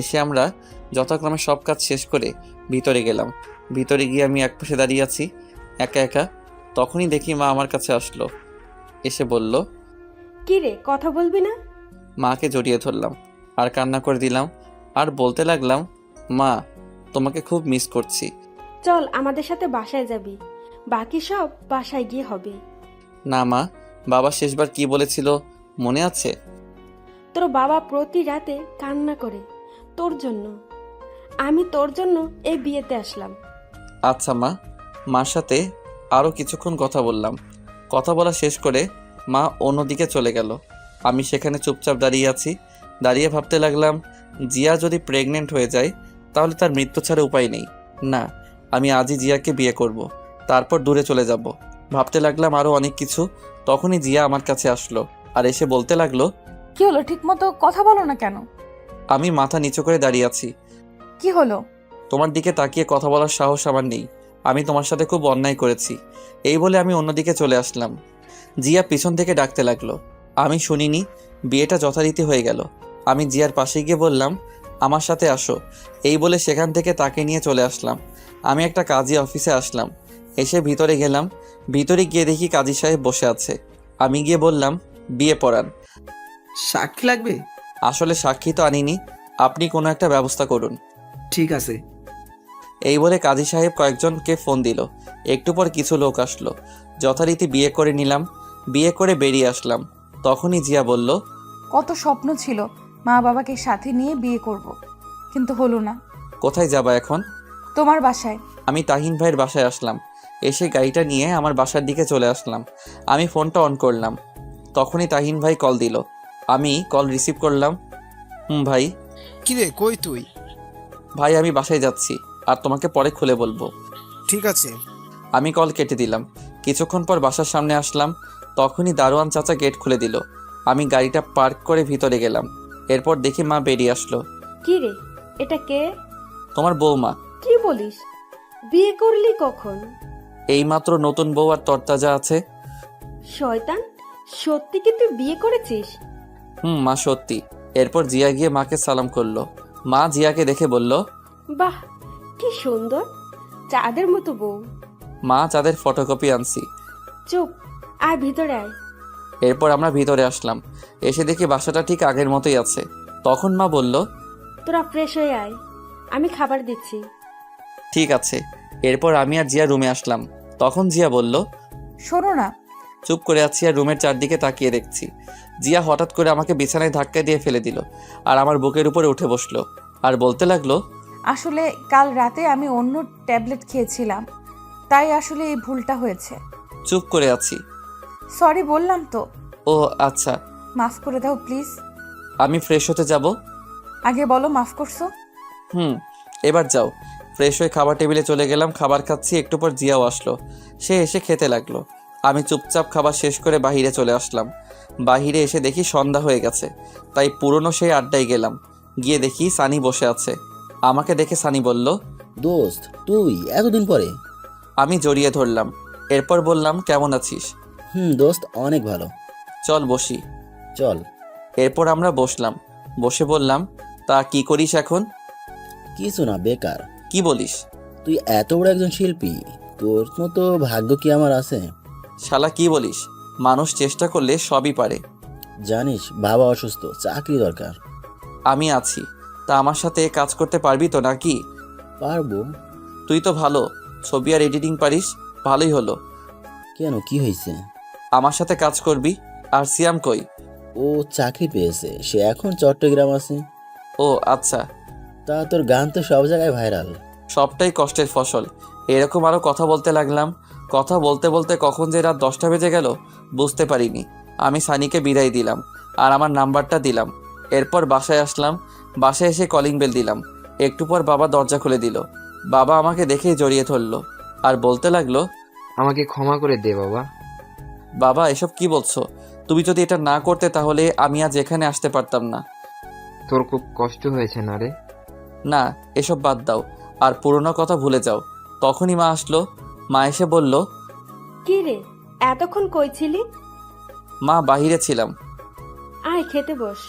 এসে আমরা যথাক্রমে সব কাজ শেষ করে ভিতরে গেলাম। ভিতরে গিয়ে আমি একপাশে দাঁড়িয়ে আছি একা একা। তখনই দেখি মা আমার কাছে আসলো। এসে বলল,
কি রে, কথা বলবি না?
মাকে জড়িয়ে ধরলাম আর কান্না করে দিলাম আর বলতে লাগলাম, মা, তোমাকে খুব মিস করছি।
চল আমাদের সাথে বাসায় যাবি, বাকি সব বাসায় গিয়ে হবে।
না মা, বাবা শেষবার কি বলেছিল মনে আছে?
তোর বাবা প্রতি রাতে কান্না করে তোর জন্য। আমি তোর জন্য এই বিয়েতে আসলাম।
আচ্ছা মা। মার সাথে আরও কিছুক্ষণ কথা বললাম। কথা বলা শেষ করে মা অন্যদিকে চলে গেল। আমি সেখানে চুপচাপ দাঁড়িয়ে আছি। দাঁড়িয়ে ভাবতে লাগলাম, জিয়া যদি প্রেগনেন্ট হয়ে যায় তাহলে তার মৃত্যু ছাড়া উপায় নেই। না, আমি আজই জিয়াকে বিয়ে করব, তারপর দূরে চলে যাব। ভাবতে লাগলাম আরও অনেক কিছু। তখনই জিয়া আমার কাছে আসলো আর এসে বলতে লাগলো,
কি হলো? ঠিক মতো কথা বলো না কেন?
আমি মাথা নিচু করে দাঁড়িয়ে আছি।
কি হলো?
তোমার দিকে তাকিয়ে কথা বলার সাহস আমার নেই। আমি তোমার সাথে খুব অন্যায় করেছি। এই বলে আমি অন্যদিকে চলে আসলাম। জিয়া পিছন থেকে ডাকতে লাগলো। আমি শুনিনি। বিয়েটা যথারীতি হয়ে গেল। আমি জিয়ার পাশে গিয়ে বললাম, আমার সাথে আসো। এই বলে সেখান থেকে তাকে নিয়ে চলে আসলাম। আমি একটা কাজী অফিসে আসলাম। এসে ভিতরে গেলাম। ভিতরে গিয়ে দেখি কাজী সাহেব বসে আছে। আমি গিয়ে বললাম, বিয়ে পড়ান।
সাক্ষী লাগবে?
আসলে সাক্ষী তো আনিনি, আপনি কোনো একটা ব্যবস্থা করুন।
ঠিক আছে।
এই বলে কাজী সাহেব কয়েকজনকে ফোন দিল। একটু পর কিছু লোক আসলো। যথারীতি বিয়ে করে নিলাম। বিয়ে করে বেরিয়ে আসলাম। তখনই জিয়া বলল,
কত স্বপ্ন ছিল মা বাবাকে সাথে নিয়ে বিয়ে করব, কিন্তু হলো না।
কোথায় যাবা এখন?
তোমার বাসায়।
আমি তাহিন ভাইয়ের বাসায় আসলাম। এসে গাড়িটা নিয়ে আমার বাসার দিকে চলে আসলাম। আমি ফোনটা অন করলাম। তখনই তাহিন ভাই কল দিল। আমি কল রিসিভ করলাম। ভাই।
কিরে, কই তুই?
ভাই, আমি বাসায় যাচ্ছি, আর তোমাকে পরে খুলে বলবো।
ঠিক আছে।
আমি কল কেটে দিলাম। কিছুক্ষণ পর বাসার সামনে আসলাম। তখনই দারোয়ান চাচা গেট খুলে দিল। আমি গাড়িটা পার্ক করে ভিতরে গেলাম। এরপর দেখি মা বেরিয়ে আসলো।
কি রে, এটা কে?
তোমার বৌমা।
কি বলিস? বিয়ে করলি কখন?
এইমাত্র নতুন বউ আর তরতাজা আছে।
শয়তান, সত্যি কি তুই বিয়ে করেছিস?
মা, সত্যি। এরপর জিয়া গিয়ে মাকে সালাম করলো। মা জিয়াকে দেখে বলল,
বাহ, কি সুন্দর, চাঁদের মতো বউ।
মা, চাঁদের ফটোকপি আনছি।
চুপ, আয় ভিতরে আয়।
এরপর আমরা ভিতরে আসলাম। এসে দেখি বাসাটা ঠিক আগের মতোই আছে। তখন মা বলল,
তোরা ফ্রেশ হয়ে আয়, আমি খাবার দিচ্ছি।
ঠিক আছে। এরপর আমি আর জিয়া রুমে আসলাম। তখন জিয়া বলল,
শোনো না।
চুপ করে আছি আর রুমের চারদিকে তাকিয়ে দেখছি। জিয়া হঠাৎ করে আমাকে বিছানায় ধাক্কা দিয়ে ফেলে দিল আর আমার বুকের উপরে উঠে বসলো আর বলতে লাগলো,
আসলে কাল রাতে আমি অন্য ট্যাবলেট খেয়েছিলাম, তাই আসলে এই ভুলটা হয়েছে।
চুপ করে আছি।
সরি বললাম তো।
ও আচ্ছা।
মাফ করে দাও প্লিজ।
আমি ফ্রেশ হতে যাব।
আগে বলো মাফ করছো।
এবার যাও। ফ্রেশ হয়ে খাবার টেবিলে চলে গেলাম। খাবার খাচ্ছি। একটু পর জিয়াও আসলো। সে এসে খেতে লাগলো। আমি চুপচাপ খাবার শেষ করে বাহিরে চলে আসলাম। বাহিরে এসে দেখি সন্ধ্যা হয়ে গেছে, তাই পুরনো সেই আড্ডায় গেলাম। গিয়ে দেখি সানি বসে আছে। আমাকে দেখে সানি বলল,
দোস্ত, তুই এতদিন পরে?
আমি জড়িয়ে ধরলাম। এরপর বললাম, কেমন আছিস?
দোস্ত, অনেক ভালো।
চল বসি।
চল।
এরপর আমরা বসলাম। বসে বললাম, তা কি করিস এখন?
কিছু না, বেকার।
কি বলিস?
তুই এত বড় একজন শিল্পী, তোর মতো ভাগ্য কি আমার আছে?
শালা কি বলিস? মানুষ চেষ্টা করলে সবই পারে।
জানিস, বাবা অসুস্থ, চাকরি দরকার।
আমি আছি। তা আমার সাথে কাজ করতে পারবি তো নাকি?
পারবো।
তুই তো ভালো ছবি আর এডিটিং পারিস, ভালোই হলো।
কেন, কি হয়েছে?
আমার সাথে কাজ করবি। আর সিয়াম কই?
ও চাকরি পেয়েছে, সে এখন চট্টগ্রাম আছে।
ও আচ্ছা।
তা তোর গান তো সব জায়গায় ভাইরাল।
সবটাই কষ্টের ফসল। এরকম আরও কথা বলতে লাগলাম। কথা বলতে বলতে কখন যে রাত 10টা বেজে গেল বুঝতে পারিনি। আমি সানিকে বিদায় দিলাম আর আমার নাম্বারটা দিলাম। এরপর বাসায় আসলাম। বাসায় এসে কলিং বেল দিলাম। একটু পর বাবা দরজা খুলে দিল। বাবা আমাকে দেখেই জড়িয়ে ধরলো আর বলতে লাগলো,
আমাকে ক্ষমা করে দে বাবা।
বাবা এসব কি বলছো? তুমি যদি এটা না করতে তাহলে আমি আজ এখানে আসতে পারতাম না।
তোর খুব কষ্ট হয়েছে না রে?
না, এসব বাদ দাও আর পুরনো কথা ভুলে যাও। তখনই মা আসলো। মা এসে বলল,
কি রে, এতক্ষণ কই ছিলি?
মা বাহিরে ছিলাম।
আয় খেতে বস,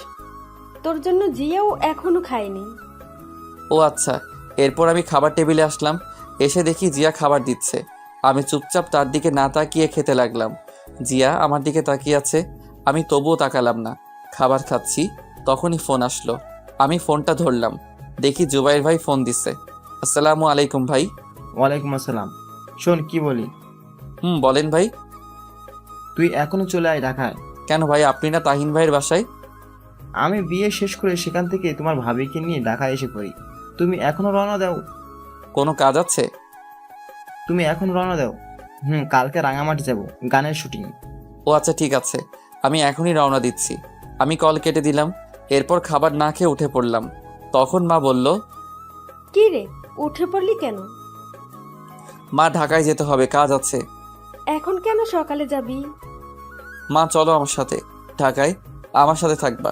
তোর জন্য জিয়াও এখনো খায়নি।
ও আচ্ছা। এরপর আমি খাবার টেবিলে আসলাম। এসে দেখি জিয়া খাবার দিচ্ছে। আমি চুপচাপ তার দিকে না তাকিয়ে খেতে লাগলাম। জিয়া আমার দিকে তাকিয়ে আছে, আমি তবুও তাকালাম না। খাবার খাচ্ছি, তখনই ফোন আসলো। আমি ফোনটা ধরলাম। দেখি জুবাইর ভাই ফোন দিচ্ছে। আসসালামু আলাইকুম ভাই।
ওয়ালাইকুম আসসালাম। শোন কি বলি।
বলেন ভাই।
তুই এখনো চলে আয় ঢাকায়।
কেন ভাই, আপনি না তাহিন ভাইয়ের বাসায়?
আমি বিয়ে শেষ করে সেখান থেকে তোমার ভাবিকে নিয়ে ঢাকায় এসে পড়ি। তুমি এখনো রওনা দাও?
কোনো কাজ আছে?
তুমি এখন রওনা দাও। কালকে রাঙামাটি যাব, গানের শুটিং।
ও আচ্ছা ঠিক আছে, আমি এখনই রওনা দিচ্ছি। আমি কল কেটে দিলাম। এরপর খাবার না খেয়ে উঠে পড়লাম। তখন মা বলল,
কি রে, উঠে পড়লি কেন?
মা ঢাকায় যেতে হবে, কাজ আছে।
এখন কেন সকালে যাবি?
মা চলো আমার সাথে ঢাকায়, আমার সাথে থাকবা।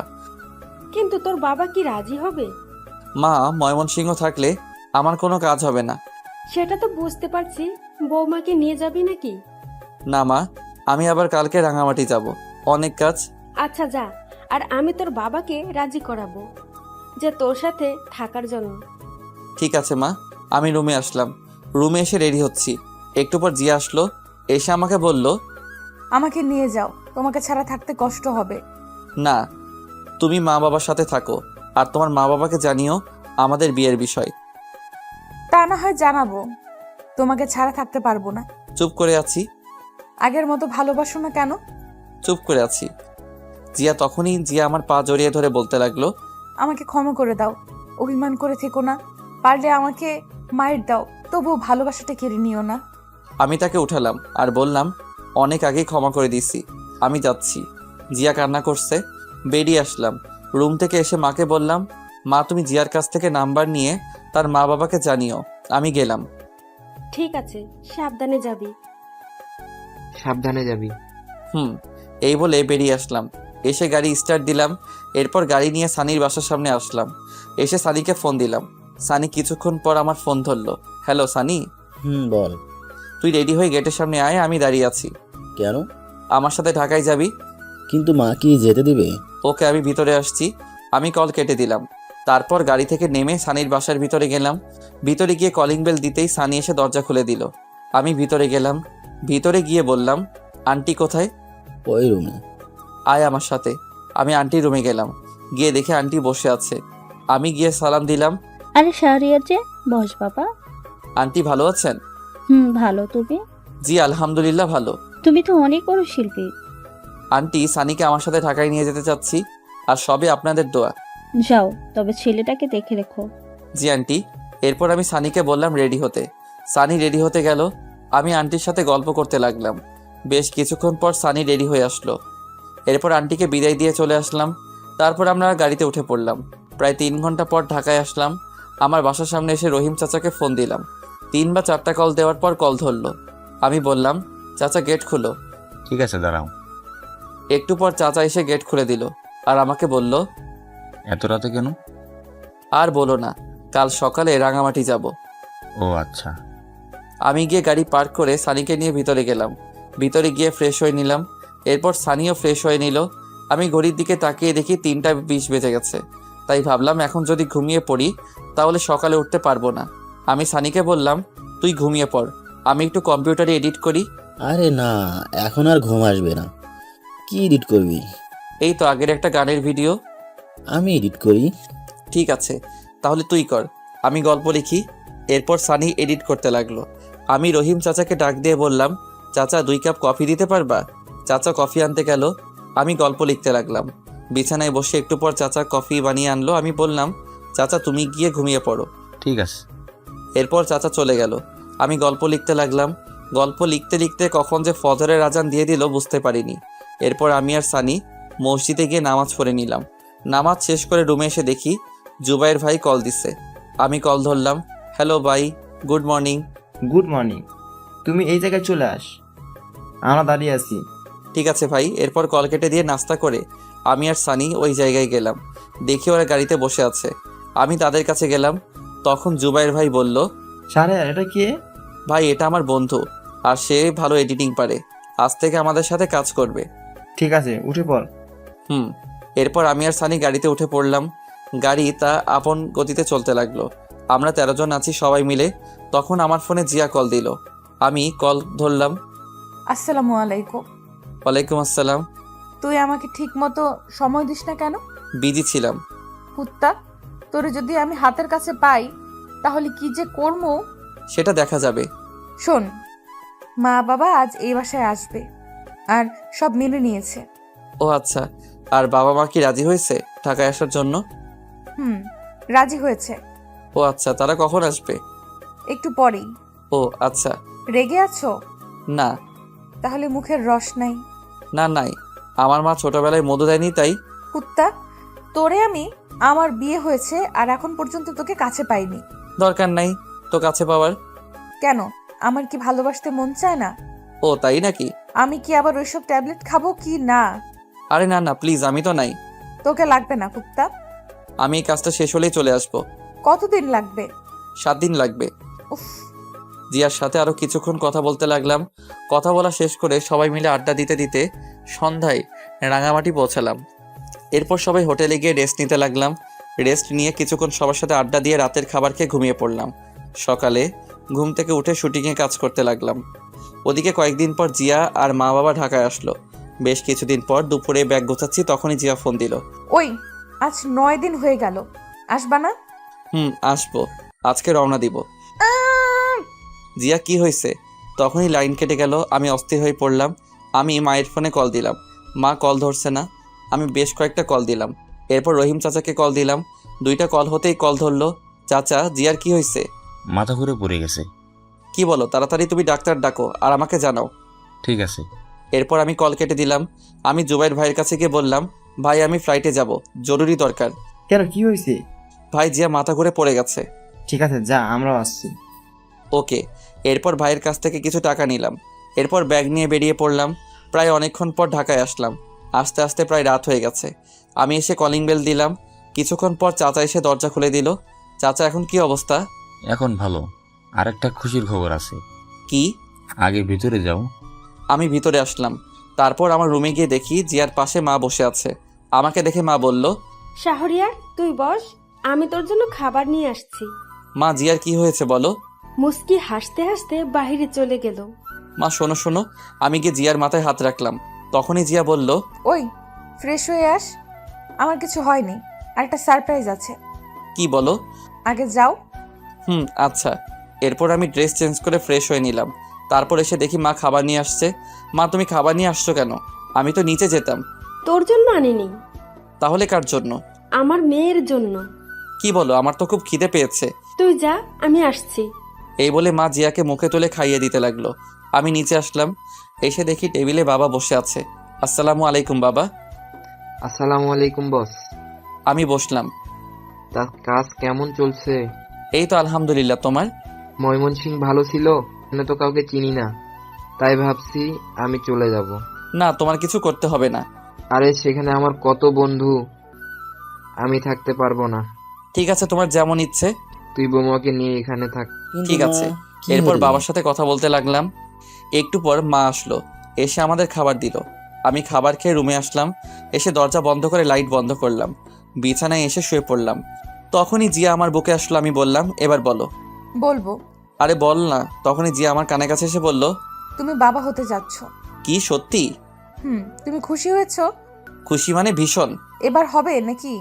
কিন্তু তোর বাবা কি রাজি হবে?
মা, ময়মনসিংহ থাকলে আমার কোনো কাজ হবে না।
সেটা তো বুঝতে পারছি, বৌমাকে নিয়ে যাবি নাকি?
না মা, আমি আবার কালকে রাঙামাটি যাব, অনেক কাজ।
আচ্ছা যা, আর আমি তোর বাবাকে রাজি করাবো যে তোর সাথে থাকার জন্য।
ঠিক আছে মা। আমি রুমে আসলাম। রুমে এসে রেডি হচ্ছি। একটু পর জিয়া আসলো। এসে আমাকে বলল,
আমাকে নিয়ে যাও, তোমাকে ছাড়া থাকতে কষ্ট হবে।
না, তুমি মা বাবার সাথে থাকো আর তোমার মা বাবাকে জানিও আমাদের বিয়ের বিষয়।
তা না হয় জানাবো, তোমাকে ছাড়া থাকতে পারবো না।
চুপ করে আছি।
আগের মতো ভালোবাসো না কেন?
চুপ করে আছি। জিয়া আমার পা জড়িয়ে ধরে বলতে লাগলো,
আমাকে ক্ষমা করে দাও, অভিমান করে থেকো না, পারলে আমাকে মায়ের দাও, তবুও ভালোবাসাটা কেড়ে নিও না।
আমি তাকে উঠালাম আর বললাম, অনেক আগেই ক্ষমা করে দিছি, আমি যাচ্ছি। জিয়া কান্না করছে। বেরিয়ে আসলাম। রুম থেকে এসে মাকে বললাম, মা তুমি জিয়ার কাছ থেকে নাম্বার নিয়ে তার মা বাবাকে জানিও আমি গেলাম।
ঠিক আছে, সাবধানে যাবি।
সাবধানে যাবি।
এই বলে বেরিয়ে আসলাম। এসে গাড়ি স্টার্ট দিলাম। এরপর গাড়ি নিয়ে সানির বাসার সামনে আসলাম। এসে সানিকে ফোন দিলাম। সানি কিছুক্ষণ পর আমার ফোন ধরলো। হ্যালো সানি।
বল।
তুই রেডি হয়ে গেটের সামনে আয়, আমি দাঁড়িয়ে আছি।
কেন?
আমার সাথে ঢাকায় যাবি।
কিন্তু মা কি যেতে দিবে?
ওকে, আমি ভিতরে আসছি। আমি কল কেটে দিলাম। তারপর গাড়ি থেকে নেমে সানির বাসার ভিতরে গেলাম। ভিতরে গিয়ে কলিং বেল দিতেই সানি এসে দরজা খুলে দিল। আমি ভিতরে গেলাম। ভিতরে গিয়ে বললাম, আন্টি কোথায়?
ওই রুমে।
আয় আমার সাথে। আমি আন্টির রুমে গেলাম। গিয়ে দেখে আন্টি বসে আছে। আমি গিয়ে সালাম দিলাম।
আরে শাহরিয়ার যে, বস বাবা।
আন্টি ভালো আছেন?
ভালো, তুমি?
জি আলহামদুলিল্লাহ ভালো।
তুমি তো অনেক বড় শিল্পী।
আন্টি, সানিকে আমার সাথে ঢাকায় নিয়ে যেতে চাচ্ছি, আর সবে আপনাদের দোয়া।
যাও, তবে ছেলেটাকে দেখে রেখো।
জি আন্টি। এরপর আমি সানিকে বললাম রেডি হতে। সানি রেডি হতে গেল। আমি আন্টির সাথে গল্প করতে লাগলাম। বেশ কিছুক্ষণ পর সানি রেডি হয়ে আসলো। এরপর আন্টিকে বিদায় দিয়ে চলে আসলাম। তারপর আমরা গাড়িতে উঠে পড়লাম। প্রায় 3 ঘন্টা পর ঢাকায় আসলাম। আমার বাসার সামনে এসে রহিম চাচাকে ফোন দিলাম। 3 বা 4টা কল দেওয়ার পর কল ধরলো। আমি বললাম, চাচা গেট খুলো।
ঠিক আছে দাঁড়াও।
একটু পর চাচা এসে গেট খুলে দিল আর আমাকে বলল,
এত রাতে কেন?
আর বলো না, কাল সকালে রাঙামাটি যাব।
ও আচ্ছা।
আমি গিয়ে গাড়ি পার্ক করে সানিকে নিয়ে ভিতরে গেলাম। ভিতরে গিয়ে ফ্রেশ হয়ে নিলাম। এরপর সানিও ফ্রেশ হয়ে নিল। আমি ঘড়ির দিকে তাকিয়ে দেখি 3টা 20 বেজে গেছে। তাই ভাবলাম এখন যদি ঘুমিয়ে পড়ি তাহলে সকালে উঠতে পারবো না। আমি সানিকে বললাম, তুই ঘুমিয়ে পড়, আমি একটু কম্পিউটারে এডিট করি।
আরে না, এখন আর ঘুম আসবে না। কি এডিট করবি?
এই তো আগের একটা গানের ভিডিও।
আমি এডিট করি।
ঠিক আছে, তাহলে তুই কর, আমি গল্প লিখি। এরপর সানি এডিট করতে লাগলো। আমি রহিম চাচাকে ডাক দিয়ে বললাম, চাচা 2 কাপ কফি দিতে পারবা? চাচা কফি আনতে গেল। আমি গল্প লিখতে লাগলাম। বিছানায় বসে একটু পর চাচা কফি বানিয়ে আনলো। আমি বললাম, চাচা তুমি গিয়ে ঘুমিয়ে পড়ো।
ঠিক আছে।
এরপর চাচা চলে গেল। আমি গল্প লিখতে লাগলাম। গল্প লিখতে লিখতে কখন যে ফজরের আজান দিয়ে দিল বুঝতে পারিনি। এরপর আমি আর সানি মসজিদে গিয়ে নামাজ পড়ে নিলাম। নামাজ শেষ করে রুমে এসে দেখি জুবাইর ভাই কল দিচ্ছে। আমি কল ধরলাম। হ্যালো ভাই, গুড মর্নিং।
Good morning. তুমি এই জায়গায় চলে আস, আমরা দাঁড়িয়ে আছি।
ঠিক আছে ভাই। এরপর কল কেটে দিয়ে নাস্তা করে আমি আর সানি ওই জায়গায় গেলাম। দেখি ওরা গাড়িতে বসে আছে। আমি তাদের কাছে গেলাম। তখন জুবাইর ভাই বলল,
শাহরিয়ার এটা কে?
ভাই এটা আমার বন্ধু, আর সে ভালো এডিটিং পারে। আজ থেকে আমাদের সাথে কাজ করবে।
ঠিক আছে, উঠে পড়।
এরপর আমি আর সানি গাড়িতে উঠে পড়লাম। গাড়ি তা আপন গতিতে চলতে লাগলো। আমরা 13 জন আছি সবাই মিলে। তখন আমার ফোনে জিয়া কল দিল। আমি কল ধরলাম।
আসসালামু আলাইকুম।
ওয়ালাইকুম আসসালাম।
তুই আমাকে ঠিক মতো সময় দিস না কেন?
বিজি ছিলাম।
কুত্তা, তোরে যদি আমি হাতের কাছে পাই তাহলে কি যে করবো
সেটা দেখা যাবে।
শোন, মা বাবা আজ এই বাসায় আসবে আর সব মেনে নিয়েছে।
ও আচ্ছা। আর বাবা মা কি রাজি হয়েছে ঢাকায় আসার জন্য?
রাজি হয়েছে।
ও আচ্ছা, তারা কখন আসবে?
একটু পরেই।
ও আচ্ছা।
রেগে আছো?
না
তাহলে মুখের রস নাই?
না নাই, আমার মা ছোটবেলায় মধু দেয়নি তাই।
কুত্তা, তোরে আমি আমার বিয়ে হয়েছে আর এখন পর্যন্ত তোকে কাছে পাইনি।
দরকার নাই তো কাছে পাওয়ার।
কেন, আমার কি ভালোবাসতে মন চায় না?
ও তাই নাকি?
আমি কি আবার ওইসব ট্যাবলেট খাবো কি না?
আরে না না প্লিজ, আমি তো নাই।
তোকে লাগবে না কুত্তা।
আমি এই কাজটা শেষ হলেই চলে আসবো।
কতদিন লাগবে?
7 দিন লাগবে।
উফ।
জিয়ার সাথে আরো কিছুক্ষণ কথা বলতে লাগলাম। কথা বলা শেষ করে সবাই মিলে আড্ডা দিতে দিতে সন্ধ্যায় রাঙামাটি পৌঁছালাম। এরপর সবাই হোটেলে গিয়ে রেস্ট নিতে লাগলাম। রেস্ট নিয়ে কিছুক্ষণ সবার সাথে আড্ডা দিয়ে রাতের খাবার খেয়ে ঘুমিয়ে পড়লাম। সকালে ঘুম থেকে উঠে শুটিংয়ে কাজ করতে লাগলাম। ওদিকে কয়েকদিন পর জিয়া আর মা বাবা ঢাকায় আসলো। বেশ কিছুদিন পর দুপুরে ব্যাগ গোছাচ্ছি, তখনই জিয়া ফোন দিল।
ওই, আজ 9 দিন হয়ে গেল, আসবা না?
আসবো, আজকে রওনা দিব। জিয়া কি হয়েছে? তখনই লাইন কেটে গেল। আমি অস্থির হয়ে পড়লাম। আমি মায়ের ফোনে কল দিলাম। মা কল ধরছে না। আমি বেশ কয়েকটা কল দিলাম। এরপর রহিম চাচাকে কল দিলাম। 2টা কল হতেই কল ধরলো। চাচা, জিয়ার কি হয়েছে?
মাথা ঘুরে পড়ে গেছে।
কি বলো? তাড়াতাড়ি তুমি ডাক্তার ডাকো আর আমাকে জানাও।
ঠিক আছে।
এরপর আমি কল কেটে দিলাম। আমি জুবাইর ভাইয়ের কাছে গিয়ে বললাম, ভাই আমি ফ্লাইটে যাব, জরুরি দরকার।
কেন, কি হয়েছে?
ভাই জিয়া মাথা ঘুরে পড়ে গেছে।
ঠিক আছে, যা, আমরাও আসছি।
ওকে। এরপর ভাইয়ের কাছ থেকে কিছু টাকা নিলাম। এরপর ব্যাগ নিয়ে বেরিয়ে পড়লাম। প্রায় অনেকক্ষণ পর ঢাকায় আসলাম। আস্তে আস্তে প্রায় রাত হয়ে গেছে। আমি এসে কলিং বেল দিলাম। কিছুক্ষণ পর চাচা এসে দরজা খুলে দিল। চাচা, এখন কি অবস্থা?
এখন ভালো। আরেকটা খুশির খবর আছে।
কি?
আগে ভিতরে যাও।
আমি ভিতরে আসলাম। তারপর আমার রুমে গিয়ে দেখি জিয়ার পাশে মা বসে আছে। আমাকে দেখে মা বলল,
শাহরিয়ার তুই বস, আমি তোর জন্য খাবার নিয়ে আসছি।
মা জিয়ার কি হয়েছে বলো?
মুস্কি হাসতে হাসতে বাহিরে চলে গেল।
মা শোনো শোনো। আমি গিয়ে জিয়ার মাথায় হাত রাখলাম। তখনই জিয়া বলল,
ওই, ফ্রেশ হয়ে আস, আমার কিছু হয়নি, আর একটা সারপ্রাইজ আছে।
কি বলো?
আগে যাও।
আচ্ছা। এরপর আমি ড্রেস চেঞ্জ করে ফ্রেশ হয়ে নিলাম। তারপর এসে দেখি মা খাবার নিয়ে আসছে। মা তুমি খাবার নিয়ে আসছো কেন? আমি তো নিচে যেতাম।
তোর জন্য আনিনি।
তাহলে কার জন্য?
আমার মেয়ের জন্য।
কি বলো? আমার তো খুব খিদে পেয়েছে।
তুই যা, আমি আসছি।
এই বলে মা জিয়াকে মুখে তুলে খাইয়ে দিতে লাগলো। আমি নিচে আসলাম। এসে দেখি টেবিলে বাবা বসে আছে। আসসালামু আলাইকুম বাবা।
আসসালামু আলাইকুম বস।
আমি বসলাম।
তা কাজ কেমন চলছে?
এই তো আলহামদুলিল্লাহ। তোমার?
ময়মনসিং ভালো ছিল? আমি তো কাউকে চিনি না, তাই ভাবছি আমি চলে যাব।
না, তোমার কিছু করতে হবে না।
আরে সেখানে আমার কত বন্ধু, আমি থাকতে পারবো না।
ঠিক আছে, তোমার যেমন ইচ্ছে।
তুই বৌমাকে নিয়ে এখানে থাক।
ঠিক আছে। এরপর বাবার সাথে কথা বলতে লাগলাম। একটু পর মা আসলো। এসে আমাদের খাবার দিল। আমি খাবার খেয়ে রুমে আসলাম। এসে দরজা বন্ধ করে লাইট বন্ধ করলাম। বিছানায় এসে শুয়ে পড়লাম। তখনই জিয়া আমার বুকে আসলো। আমি বললাম, এবার বলো।
বলবো।
আরে বল না। তখনই জিয়া আমার কানের কাছে এসে বলল,
তুমি বাবা হতে যাচ্ছ।
কি সত্যি?
তুমি খুশি হয়েছো?
খুশি মানে ভীষণ।
এবার হবে নাকি?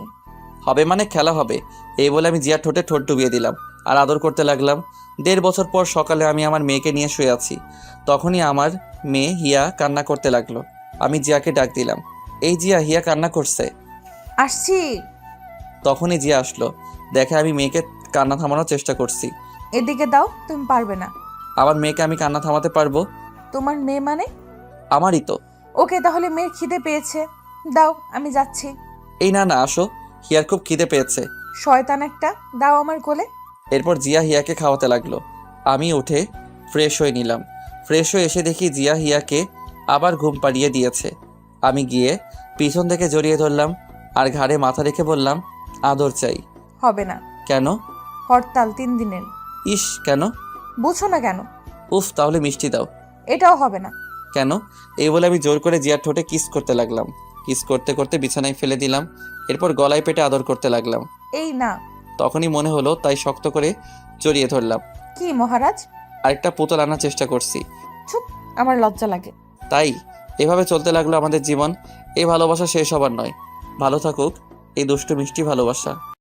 হবে মানে খেলা হবে। এই বলে আমি জিয়ার ঠোঁটে ঠোঁট ডুবিয়ে দিলাম আর আদর করতে লাগলাম। 1.5 বছর পর সকালে আমি আমার মেয়েকে নিয়ে শুয়ে আছি। তখনই আমার মেয়ে হিয়া কান্না করতে লাগলো। আমি জিয়াকে ডাক দিলাম, এই জিয়া, হিয়া কান্না করছে।
আসছি।
তখনই জিয়া আসলো। দেখে আমি মেয়েকে কান্না থামানোর চেষ্টা করছি।
এদিকে দাও, তুমি পারবে না।
আমার মেয়েকে আমি কান্না থামাতে পারবো?
তোমার মেয়ে মানে?
আমারই তো।
ওকে, তাহলে মেয়ের খিদে পেয়েছে, দাও আমি যাচ্ছি।
এই না না, আসো, হিয়ার খুব খিদে পেয়েছে।
শয়তান একটা, দাও আমার কোলে।
এরপর জিয়া হিয়াকে খাওয়াতে লাগলো। আমি উঠে ফ্রেশ হয়ে নিলাম। ফ্রেশ হয়ে এসে দেখি জিয়া হিয়াকে আবার ঘুম পাড়িয়ে দিয়েছে। আমি গিয়ে পিছন থেকে জড়িয়ে ধরলাম আর ঘাড়ে মাথা রেখে বললাম, আদর চাই।
হবে না।
কেন?
হরতাল 3 দিনের।
ইস, কেন?
বুঝো না কেন?
উফ, তাহলে মিষ্টি দাও।
এটাও হবে না।
কেন? এই বলে আমি জোর করে জিয়ার ঠোঁটে কিস করতে লাগলাম। কিস করতে করতে বিছানায় ফেলে দিলাম। এরপর গলায় পেটে আদর করতে লাগলাম।
এই না।
তখনই মনে হলো, তাই শক্ত করে জড়িয়ে ধরলাম।
কি মহারাজ?
আরেকটা পুতুল আনার চেষ্টা করছি।
চুপ, আমার লজ্জা লাগে।
তাই এভাবে চলতে লাগলো আমাদের জীবন। এই ভালোবাসা শেষ হবার নয়। ভালো থাকুক এই দুষ্টু মিষ্টি ভালোবাসা।